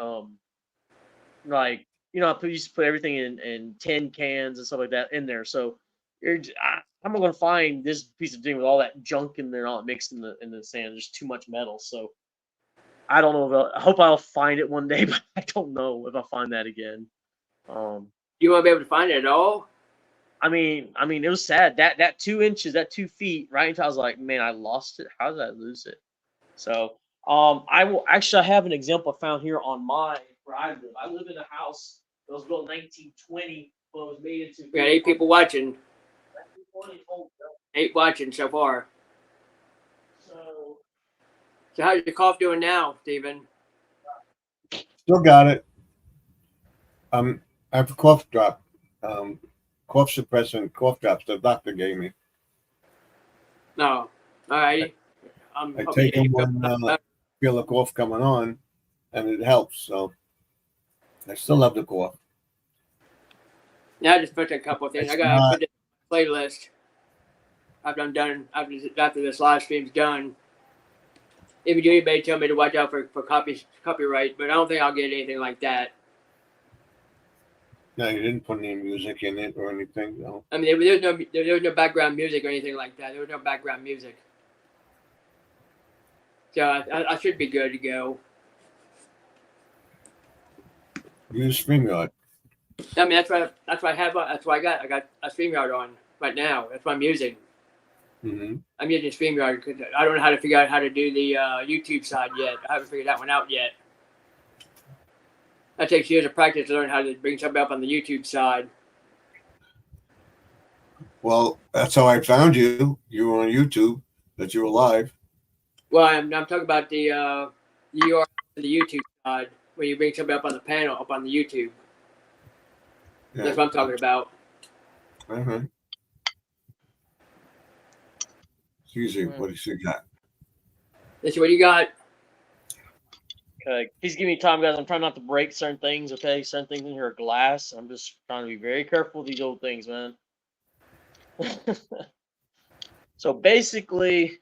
like, I used to put everything in tin cans and stuff like that in there. So how am I going to find this piece of thing with all that junk in there, all mixed in the sand? There's too much metal. So I don't know. I hope I'll find it one day, but I don't know if I'll find that again. You won't be able to find it at all? I mean, it was sad that 2 inches, that 2 feet, right until I was like, man, I lost it. How did I lose it? So, I have an example I found here on where I live. I live in a house that was built in 1920, but it was made into. We got 8 people watching. 1920. 8 watching so far. So how's your cough doing now, Stephen? Still got it. I have a cough drop, cough suppressant, cough drops the doctor gave me. No. All right. I take them when I feel the cough coming on, and it helps. So I still have the cough. Yeah, I just put a couple of things. I got to put it in the playlist. After this live stream's done. Even anybody tell me to watch out for copyright, but I don't think I'll get anything like that. No, you didn't put any music in it or anything, no. I mean, there was no background music or anything like that. There was no background music. So I should be good to go. Use StreamYard. I mean, that's what I have. That's what I got. I got a StreamYard on right now. That's what I'm using. Mm-hmm. I'm using StreamYard because I don't know how to figure out how to do the YouTube side yet. I haven't figured that one out yet. That takes years of practice to learn how to bring something up on the YouTube side. Well, that's how I found you. You were on YouTube, that you were live. Well, I'm talking about the URL to the YouTube side when you bring something up on the panel up on the YouTube. Yeah. That's what I'm talking about. Uh-huh. Excuse me, what do you got? Let's see what you got. Okay, please give me time, guys. I'm trying not to break certain things. Okay, certain things in here are glass. I'm just trying to be very careful with these old things, man. So basically,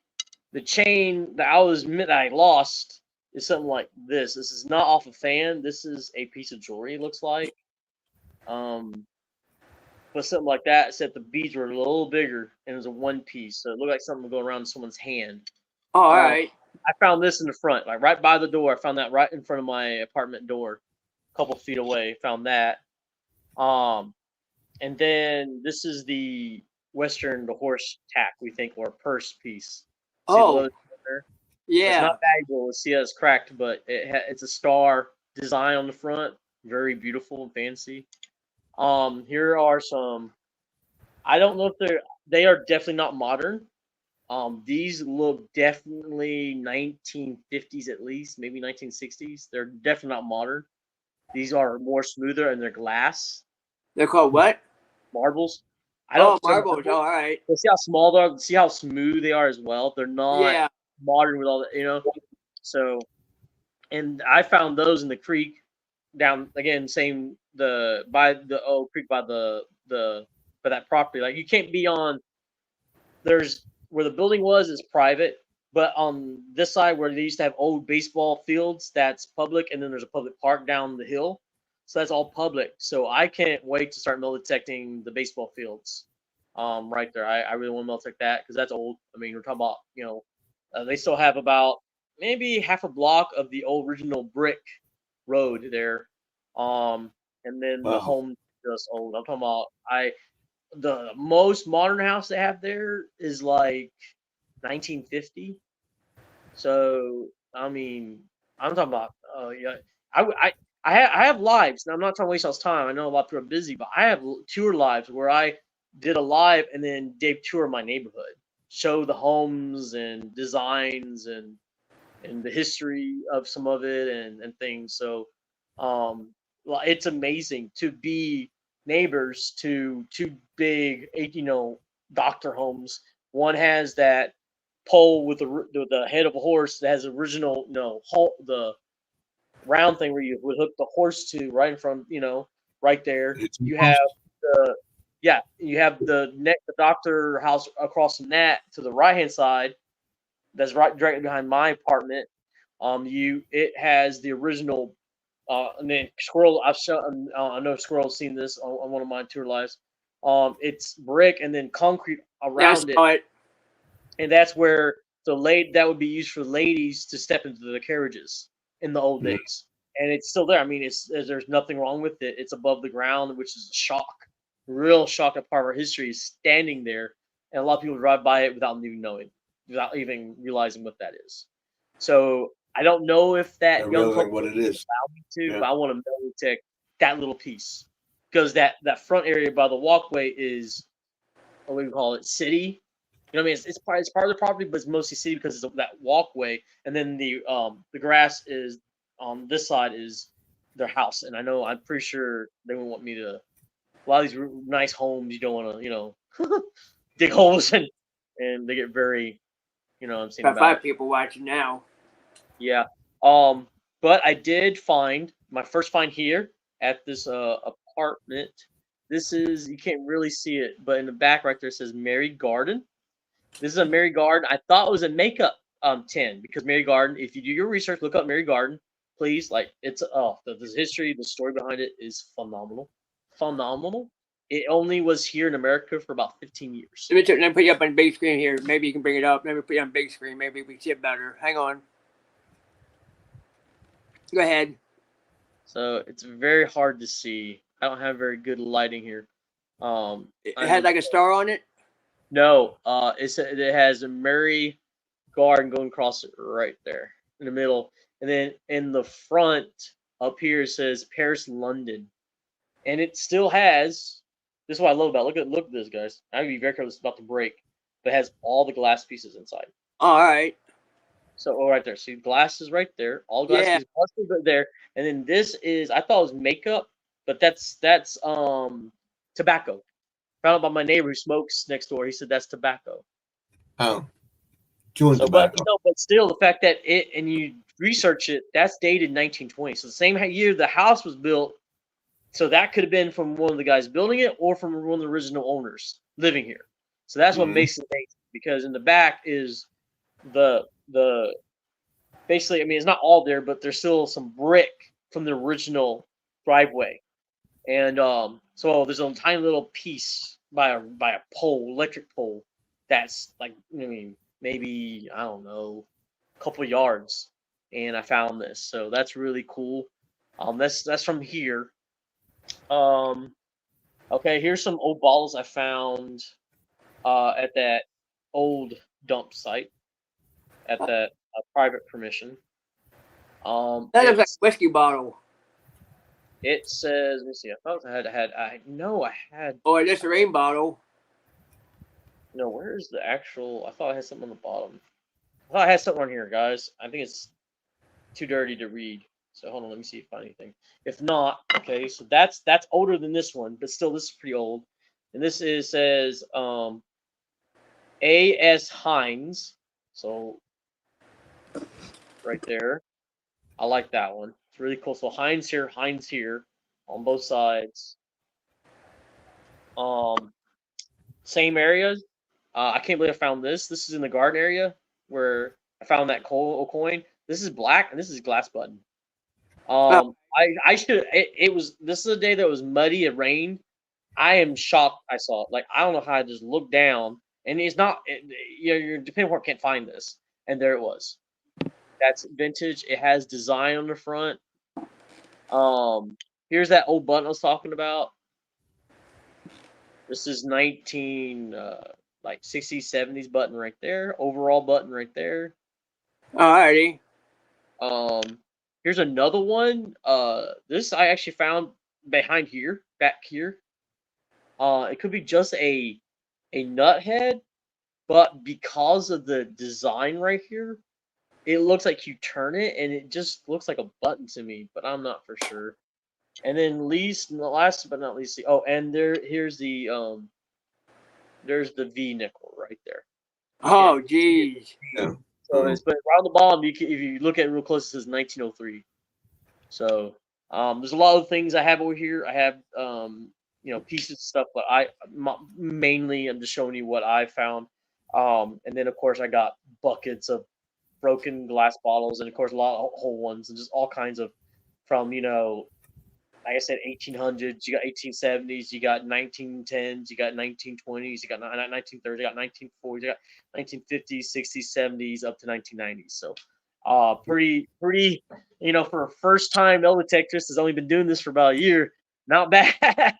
the chain that I lost is something like this. This is not off a fan. This is a piece of jewelry. It looks like, but something like that. Except the beads were a little bigger and it was a one piece, so it looked like something would go around someone's hand. Oh, all right. I found this in the front, like right by the door. I found that right in front of my apartment door, a couple feet away. Found that. And then this is the the horse tack, we think, or purse piece. See the logo there? Yeah. It's not valuable. See, it's cracked, but it's a star design on the front. Very beautiful and fancy. Here are some. I don't know if they are definitely not modern. These look definitely 1950s at least, maybe 1960s. They're definitely not modern. These are more smoother and they're glass They're called what? marbles. I don't. Marbles. Oh, all right. See how small they are. See how smooth they are as well. They're not modern with all that, So, and I found those in the creek down again. Same by the creek by by that property. Like you can't be on. There's where the building was is private, but on this side where they used to have old baseball fields, that's public, and then there's a public park down the hill. So that's all public. So I can't wait to start metal detecting the baseball fields. Right there. I really want to metal detect that because that's old. I mean, we're talking about, they still have about maybe half a block of the old original brick road there. And then the home just old. I'm talking about the most modern house they have there is like 1950. So I mean, I'm talking about yeah. I have lives. Now I'm not trying to waste y'all's time. I know a lot of people are busy, but I have tour lives where I did a live and then did tour my neighborhood, show the homes and designs and the history of some of it and things. So well, it's amazing to be neighbors to two big doctor homes. One has that pole with the head of a horse that has original the round thing where you would hook the horse to right in front, right there. You have the doctor house across from that to the right hand side. That's right directly behind my apartment. It has the original. And then squirrel. I know squirrel's seen this on one of my tour lives. It's brick and then concrete around it, and that's where that would be used for ladies to step into the carriages in the old days. And it's still there. I mean, there's nothing wrong with it. It's above the ground, which is a shock. Real shock that part of our history is standing there, and a lot of people drive by it without even knowing, without even realizing what that is. So I don't know if that young couple what it is. allow me to, but I want to metal detect that little piece because that front area by the walkway is what we call it city. You know what I mean? It's part of the property, but it's mostly city because it's that walkway, and then the grass is on this side is their house, and I'm pretty sure they wouldn't want me to. A lot of these nice homes, you don't want to, dig holes and they get very, I'm saying about 5 people watching now. Yeah. But I did find my first find here at this apartment. This is you can't really see it, but in the back right there it says Mary Garden. This is a Mary Garden. I thought it was a makeup tin because Mary Garden. If you do your research, look up Mary Garden, please. Like it's the history, the story behind it is phenomenal, phenomenal. It only was here in America for about 15 years. Let me put you up on big screen here. Maybe you can bring it up. Maybe put you on big screen. Maybe we can see it better. Hang on. Go ahead. So it's very hard to see. I don't have very good lighting here. It had like a star on it. No, it has a Mary Garden going across it right there in the middle, and then in the front, up here it says Paris, London, and it still has. This is what I love about it. Look at this, guys. I gotta be very careful. It's about to break, but it has all the glass pieces inside. All right. So right there. See, glass is right there. All glass Yeah. pieces right there, and then this is. I thought it was makeup, but that's tobacco. Found out by my neighbor who smokes next door. He said that's tobacco. Oh, chewing So, but tobacco. no, but still, the fact that it and you research it, that's dated 1920. So the same year the house was built. So that could have been from one of the guys building it or from one of the original owners living here. So that's what Mhm. makes it amazing. Because in the back is the basically, I mean, it's not all there, but there's still some brick from the original driveway. And so there's a tiny little piece by a pole, electric pole, that's like, I mean, maybe, I don't know, a couple yards. And I found this, so that's really cool. That's from here. Okay, here's some old bottles I found at that old dump site at that private permission. That looks like a whiskey bottle. It says, let me see. I thought I know I had. Or just a rain bottle. No, where's the actual? I thought I had something on the bottom. I thought I had something on here, guys. I think it's too dirty to read. So hold on, let me see if I find anything. If not, okay, so that's older than this one, but still this is pretty old. And this says A.S. Hines. So right there. I like that one. It's really cool. So Hines here on both sides. Same area. I can't believe I found this. This is in the garden area where I found that coin. This is black and this is glass button. I should. It was. This is a day that was muddy. It rained. I am shocked. I saw it. Like I don't know how I just looked down and it's not. Your depending on can't find this, and there it was. That's vintage. It has design on the front. Here's that old button I was talking about. This is 19 like 60s, 70s button right there. Overall button right there. Alrighty. Here's another one. This I actually found behind here, back here. It could be just a nut head, but because of the design right here, it looks like you turn it and it just looks like a button to me, but I'm not for sure. And then last but not least, oh, and here's the there's the V nickel right there. Oh, jeez. Yeah. So it's but around the bottom, if you look at it real close, it says 1903. So there's a lot of things I have over here. I have pieces of stuff, but mainly I'm just showing you what I found. And then of course I got buckets of broken glass bottles, and of course a lot of whole ones, and just all kinds of from like I said, 1800s, you got 1870s, you got 1910s, you got 1920s, you got 1930s, you got 1940s, you got 1950s, 60s, 70s, up to 1990s. So, pretty, for a first time metal detectorist has only been doing this for about a year. Not bad,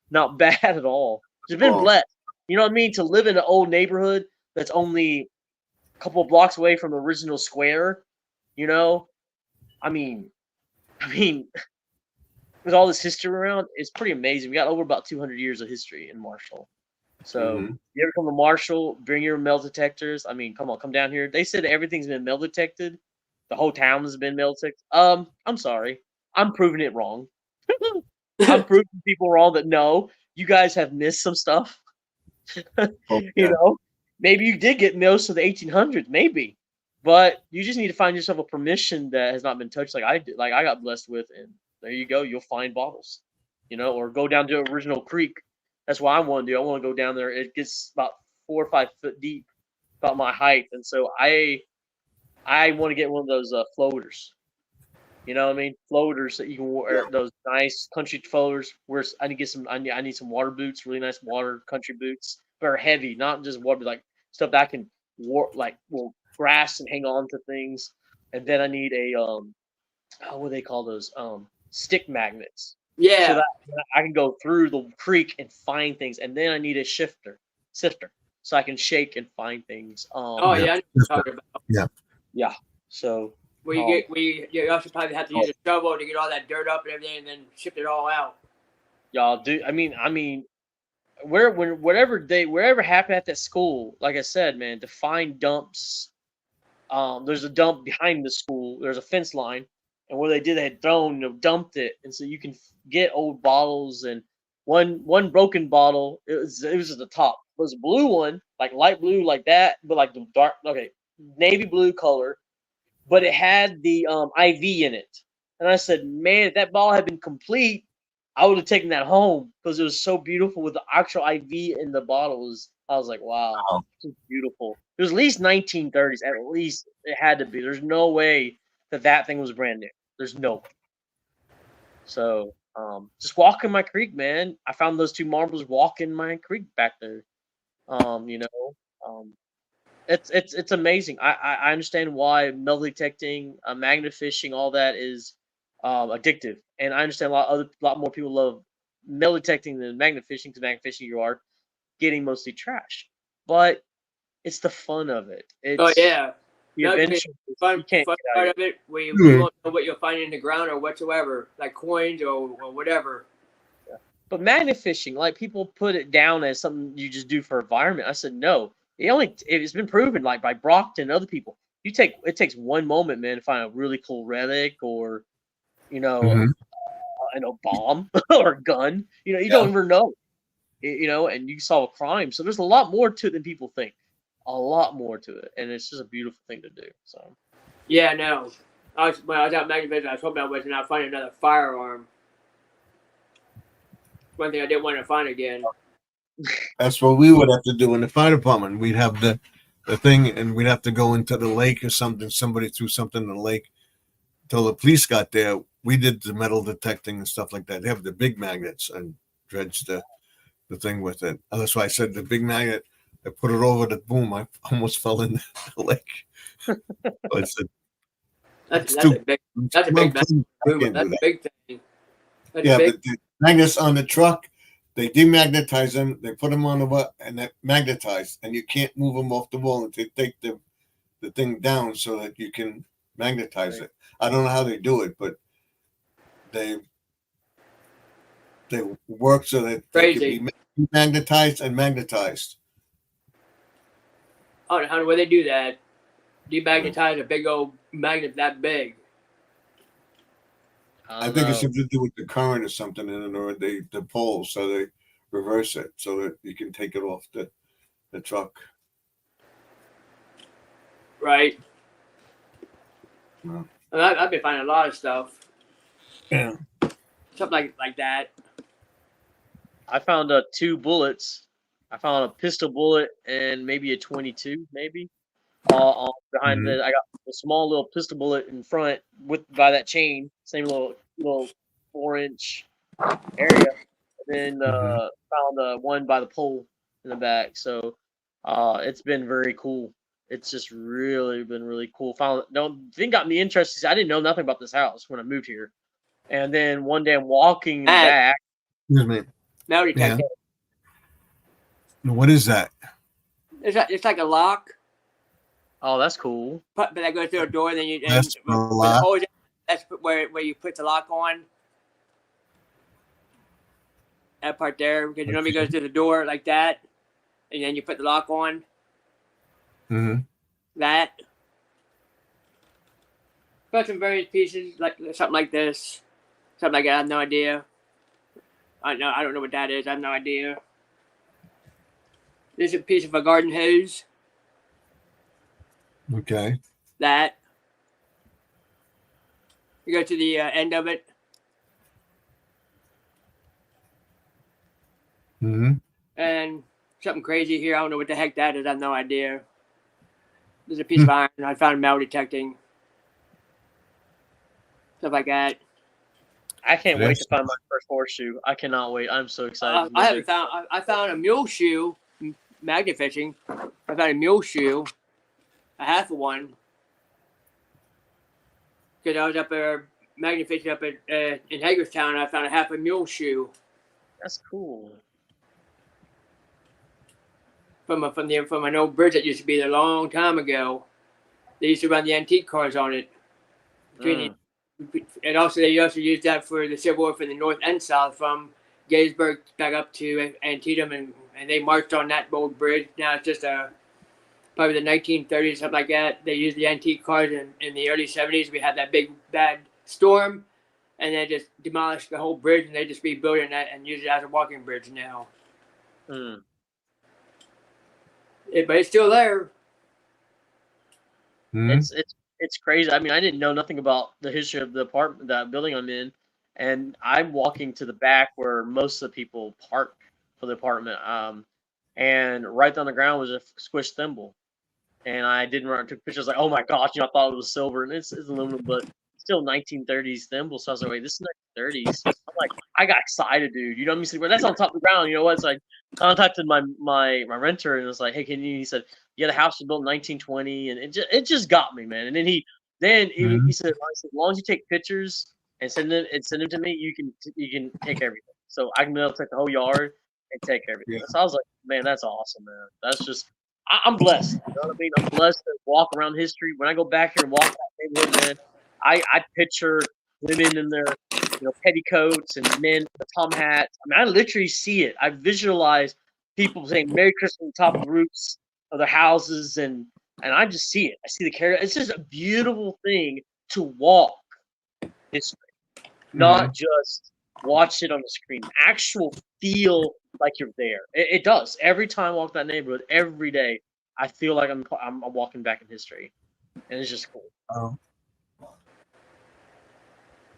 not bad at all. Just been blessed. You know what I mean? To live in an old neighborhood that's only a couple of blocks away from the original square. I mean. With all this history around, it's pretty amazing. We got over about 200 years of history in Marshall. So you ever come to Marshall, bring your metal detectors. I mean, come down here. They said everything's been metal detected. The whole town has been metal detected. I'm sorry. I'm proving it wrong. I'm proving people wrong that no, you guys have missed some stuff. Maybe you did get most of the 1800s, maybe. But you just need to find yourself a permission that has not been touched like I did, like I got blessed with, and there you go. You'll find bottles, or go down to original creek. That's what I want to do. I want to go down there. It gets about 4 or 5 foot deep, about my height, and so I want to get one of those floaters. You know what I mean? Floaters that you can wear, those nice country floaters. Where I need to get some. I need some water boots, really nice water country boots, but are heavy, not just water, but like stuff that can will grasp and hang on to things. And then I need a what do they call those? Stick magnets. Yeah. So that I can go through the creek and find things. And then I need a sifter, so I can shake and find things. Yeah, I know what you're talking about. Yeah. Yeah. So You also probably have to use a shovel to get all that dirt up and everything, and then ship it all out. Y'all do. I mean, wherever happened at that school, like I said, man, to find dumps. There's a dump behind the school. There's a fence line, and where they had dumped it, and so you can get old bottles. And one broken bottle, it was at the top. It was a blue one, like light blue, like that, but like the dark, navy blue color. But it had the IV in it, and I said, man, if that bottle had been complete, I would have taken that home because it was so beautiful with the actual IV in the bottles. I was like, wow, this is beautiful. It was at least 1930s. At least it had to be. There's no way that thing was brand new. There's no way. So just walking my creek, man. I found those two marbles walking my creek back there. You know, it's amazing. I understand why metal detecting, magnet fishing, all that is addictive, and I understand a lot more people love metal detecting than magnet fishing because magnet fishing you are getting mostly trash, but it's the fun of it. Oh It's yeah, the no, adventure. You fun can't get out part of of it. We Hmm. won't know what you'll find in the ground or whatsoever, like coins or whatever. But magnet fishing, like people put it down as something you just do for environment. I said no. It's been proven, like by Brockton and other people. It takes one moment, man, to find a really cool relic or you know Mhm. bomb or a gun. You Yeah. don't ever know. And you solve a crime. So there's a lot more to it than people think. A lot more to it, and it's just a beautiful thing to do. So Yeah, no. When I was out magnet fishing, I was hoping I was not find another firearm. One thing I didn't want to find again. That's what we would have to do in the fire department. We'd have the thing, and we'd have to go into the lake or something. Somebody threw something in the lake. Till the police got there, we did the metal detecting and stuff like that. They have the big magnets and dredged the thing with it. That's why I said the big magnet. I put it over the boom. I almost fell in the lake. I said, That's it's that's too. a big It's that's a well big clean. I movement. can't do That's a that. big thing. That's Yeah, big. but the magnets on the truck, they demagnetize them. They put them on the what, and they magnetize, and you can't move them off the wall until you take the thing down so that you can magnetize it. I don't know how they do it, but they work so that they can Crazy. be magnetized and magnetized. I don't know how they do that. Demagnetize a big old magnet that big. I think it's something to do with the current or something in it, or the poles, so they reverse it so that you can take it off the truck. Right. Wow. I've been finding a lot of stuff. Yeah. Something like that. I found 2 bullets. I found a pistol bullet and maybe a 22, maybe. Behind Mhm. I got a small little pistol bullet in front by that chain, same little 4-inch area. And then Mhm. found one by the pole in the back. So it's been very cool. It's just really been really cool. Thing got me interested. I didn't know nothing about this house when I moved here. And then one day I'm walking Matt, back. Excuse me. metal Yeah. detector. What is that? It's like a lock, Oh, that's cool. but that goes through a door. And then That's for a with the lock. holes. That's where you put the lock on. That part there, because you normally goes through the door like that, and then you put the lock on. Mm-hmm. That. Got some various pieces, like something like this, something like that. I have no idea. I don't know what that is. I have no idea. This is a piece of a garden hose. Okay. That. You go to the end of it, Mm-hmm. and something crazy here. I don't know what the heck that is. I have no idea. There's a piece of iron. I found metal detecting. Stuff like that. I can't wait Yes. to find my first horseshoe. I cannot wait. I'm so excited. I haven't found. I found a mule shoe. Magnet fishing. I found a mule shoe. A half of one. Because I was up there magnet fishing up in Hagerstown. I found a half a mule shoe That's cool. from an old bridge that used to be there a long time ago. They used to run the antique cars on it. between and also they also used that for the Civil War for the North and South from Gettysburg back up to Antietam, and they marched on that old bridge. Now it's just probably the 1930s, something like that. They used the antique cars in the early 70s. We had that big bad storm, and they just demolished the whole bridge, and they just rebuilt it and use it as a walking bridge now. Mm. But it's still there. It's crazy. I mean, I didn't know nothing about the history of the apartment, that building I'm in, and I'm walking to the back where most of the people park for the apartment. And right on the ground was a squished thimble, and I didn't run. Took pictures like, oh my gosh, I thought it was silver, and it's aluminum, but still 1930s thimble. So I was like, wait, this is 1930s. I'm like, I got excited, dude. You know what I mean? So, well, that's on top of the ground. You know what? So I contacted my renter and was like, hey, can you? He said, yeah, the house was built in 1920, and it just got me, man. And then he said, as long as you take pictures and send them to me, you can take everything. So I can be able to take the whole yard and take everything. Yeah. So I was like, man, that's awesome, man. That's just I'm blessed. You know what I mean? I'm blessed to walk around history. When I go back here and walk that neighborhood, man, I picture women in their petticoats and men with tom hats. I mean, I literally see it. I visualize people saying "Merry Christmas" on top of the roofs of their houses, and I just see it. I see the character. It's just a beautiful thing to walk history, not just watch it on the screen. Actual feel like you're there. It does. Every time I walk that neighborhood, every day, I feel like I'm walking back in history, and it's just cool.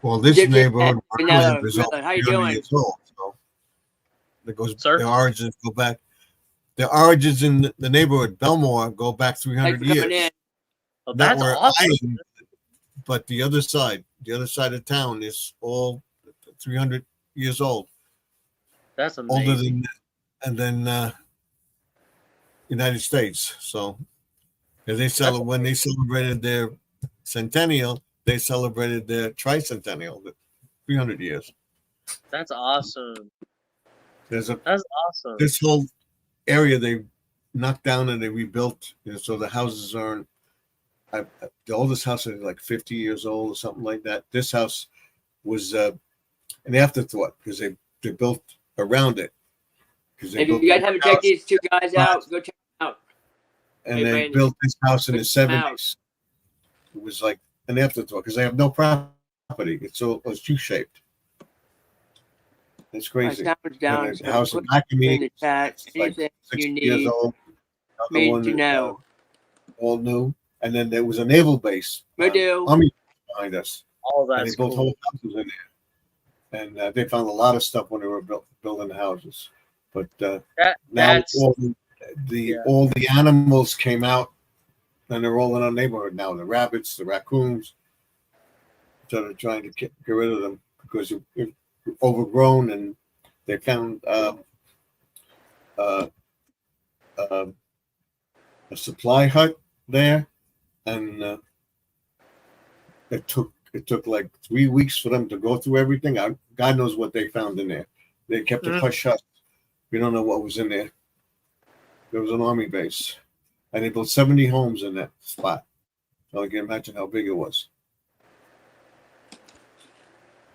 Well, this Chitchat, neighborhood Vanilla, is over how you 300 doing? years old. So that goes. Sir? The origins go back. The origins in the neighborhood Belmore go back 300 Thanks for coming years. in. Oh, Not that's where awesome. I am, but the other side of town is all 300 years old. That's Older amazing. than United States. So when they celebrated their centennial, they celebrated their tricentennial, 300 years. That's awesome. That's awesome. This whole area they knocked down and they rebuilt, so the houses aren't. The oldest house is like 50 years old or something like that. This house was an afterthought because they built around it. If you guys haven't checked these two guys out, go check them out. And they built this house in the 70s. It was like an afterthought because they have no property. It's U-shaped. It's crazy. Down, the house back of me, in the chat. it's like 60 you years need old. me to know. All new. And then there was a naval base. Army behind us. Oh, that's and they built whole houses in there. And they found a lot of stuff when they were building the houses. But now all the animals came out, and they're all in our neighborhood now. The rabbits, the raccoons. So they're trying to get rid of them because it's overgrown, and they found a supply hut there, and it took like 3 weeks for them to go through everything. God knows what they found in there. They kept it hush hush. We don't know what was in there. There was an army base, and they built 70 homes in that spot. So I can imagine how big it was.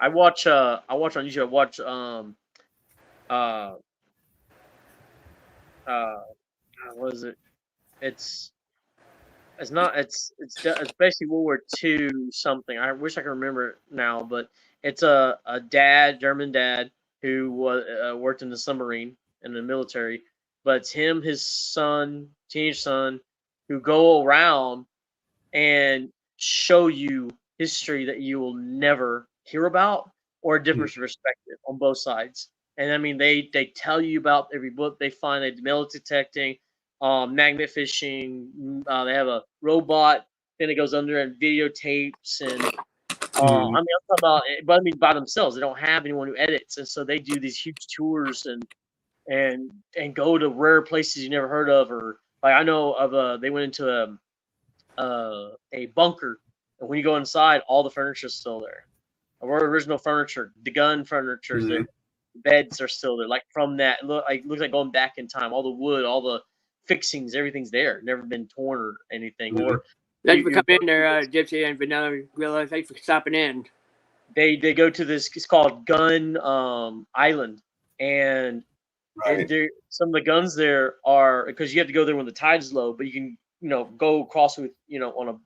I watch on YouTube. I watch what is it? It's basically World War II something. I wish I could remember it now, but it's a German dad who worked in the submarine in the military, but it's him, his son, teenage son, who go around and show you history that you will never hear about or a different perspective on both sides. And I mean, they tell you about every book they find. They metal detecting, magnet fishing. They have a robot thing that goes under and videotapes. And I mean, I'm talking about, but I mean by themselves. They don't have anyone who edits, and so they do these huge tours and go to rare places you never heard of. Or like I know of they went into a bunker, and when you go inside, all the furniture is still there. Our original furniture, the gun furniture, the beds are still there. Like from that, looks like going back in time. All the wood, all the fixings, everything's there. Never been torn or anything. Or Thanks for You coming go in there, Gypsy and Vanilla Gorilla. Thanks for stopping in. they go to this. It's called Gun Island, and Right. some of the guns there are because you have to go there when the tide's low, but you can go across with on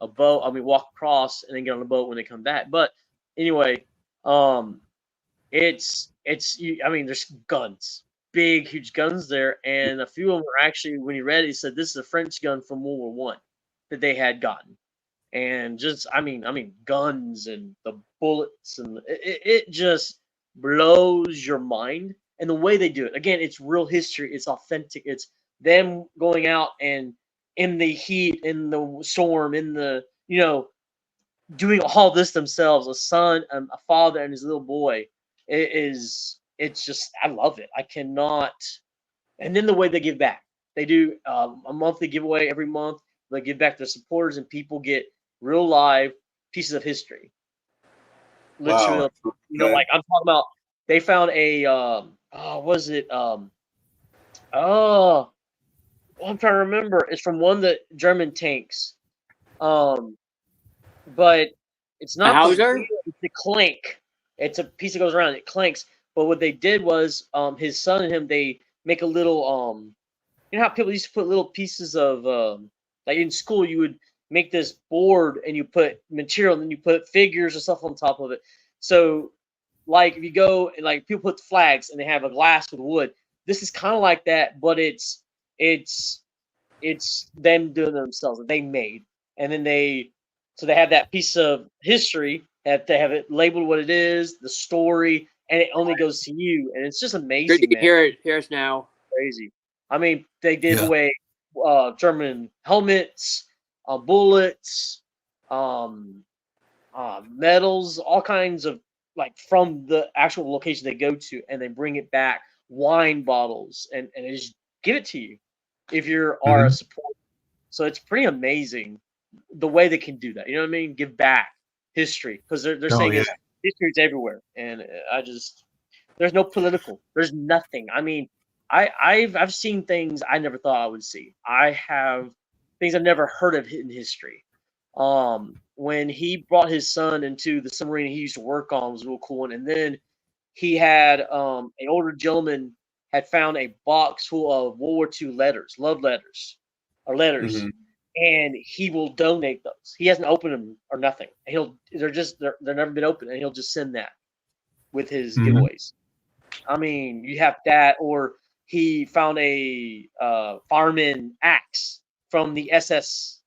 a boat. I mean, walk across and then get on a boat when they come back. But anyway, um, I mean, there's guns, big, huge guns there, and a few of them are actually when he read it, he said this is a French gun from World War One that they had gotten, and just I mean, guns and the bullets and it just blows your mind, and the way they do it. Again, it's real history. It's authentic. It's them going out and in the heat, in the storm, in the doing all this themselves, a son, a father, and his little boy. It's just, I love it. I cannot. And then the way they give back, they do a monthly giveaway every month. They give back to their supporters, and people get real live pieces of history. Wow. Literally, like I'm talking about. They found a oh, was it oh, I'm trying to remember. It's from one of the German tanks. Um, but it's A not the Hauser? wheel, it's the clank. It's a piece that goes around, it clanks. But what they did was, his son and him, they make a little, you know how people used to put little pieces of, like in school, you would make this board and you put material and then you put figures or stuff on top of it. So, like if you go and like people put flags and they have a glass with wood, this is kind of like that, but it's it's them doing it themselves that they made, and then they have that piece of history that they have it labeled what it is, the story, and it only goes to you, and it's just Good amazing, you can man. hear us now. Crazy. I mean, they gave Yeah. away German helmets, bullets, um, medals, all kinds of like from the actual location they go to, and they bring it back, wine bottles, and they just give it to you if you are a supporter. So it's pretty amazing the way they can do that. You know what I mean? Give back history because they're Oh saying yeah. history's everywhere, and I just there's no political. There's nothing. I mean, I've seen things I never thought I would see. I have things I've never heard of in history. When he brought his son into the submarine he used to work on was real cool, and then he had an older gentleman had found a box full of World War II letters, love letters, or letters, Mhm. and he will donate those. He hasn't opened them or nothing. They're never been opened, and he'll just send that with his Mhm. giveaways. I mean, you have that, or he found a fireman axe from the SS.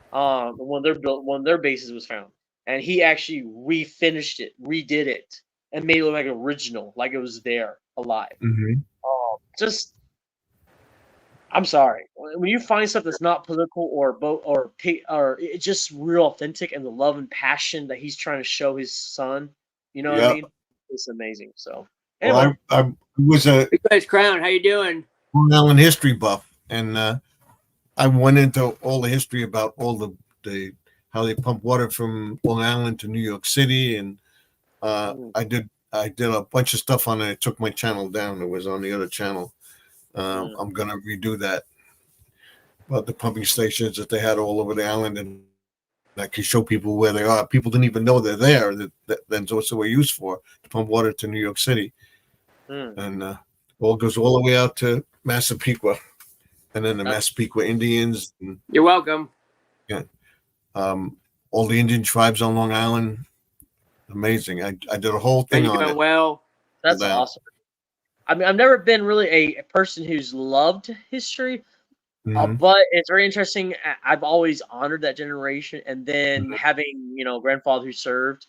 One of their bases was found, and he actually refinished it, redid it, and made it look like original, like it was there alive. Mhm. Just, I'm sorry, when you find stuff that's not political or it's just real authentic, and the love and passion that he's trying to show his son, you know what I Yeah. mean? It's amazing. So Well, anyway, I was a Because Crown, how you doing? Long Island history buff, and I went into all the history about all the how they pump water from Long Island to New York City, and mm, I did a bunch of stuff on it. I took my channel down. It was on the other channel. mm, I'm gonna redo that about the pumping stations that they had all over the island, and I can show people where they are. People didn't even know they're there. That's what they were used for, to pump water to New York City, mm. and all goes all the way out to Massapequa, and then the That's Massapequa Indians, and You're welcome. yeah, all the Indian tribes on Long Island. Amazing. I did a whole Are thing you on doing it. well? that's Down. awesome. I mean, I've never been really a person who's loved history, Mm-hmm. but it's very interesting. I've always honored that generation, and then having a grandfather who served,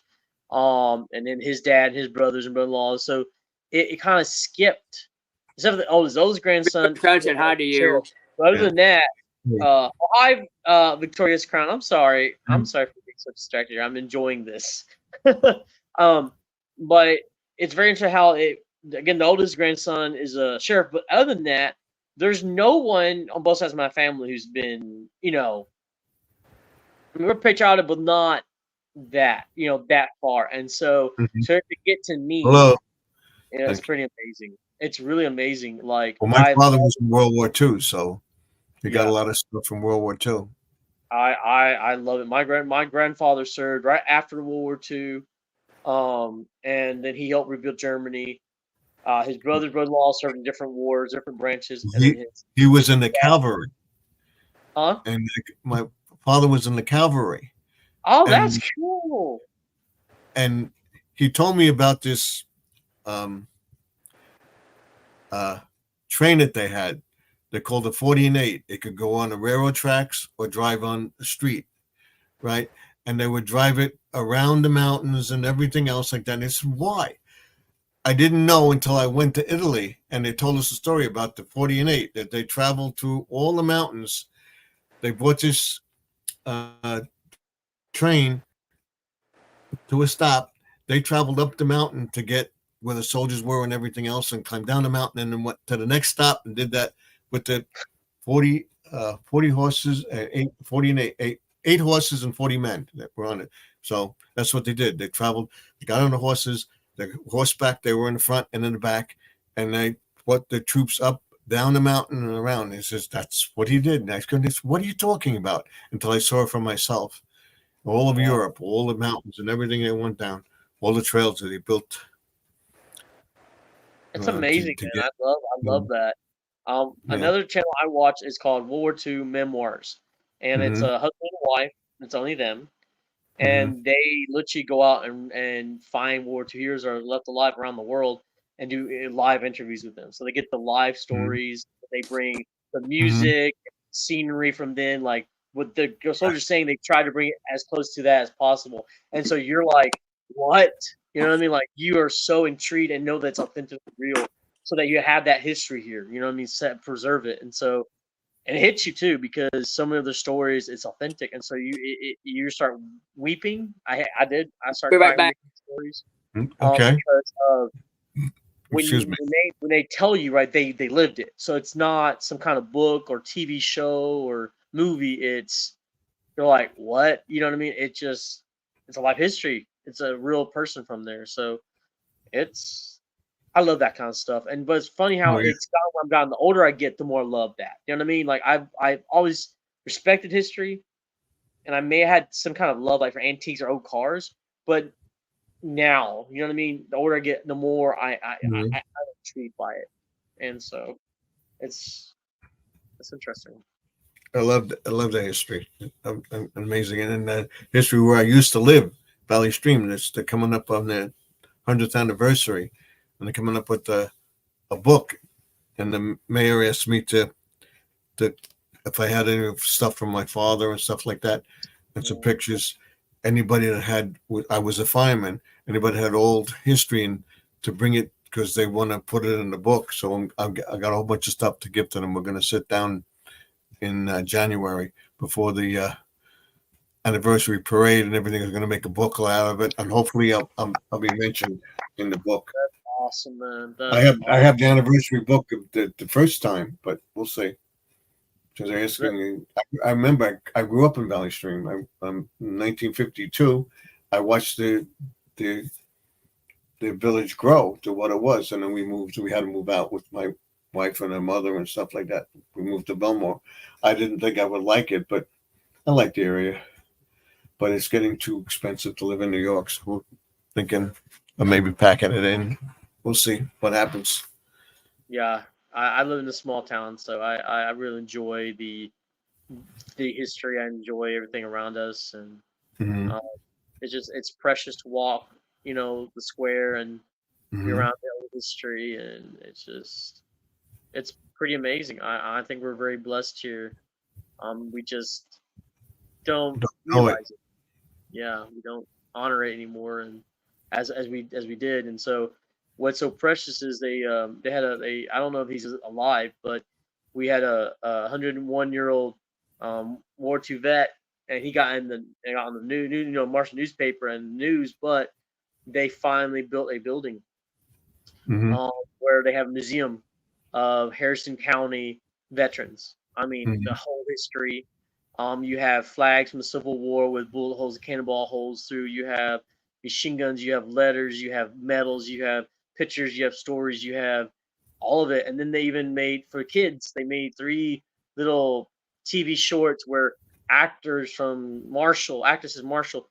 and then his dad, his brothers and brother-in-laws. So it kind of skipped. Except for his oldest grandson, Crown said hi to you. but other Yeah. than that, Yeah. hi, Victoria's Crown. I'm sorry. I'm Mm. sorry for being so distracted here. I'm enjoying this. But it's very interesting how again, the oldest grandson is a sheriff, but other than that, there's no one on both sides of my family who's been, I mean, we're patriotic, but not that far. And so, Mhm. to get to me, Hello. it's Thank you. pretty amazing. It's really amazing. Like Well, my father was in World War II, so he got yeah, a lot of stuff from World War II. I love it. My grandfather served right after World War II, and then he helped rebuild Germany. His brother-in-law served in different wars, different branches, and then He he his was in the cavalry, huh? and my father was in the cavalry, Oh, that's and cool. and he told me about this um, uh, train that they had. They called it 40 and 8. It could go on the railroad tracks or drive on the street, right? And they would drive it around the mountains and everything else like that. And I said, why? I didn't know until I went to Italy and they told us a story about the 40 and 8 that they traveled through all the mountains. They brought this train to a stop. They traveled up the mountain to get where the soldiers were and everything else and climbed down the mountain and then went to the next stop and did that with the 40, 40 horses, 40 and 8 horses and 40 men that were on it. So that's what they did. They traveled, they got on the horses, the horseback, they were in the front and in the back, and they brought the troops up down the mountain and around. He says, that's what he did. And I said, what are you talking about? Until I saw it for myself. All of Wow. Europe, all the mountains and everything they went down, all the trails that they built It's to amazing, get. man. I love that. Yeah. Another channel I watch is called World War II Memoirs, and it's Mm-hmm. a husband and wife. It's only them, Mm-hmm. and they literally go out and find World War II heroes that are left alive around the world and do live interviews with them. So they get the live stories. They bring the Mm-hmm. music, scenery from then, like with the soldiers saying they try to bring it as close to that as possible. And so you're like, what? You know what I mean? Like you are so intrigued and know that's authentic, real, so that you have that history here. You know what I mean? Set, preserve it, and so and it hits you too because some of the stories it's authentic, and so you start weeping. I start Be right crying back. reading stories, Okay. because Excuse me. when they tell you, right, they lived it, so it's not some kind of book or TV show or movie. It's you're like, what, you know what I mean? It's a life history. It's a real person from there, so it's I love that kind of stuff. And but it's funny how Oh yeah. it's gotten when I've gotten the older I get, the more I love that. You know what I mean? Like I've always respected history, and I may have had some kind of love like for antiques or old cars, but now, you know what I mean? The older I get, the more Mhm. I'm intrigued by it, and so it's it's interesting. I love the history. Amazing, and then the history where I used to live, Valley Stream. They're coming up on the 100th anniversary, and they're coming up with a book. And the mayor asked me to if I had any stuff from my father and stuff like that, and some Mm, pictures. Anybody that had, I was a fireman. Anybody that had old history and to bring it because they want to put it in the book. So I got a whole bunch of stuff to give to them. We're going to sit down in January before the anniversary parade and everything. Is going to make a book out of it, and hopefully I'll be mentioned in the book. awesome, man. I That's have I awesome. have the anniversary book of the first time, but we'll see. Because they're Re- asking me, I remember I grew up in Valley Stream. In 1952. I watched the the village grow to what it was, and then we moved. We had to move out with my wife and her mother and stuff like that. We moved to Belmore. I didn't think I would like it, but I like the area. But it's getting too expensive to live in New York, so we're thinking of maybe packing it in. We'll see what happens. Yeah, I live in a small town, so I really enjoy the history. I enjoy everything around us, and Hmm. uh, it's precious to walk, the square and be Hmm. around the old history, and it's pretty amazing. I think we're very blessed here. We just don't Don't know it. realize it. Yeah, we don't honor it anymore, and as we did, and so what's so precious is they had a I don't know if he's alive, but we had a 101-year-old War II vet, and they got on the new Martian newspaper and news, but they finally built a building Hmm. where they have a museum of Harrison County veterans. I mean, the Hmm. whole history. You have flags from the Civil War with bullet holes and cannonball holes through. You have machine guns. You have letters. You have medals. You have pictures. You have stories. You have all of it. And then they even made for kids. They made 3 little TV shorts where actors from Marshall, actresses Marshall,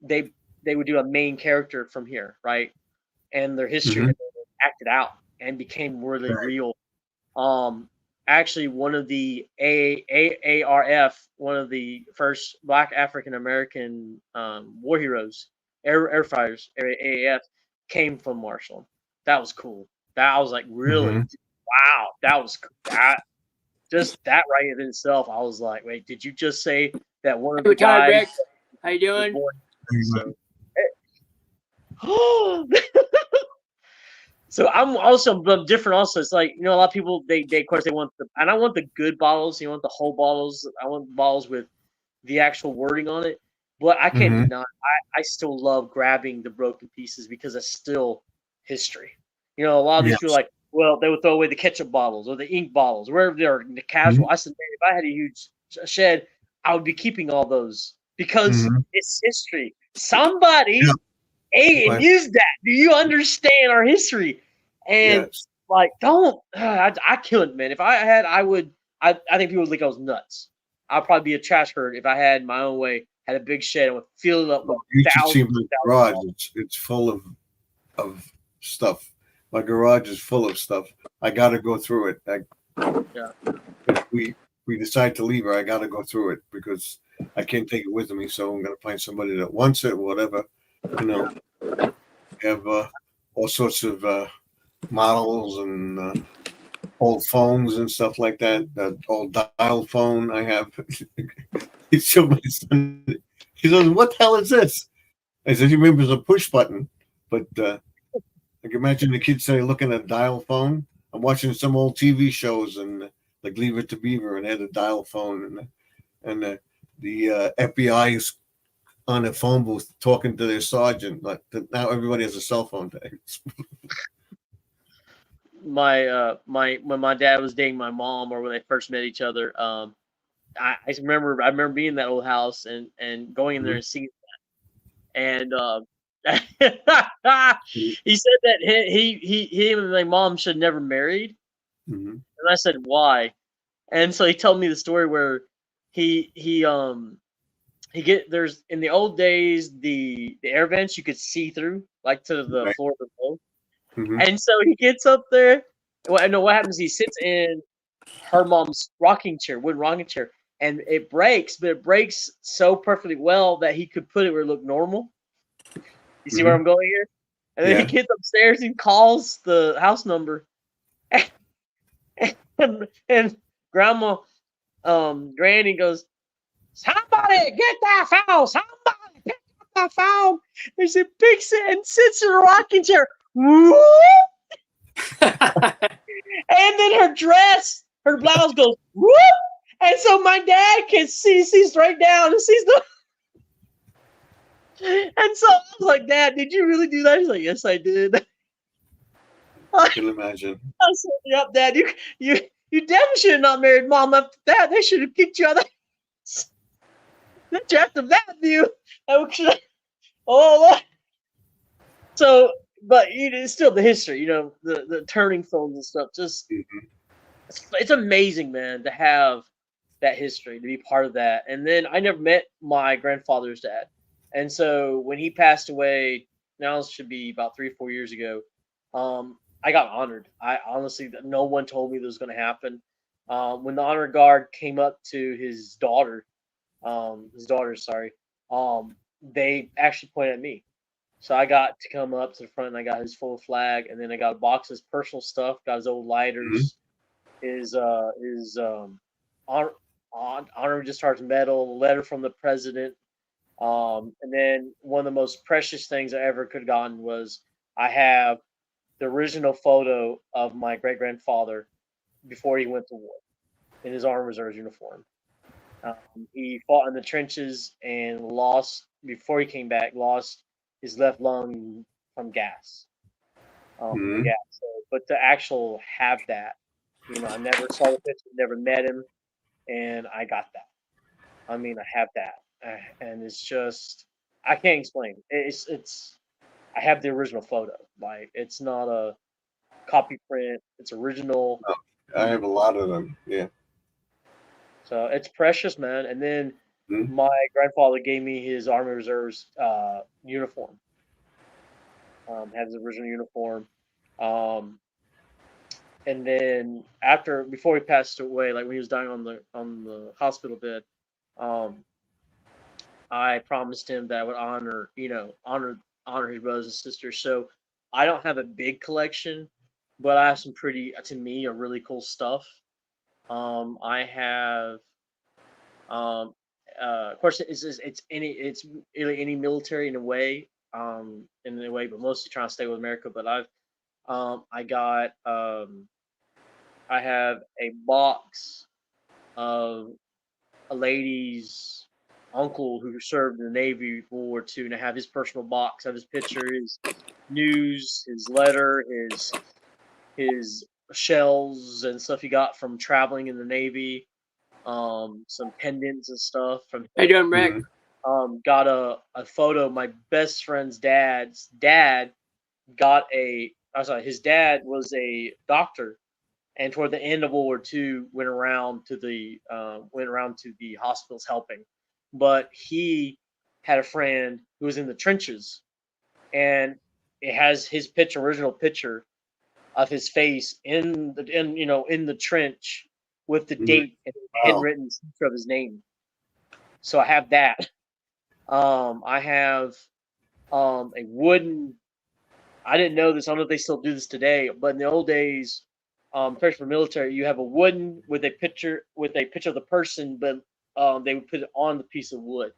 they would do a main character from here, right? And their history Mhm. had been acted out and became really Right. real. Actually, one of the AARF, one of the first Black African American war heroes, air fighters, AAF, came from Marshall. That was cool. That was like really, Mhm. wow. That was that just that right in itself. I was like, wait, did you just say that one of Hey, the what's up, guys Rex? How you was doing? born? Mhm. So, so I'm also I'm different. Also, it's like a lot of people they of course they want and I want the good bottles. You want the whole bottles. I want bottles with the actual wording on it. But I can't Mhm. deny I still love grabbing the broken pieces because it's still history. A lot of these people Yes. like, well, they would throw away the ketchup bottles or the ink bottles, wherever they're the casual. Mhm. I said, man, if I had a huge shed, I would be keeping all those because Mhm. it's history. Yeah. Somebody ate and Right. used that. Do you understand our history? And Yes. like, don't I couldn't, man. If I had, I would. I think people would think I was nuts. I'd probably be a trash herd if I had my own way. Had a big shed and would fill it up with You should see thousands my and thousands of garage. dollars. It's full of stuff. My garage is full of stuff. I got to go through it. Yeah. If we decide to leave her, I got to go through it because I can't take it with me. So I'm gonna find somebody that wants it, whatever. You know, have all sorts of models and old phones and stuff like that. That old dial phone I have. He showed my son. He goes, "What the hell is this?" I said, "He remembers a push button." But I can imagine the kids say, looking at a dial phone. I'm watching some old TV shows and like Leave It to Beaver and had a dial phone and the FBI is on a phone booth talking to their sergeant. Like now, everybody has a cell phone. My when my dad was dating my mom, or when they first met each other, I remember being in that old house and going in there Mhm. and seeing. And he said that him and my mom should never married. Mhm. And I said why? And so he told me the story where he he um he get there's in the old days the air vents you could see through like to the Right. floor below. Mhm. And so he gets up there. Well, I know what happens. He sits in her mom's rocking chair, wooden rocking chair, and it breaks, but it breaks so perfectly well that he could put it where it looked normal. You see where Mhm. I'm going here? And then he Yeah. gets upstairs and calls the house number, and grandma, Granny goes, "Somebody get that phone! Somebody pick up that phone!" And she picks it and sits in a rocking chair. Whoop! And then her dress, her blouse goes whoop, and so my dad can sees right down and sees the. And so I was like, "Dad, did you really do that?" He's like, "Yes, I did." I I can imagine. said, "Yep, Dad, you definitely should have not married Mom after that. They should have kicked you out of the house. After that view." Oh, so but it's still the history, the turning phones and stuff. Just Mhm. it's amazing, man, to have that history, to be part of that. And then I never met my grandfather's dad, and so when he passed away, now it should be about 3 or 4 years ago. I got honored. I honestly, no one told me this was going to happen. When the honor guard came up to his daughter, sorry, they actually pointed at me. So I got to come up to the front and I got his full flag, and then I got a box of his personal stuff, got his old Mhm. lighters, his honor, honorary discharge medal, a letter from the president. And then one of the most precious things I ever could have gotten was I have the original photo of my great grandfather before he went to war in his armed reserves uniform. He fought in the trenches and lost before he came back. Lost his left lung from gas, from the Mhm. gas. So, but to actual have that, I never saw the picture, never met him, and I got that. I mean, I have that, and it's just I can't explain. It's I have the original photo. Like it's not a copy print. It's original. I have a lot of them. Yeah. So it's precious, man. And then Mhm. my grandfather gave me his Army Reserves uniform. Had his original uniform. Um, and then before he passed away, like when he was dying on the hospital bed, um, I promised him that I would honor his brothers and sisters. So I don't have a big collection, but I have some pretty, to me, a really cool stuff. I have, um, of course, it's really any military in a way, but mostly trying to stay with America. But I got, I have a box of a lady's uncle who served in the Navy World War II, and I have his personal box. I have his picture, his news, his letter, his shells and stuff he got from traveling in the Navy. Some pendants and stuff from How you him. doing, Rick? Got a photo. My best friend's dad's dad got a. I'm sorry, his dad was a doctor, and toward the end of World War II, went around to the hospitals helping. But he had a friend who was in the trenches, and it has his original picture of his face in the trench with the Mhm. date and Wow. handwritten signature of his name. So I have that. I have a wooden. I didn't know this. I don't know if they still do this today, but in the old days, especially for military, you have a wooden with a picture of the person, but they would put it on the piece of wood,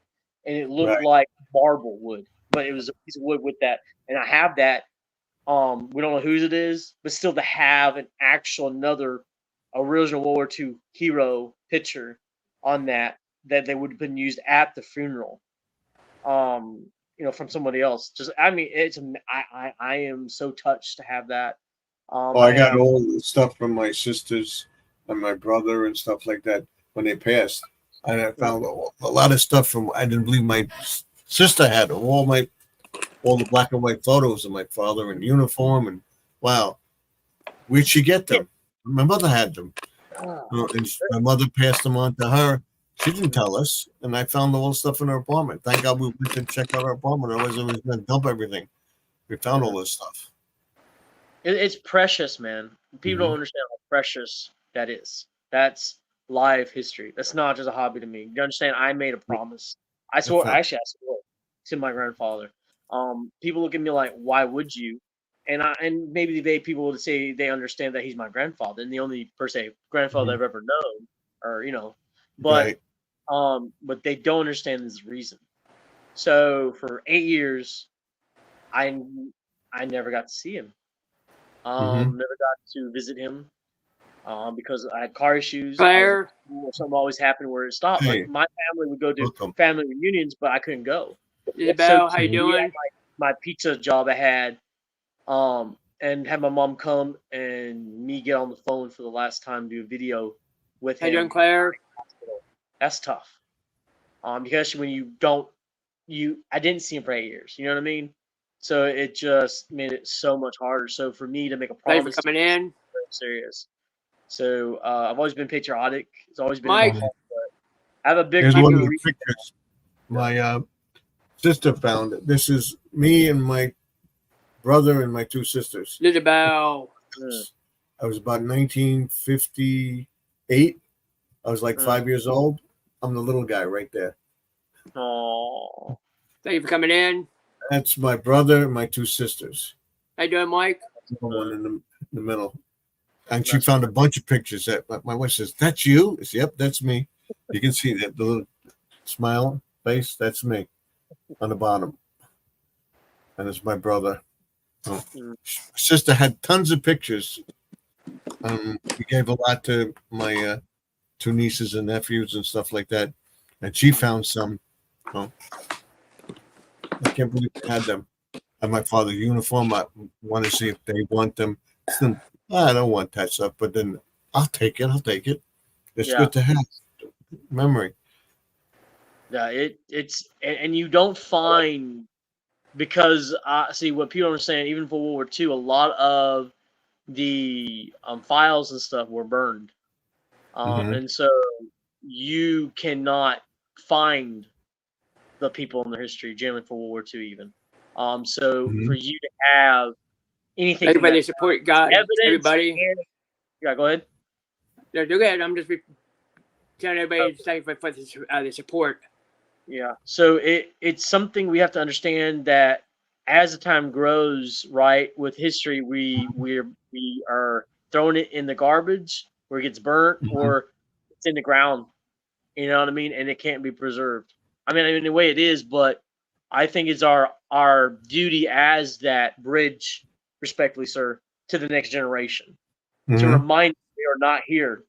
and it looked Right. like marble wood, but it was a piece of wood with that. And I have that. We don't know whose it is, but still to have an actual another original World War II hero picture on that they would have been used at the funeral. From somebody else. Just I mean, I am so touched to have that. Oh, I I got have all the stuff from my sisters and my brother and stuff like that when they passed. And I found a lot of stuff from I didn't believe my sister had all the black and white photos of my father in uniform and wow, where'd she get yeah. them? My mother had them. My mother passed them on to her. She didn't tell us, and I found all the stuff in her apartment. Thank God we went to check out her apartment. Otherwise, I was going to dump everything. We found all this stuff. It's precious, man. People Mm-hmm. don't understand how precious that is. That's life history. That's not just a hobby to me. You understand? I made a promise. I swore. Actually, I swore to my grandfather. People look at me like, "Why would you?" And maybe people would say they understand that he's my grandfather and the only per se grandfather Mm-hmm. I've ever known, or but Right. but they don't understand this reason. So for 8 years, I I never got to see him. Mm-hmm. Never got to visit him because I had car issues. I was in Claire, school, or something always happened where it stopped. Like Hey, my family would go to welcome. family reunions, but I couldn't go. So Isabel, how to you Mm-hmm. me, at doing? my pizza job I had, and had my mom come and me get on the phone for the last time, do a video with How you doing, him. Claire? That's tough. Because when you don't, I didn't see him for 8 years. You know what I mean? So it just made it so much harder. So for me to make a Thanks for promise to coming in. very serious. So I've always been patriotic. It's always been in my Mike, heart. I have a Here's one bigger of the reason. pictures my sister found. It. This is me and my brother and my two sisters. Isabel. Mm, I was about 1958. I was like mm. 5 years old. I'm the little guy right there. Aw. Thank you for coming in. That's my brother and my two sisters. How you doing, Mike? The one in the middle. And she That's found a bunch of pictures that my wife says, "That's you?" I said, "Yep, that's me." You can see that the little smile face. That's me on the bottom, and it's my brother. Oh. mm, Sister had tons of pictures. We gave a lot to my two nieces and nephews and stuff like that, and she found some. Oh, I can't believe I had them. And my father's uniform. I want to see if they want them. I don't want that stuff, but then I'll take it. I'll take it. It's yeah, good to have memory. yeah. And you don't find because see what people understand. Even for World War II, a lot of the files and stuff were burned, Mm-hmm. and so you cannot find the people in their history, generally for World War II even. So Mhm. for you to have anything from Everybody that support God. evidence, Everybody. and yeah, go ahead. No, go ahead. I'm just telling Uh, everybody to thank for the support. Yeah. So it's something we have to understand that as the time grows, right, with history, we are throwing it in the garbage where it gets burnt Mhm. or it's in the ground. You know what I mean? And it can't be preserved. I mean, in a way it is, but I think it's our duty as that bridge, respectfully, sir, to the next generation to Mhm. remind them they are not here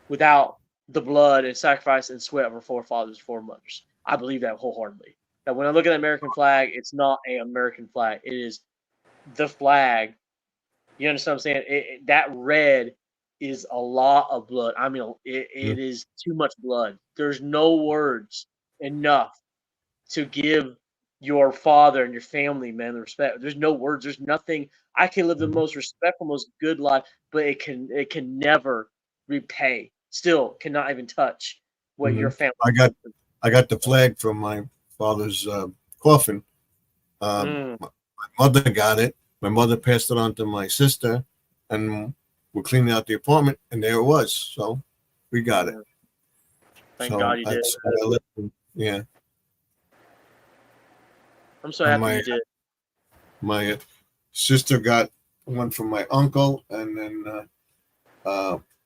without the blood and sacrifice and sweat of our forefathers and foremothers. I believe that wholeheartedly. That when I look at the American flag, it's not an American flag. It is the flag. You understand what I'm saying? That red is a lot of blood. I mean, it is too much blood. There's no words enough to give your father and your family, man, the respect. There's no words. There's nothing. I can live the Mhm. most respectful, most good life, but it can never repay. Still, cannot even touch what your Mhm. family. I got the flag from my father's coffin. Mm, My mother got it. My mother passed it on to my sister, and we're cleaning out the apartment, and there it was. So we got it. mm. Thank God So you did. that's what I lived. Yeah, I'm so and happy my you did. my sister got one from my uncle, and then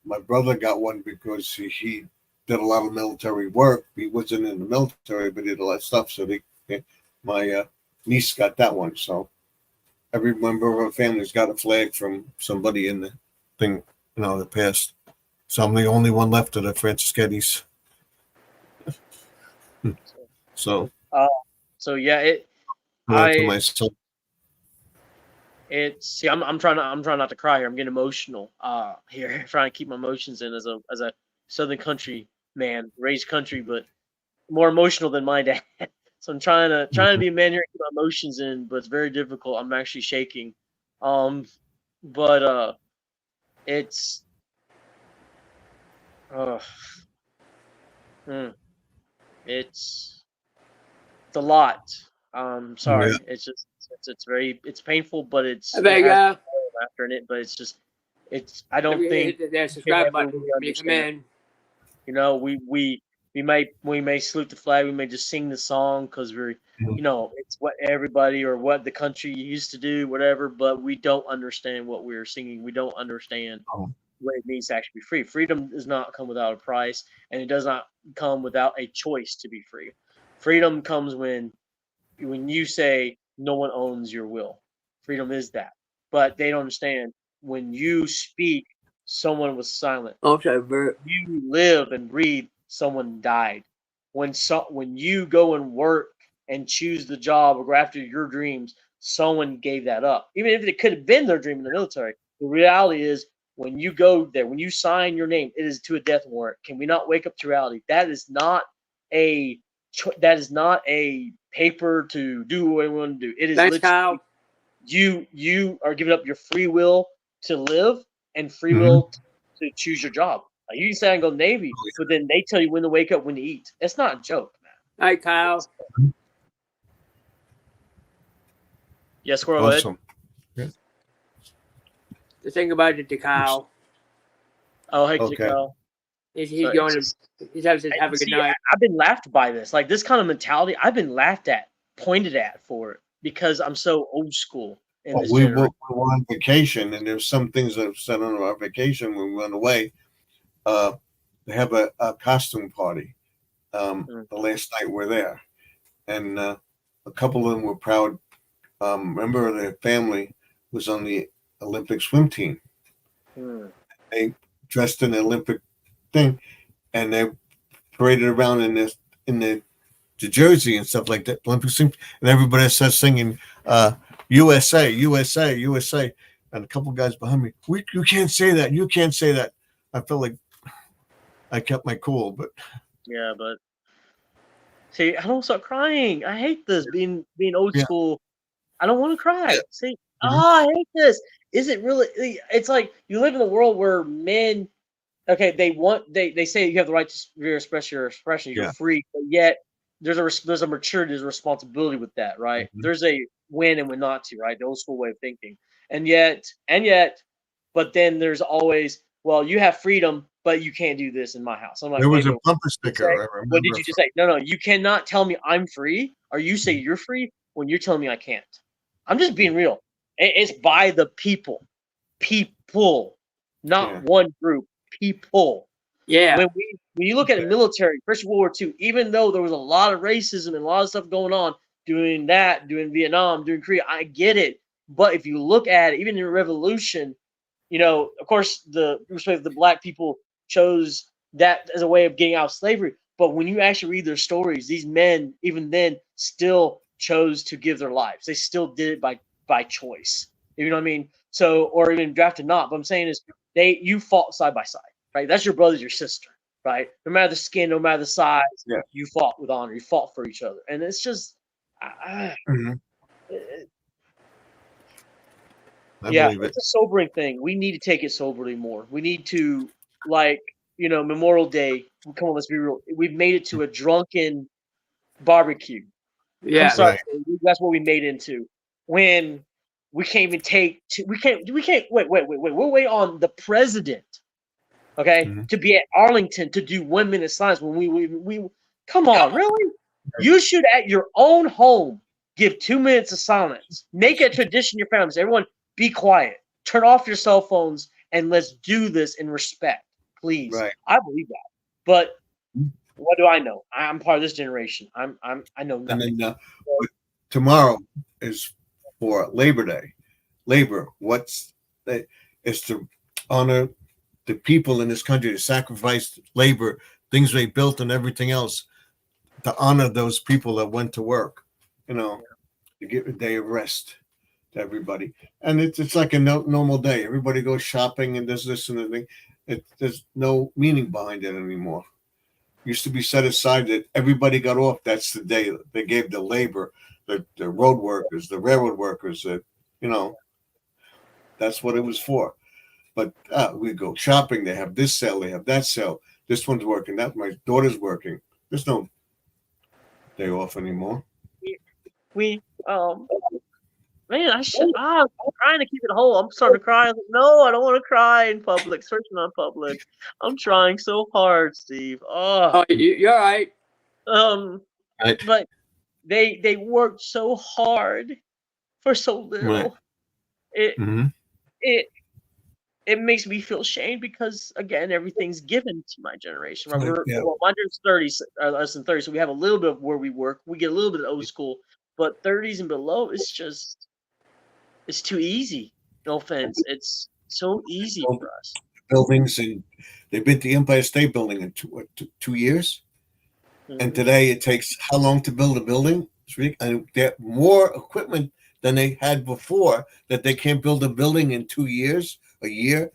my brother got one because he did a lot of military work. He wasn't in the military, but he did a lot of stuff. So my niece got that one. So every member of our family's got a flag from somebody in the thing, the past. So I'm the only one left of the Franciscettis. So, So uh, so yeah, that to I my son. it's see, I'm trying not to cry here. I'm getting emotional. Here, trying to keep my emotions in as a Southern country man, raised country, but more emotional than my dad. So I'm trying to be a man here and keep my emotions in, but it's very difficult. I'm actually shaking. Um, but it's uh, mm, it's it's a lot. Yeah. Sorry. It's very it's painful, but it There you has go. laughter in it. But it's just I Let don't me think hit the you can subscribe ever button really when you come understand. in. You know, we may salute the flag, we may just sing the song because we're, it's what everybody or what the country used to do, whatever. But we don't understand what we're singing. We don't understand Oh, what it means to actually be free. Freedom does not come without a price, and it does not come without a choice to be free. Freedom comes when you say no one owns your will. Freedom is that. But they don't understand when you speak, someone was silent. Also, Bert. You live and breathe, someone died. When you go and work and choose the job or go after your dreams, someone gave that up. Even if it could have been their dream in the military, the reality is when you go there, when you sign your name, it is to a death warrant. Can we not wake up to reality? A that is not a paper to do what we want to do. It is Thanks, literally Kyle. you are giving up your free will to live and free mhm. will to choose your job. Like you can say I go Navy, but then they tell you when to wake up, when to eat. It's not a joke, man. Hi, Kyle. Yeah, squirrel, go ahead. Awesome. Yeah. The thing about it to Kyle, Oh, hey, Okay. Chico. he's So it's going just to he's having to have a good see, night. I've been laughed by this. Like this kind of mentality, I've been laughed at, pointed at for it because I'm so old school in Well, this we were, generation. we were on vacation, and there's some things that were said on our vacation when we went away. Uh, they have a costume party. Mm, The last night we're there, and a couple of them were proud. Member of their family was on the Olympic swim team. mm, They dressed in the Olympic thing, and they paraded around in the jersey and stuff like that. Olympic swim, and everybody starts singing USA, USA, USA. And a couple guys behind me, you can't say that. You can't say that. I felt like I kept my cool, but yeah, but see, I don't start crying. I hate this being old yeah. school. I don't want to cry. See, Mhm. I hate this. Is it really? It's like you live in a world where men okay, they say you have the right to express your expression. You're Yeah. free, but yet there's a maturity, there's a responsibility with that, right? Mhm. There's a when and when not to, right? The old school way of thinking, and yet, but then there's always, well, you have freedom, but you can't do this in my house. I'm like, There wait was a a minute, bumper what did you say? sticker, I What did remember. you just say? No, you cannot tell me I'm free, or you say you're free when you're telling me I can't. I'm just being real. It's by the people, not Yeah. one group, people. Yeah. When you look at the military, especially World War II, even though there was a lot of racism and a lot of stuff going on, doing Vietnam, doing Korea, I get it. But if you look at it, even in the Revolution, of course, the black people chose that as a way of getting out of slavery. But when you actually read their stories, these men, even then, still chose to give their lives. They still did it by choice. You know what I mean? So, or even drafted not. But I'm saying is, you fought side by side, right? That's your brother, your sister, right? No matter the skin, no matter the size, Yeah. you fought with honor. You fought for each other, and it's just, Mhm. it- I yeah, believe it. it's a sobering thing. We need to take it soberly more. We need to, like, Memorial Day. Come on, let's be real. We've made it to a drunken barbecue. I'm Yeah. sorry, Right. that's what we made into. When we can't even we can't wait. We're waiting on the president, okay, Mhm. to be at Arlington to do 1 minute silence when we come on, really? You should at your own home give 2 minutes of silence. Make a tradition in your families. Everyone be quiet. Turn off your cell phones and let's do this in respect, please. Right. I believe that. But what do I know? I'm part of this generation. I know And nothing. then but tomorrow is for Labor Day. Labor, it's to honor the people in this country to sacrifice labor, things they built, and everything else to honor those people that went to work. You know, to give a day of rest to everybody, and it's like a normal day. Everybody goes shopping and does this and the thing. There's no meaning behind it anymore. Used to be set aside that everybody got off. That's the day they gave the labor, the road workers, the railroad workers. You know, that's what it was for. But we go shopping. They have this sale. They have that sale. This one's working. That my daughter's working. There's no day off anymore. We man, I'm trying to keep it whole. I'm starting to cry. I'm like, no, I don't want to cry in public, especially not public. I'm trying so hard, Steve. Oh, Oh, you're all right. um, Right. but they worked so hard for so Right. little. It Mm-hmm. it it makes me feel shame because again, everything's given to my generation. Right? Yeah. My generation's 30, less than 30, so we have a little bit of where we work. We get a little bit of old school, but 30s and below, it's too easy. No offense, it's so easy for us. Buildings, and they've been to the Empire State Building in 2 years. And Mhm. today it takes how long to build a building? And they have more equipment than they had before that they can't build a building in 2 years, a year.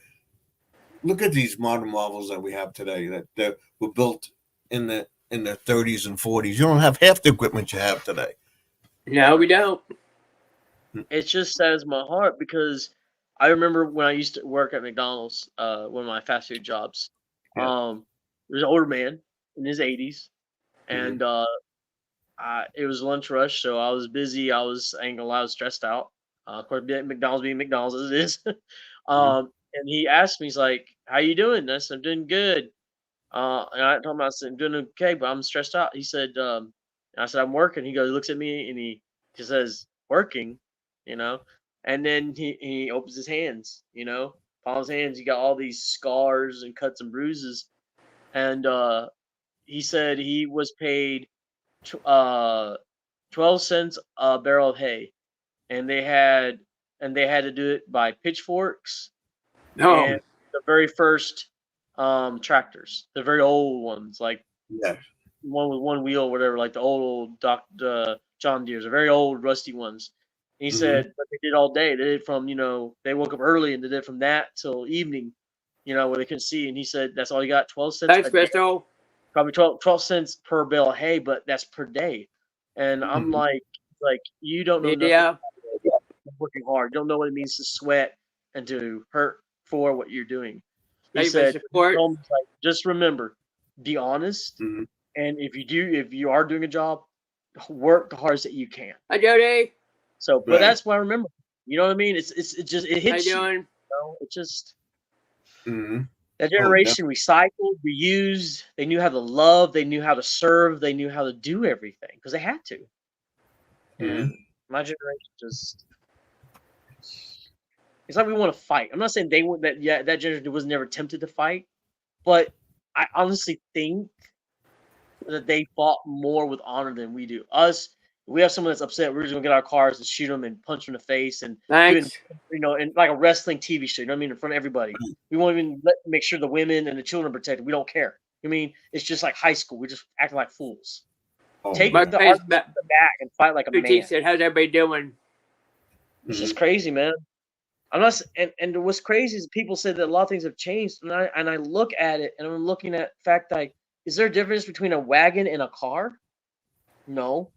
Look at these modern marvels that we have today that were built in the 30s and 40s. You don't have half the equipment you have today. No, we don't. It just saddens my heart because I remember when I used to work at McDonald's, one of my fast food jobs. Yeah. There was an older man in his 80s, Mm-hmm. and it was lunch rush, so I was busy. I ain't gonna lie, I was stressed out. Of course, McDonald's being McDonald's as it is. Mm-hmm. And he asked me, he's like, "How you doing?" And I said, "I'm doing good." And I told him, I said, "I'm doing okay, but I'm stressed out." He said, and I said, "I'm working." He goes, he looks at me and he just says, "Working," you know. And then he opens his hands, palm his hands. He got all these scars and cuts and bruises. And he said he was paid tw- uh 12 cents a barrel of hay, and they had to do it by pitchforks and No. the very first tractors, the very old ones, like Yeah. one with one wheel or whatever, like the old John Deere's, the very old rusty ones. And he Mm-hmm. said, but they did all day. They did from, they woke up early and they did from that till evening, where they couldn't see. And he said that's all you got, 12 cents Thanks, a day, Crystal. probably 12 cents per bale of hay, but that's per day. And I'm Mm-hmm. like you don't know nothing Yeah. about working hard. You don't know what it means to sweat and to hurt for what you're doing. He Thank you for the said, support. told me, like, just remember, be honest, Mhm. and if you are doing a job, work the hardest that you can. Hi, Jody. So, but Right. that's what I remember. You know what I mean? It just it How you hits you. doing? You know? It just Mhm. that Oh, generation recycled, reused. They knew how to love. They knew how to serve. They knew how to do everything because they had to. Mhm. And my generation just. It's like we want to fight. I'm not saying they would that yeah that generation was never tempted to fight, but I honestly think that they fought more with honor than we do. Us, we have someone that's upset. We're just gonna get our cars and shoot them and punch them in the face and do it, Thanks. in like a wrestling TV show. You know what I mean? In front of everybody. We won't even make sure the women and the children are protected. We don't care. I mean, it's just like high school. We're just acting like fools. Oh, Take Mark the Hayes, argument to the back and fight like a Boutique man. said, "How's everybody doing?" It's Mhm. just crazy, man. I'm not, and what's crazy is people say that a lot of things have changed, and I look at it, and I'm looking at the fact like, is there a difference between a wagon and a car? No.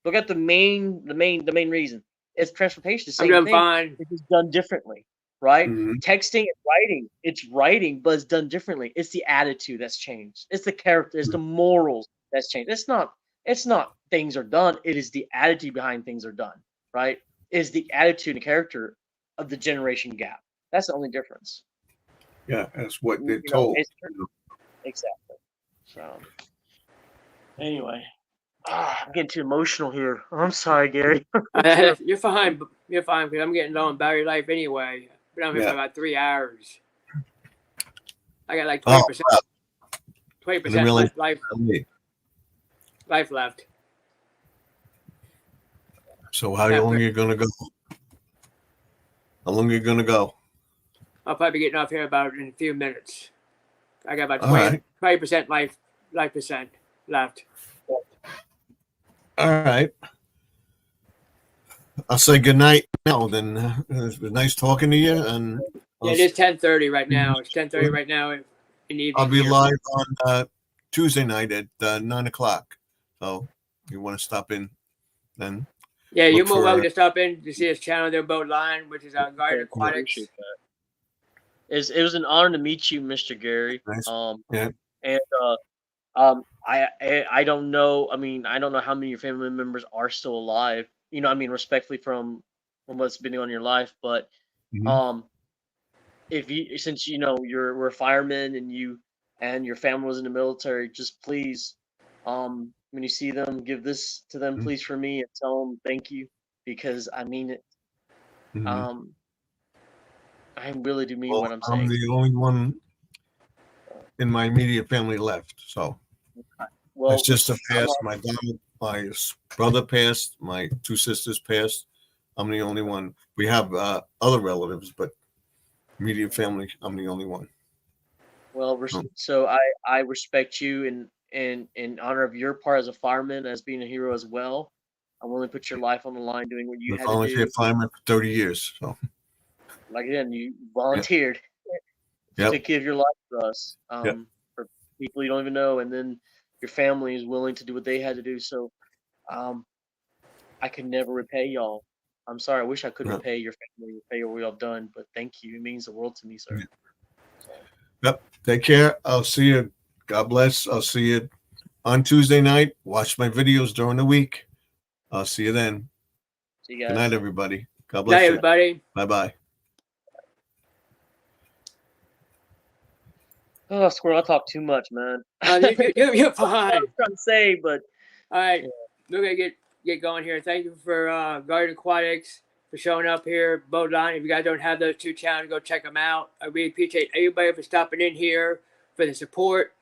Look at the main reason. It's transportation, the I'm same doing thing. fine. It's just done differently, right? Mhm. Texting and writing, it's writing, but it's done differently. It's the attitude that's changed. It's the character, it's the morals that's changed. It's not things are done. It is the attitude behind things are done, right? Is the attitude and character of the generation gap. That's the only difference. Yeah, that's what they're You know, told. it's exactly. So anyway, I'm getting too emotional here. I'm sorry, Gary. You're fine. You're fine because I'm getting low on battery life anyway. Been on here for Yeah. about 3 hours. I got like Oh, 20%, wow. 20% Really? life left. So how Yeah, long are you gonna go? How long are you gonna go? I'll probably be getting off here about in a few minutes. I got about All right. 20% life percent left. All right. I'll say good night now. Then it was nice talking to you, and Yeah, I'll, it is 10:30 right now. It's 10:30 right now in the I'll evening be here. live on Tuesday night at 9 o'clock. So if you want to stop in, then Yeah, you're look more welcome for. to stop in to see his channel, their boat line, which is Garden Thank you. I Aquatics. appreciate that. It was an honor to meet you, Mr. Gary. Nice. Yeah. And I don't know. I mean, I don't know how many of your family members are still alive. You know, I mean, respectfully from what's been on your life, but Mhm. um, if you since you know we're a fireman and you and your family was in the military, just please, when you see them, give this to them, Mhm. please, for me, and tell them thank you because I mean it. Mhm. Um, I really do mean Well, what I'm I'm saying. the only one in my immediate family left, so my Well, sister I'm passed, my dad, my brother passed, my two sisters passed. I'm the only one. We have other relatives, but immediate family, I'm the only one. well, So, so I respect you in honor of your part as a fireman, as being a hero as well. I'm willing to put your life on the line doing what you the had to volunteer do. fireman for 30 years. So, Like again, you yeah, volunteered to yep, give your life for us, yep. for people you don't even know, and then your family is willing to do what they had to do. So, um, I could never repay y'all. I'm sorry. I wish I could Yep. repay your family, repay what y'all done, but thank you. It means the world to me, sir. So, Yep. Take care. I'll see you. God bless. I'll see you on Tuesday night. Watch my videos during the week. I'll see you then. see you Good night, guys. everybody. God Night, bless you. everybody. Bye bye. Oh, Squirrel, I talk too much, man. You're What I was fine. trying to say, but All right, yeah, we're gonna get going here. Thank you for Garden Aquatics for showing up here, Boat Line. If you guys don't have those two channels, go check them out. I really appreciate everybody for stopping in here for the support.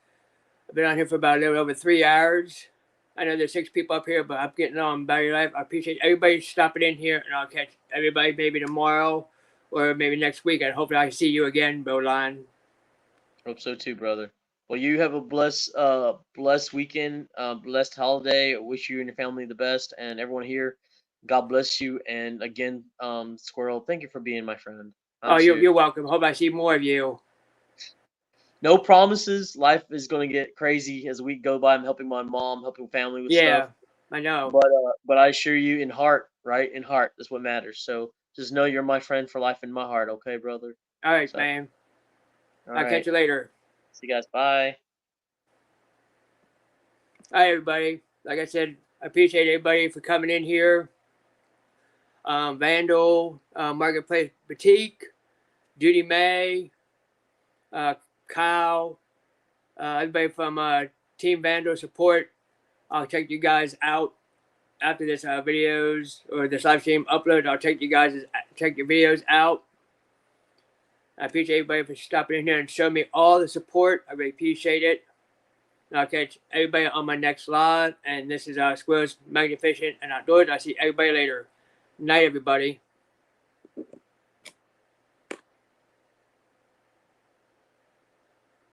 I've been on here for about a little over 3 hours. I know there's 6 people up here, but I'm getting on battery life. I appreciate everybody stopping in here, and I'll catch everybody maybe tomorrow or maybe next week. And hopefully I can see you again, Boat Line. hope so too, brother. Well, you have a blessed weekend, blessed holiday. I wish you and your family the best, and everyone here, God bless you. And again, Squirrel, thank you for being my friend. Oh, I'm you're serious. welcome. Hope I see more of you. No promises. Life is going to get crazy as the week go by. I'm helping my mom, helping family with stuff. Yeah, I know. But I assure you, in heart, right? In heart, that's what matters. So just know you're my friend for life in my heart, okay, brother? All right, So man. All I'll right. catch you later. See you guys. Bye. Hi, everybody. Like I said, I appreciate everybody for coming in here. Vandal, Marketplace Boutique, Judy May, Kyle, everybody from Team Vandal support. I'll check you guys out after this videos or this live stream upload. I'll check your videos out. I appreciate everybody for stopping in here and showing me all the support. I really appreciate it. And I'll catch everybody on my next live. And this is Squirrels Magnificent and Outdoors. I'll see everybody later. Night, everybody.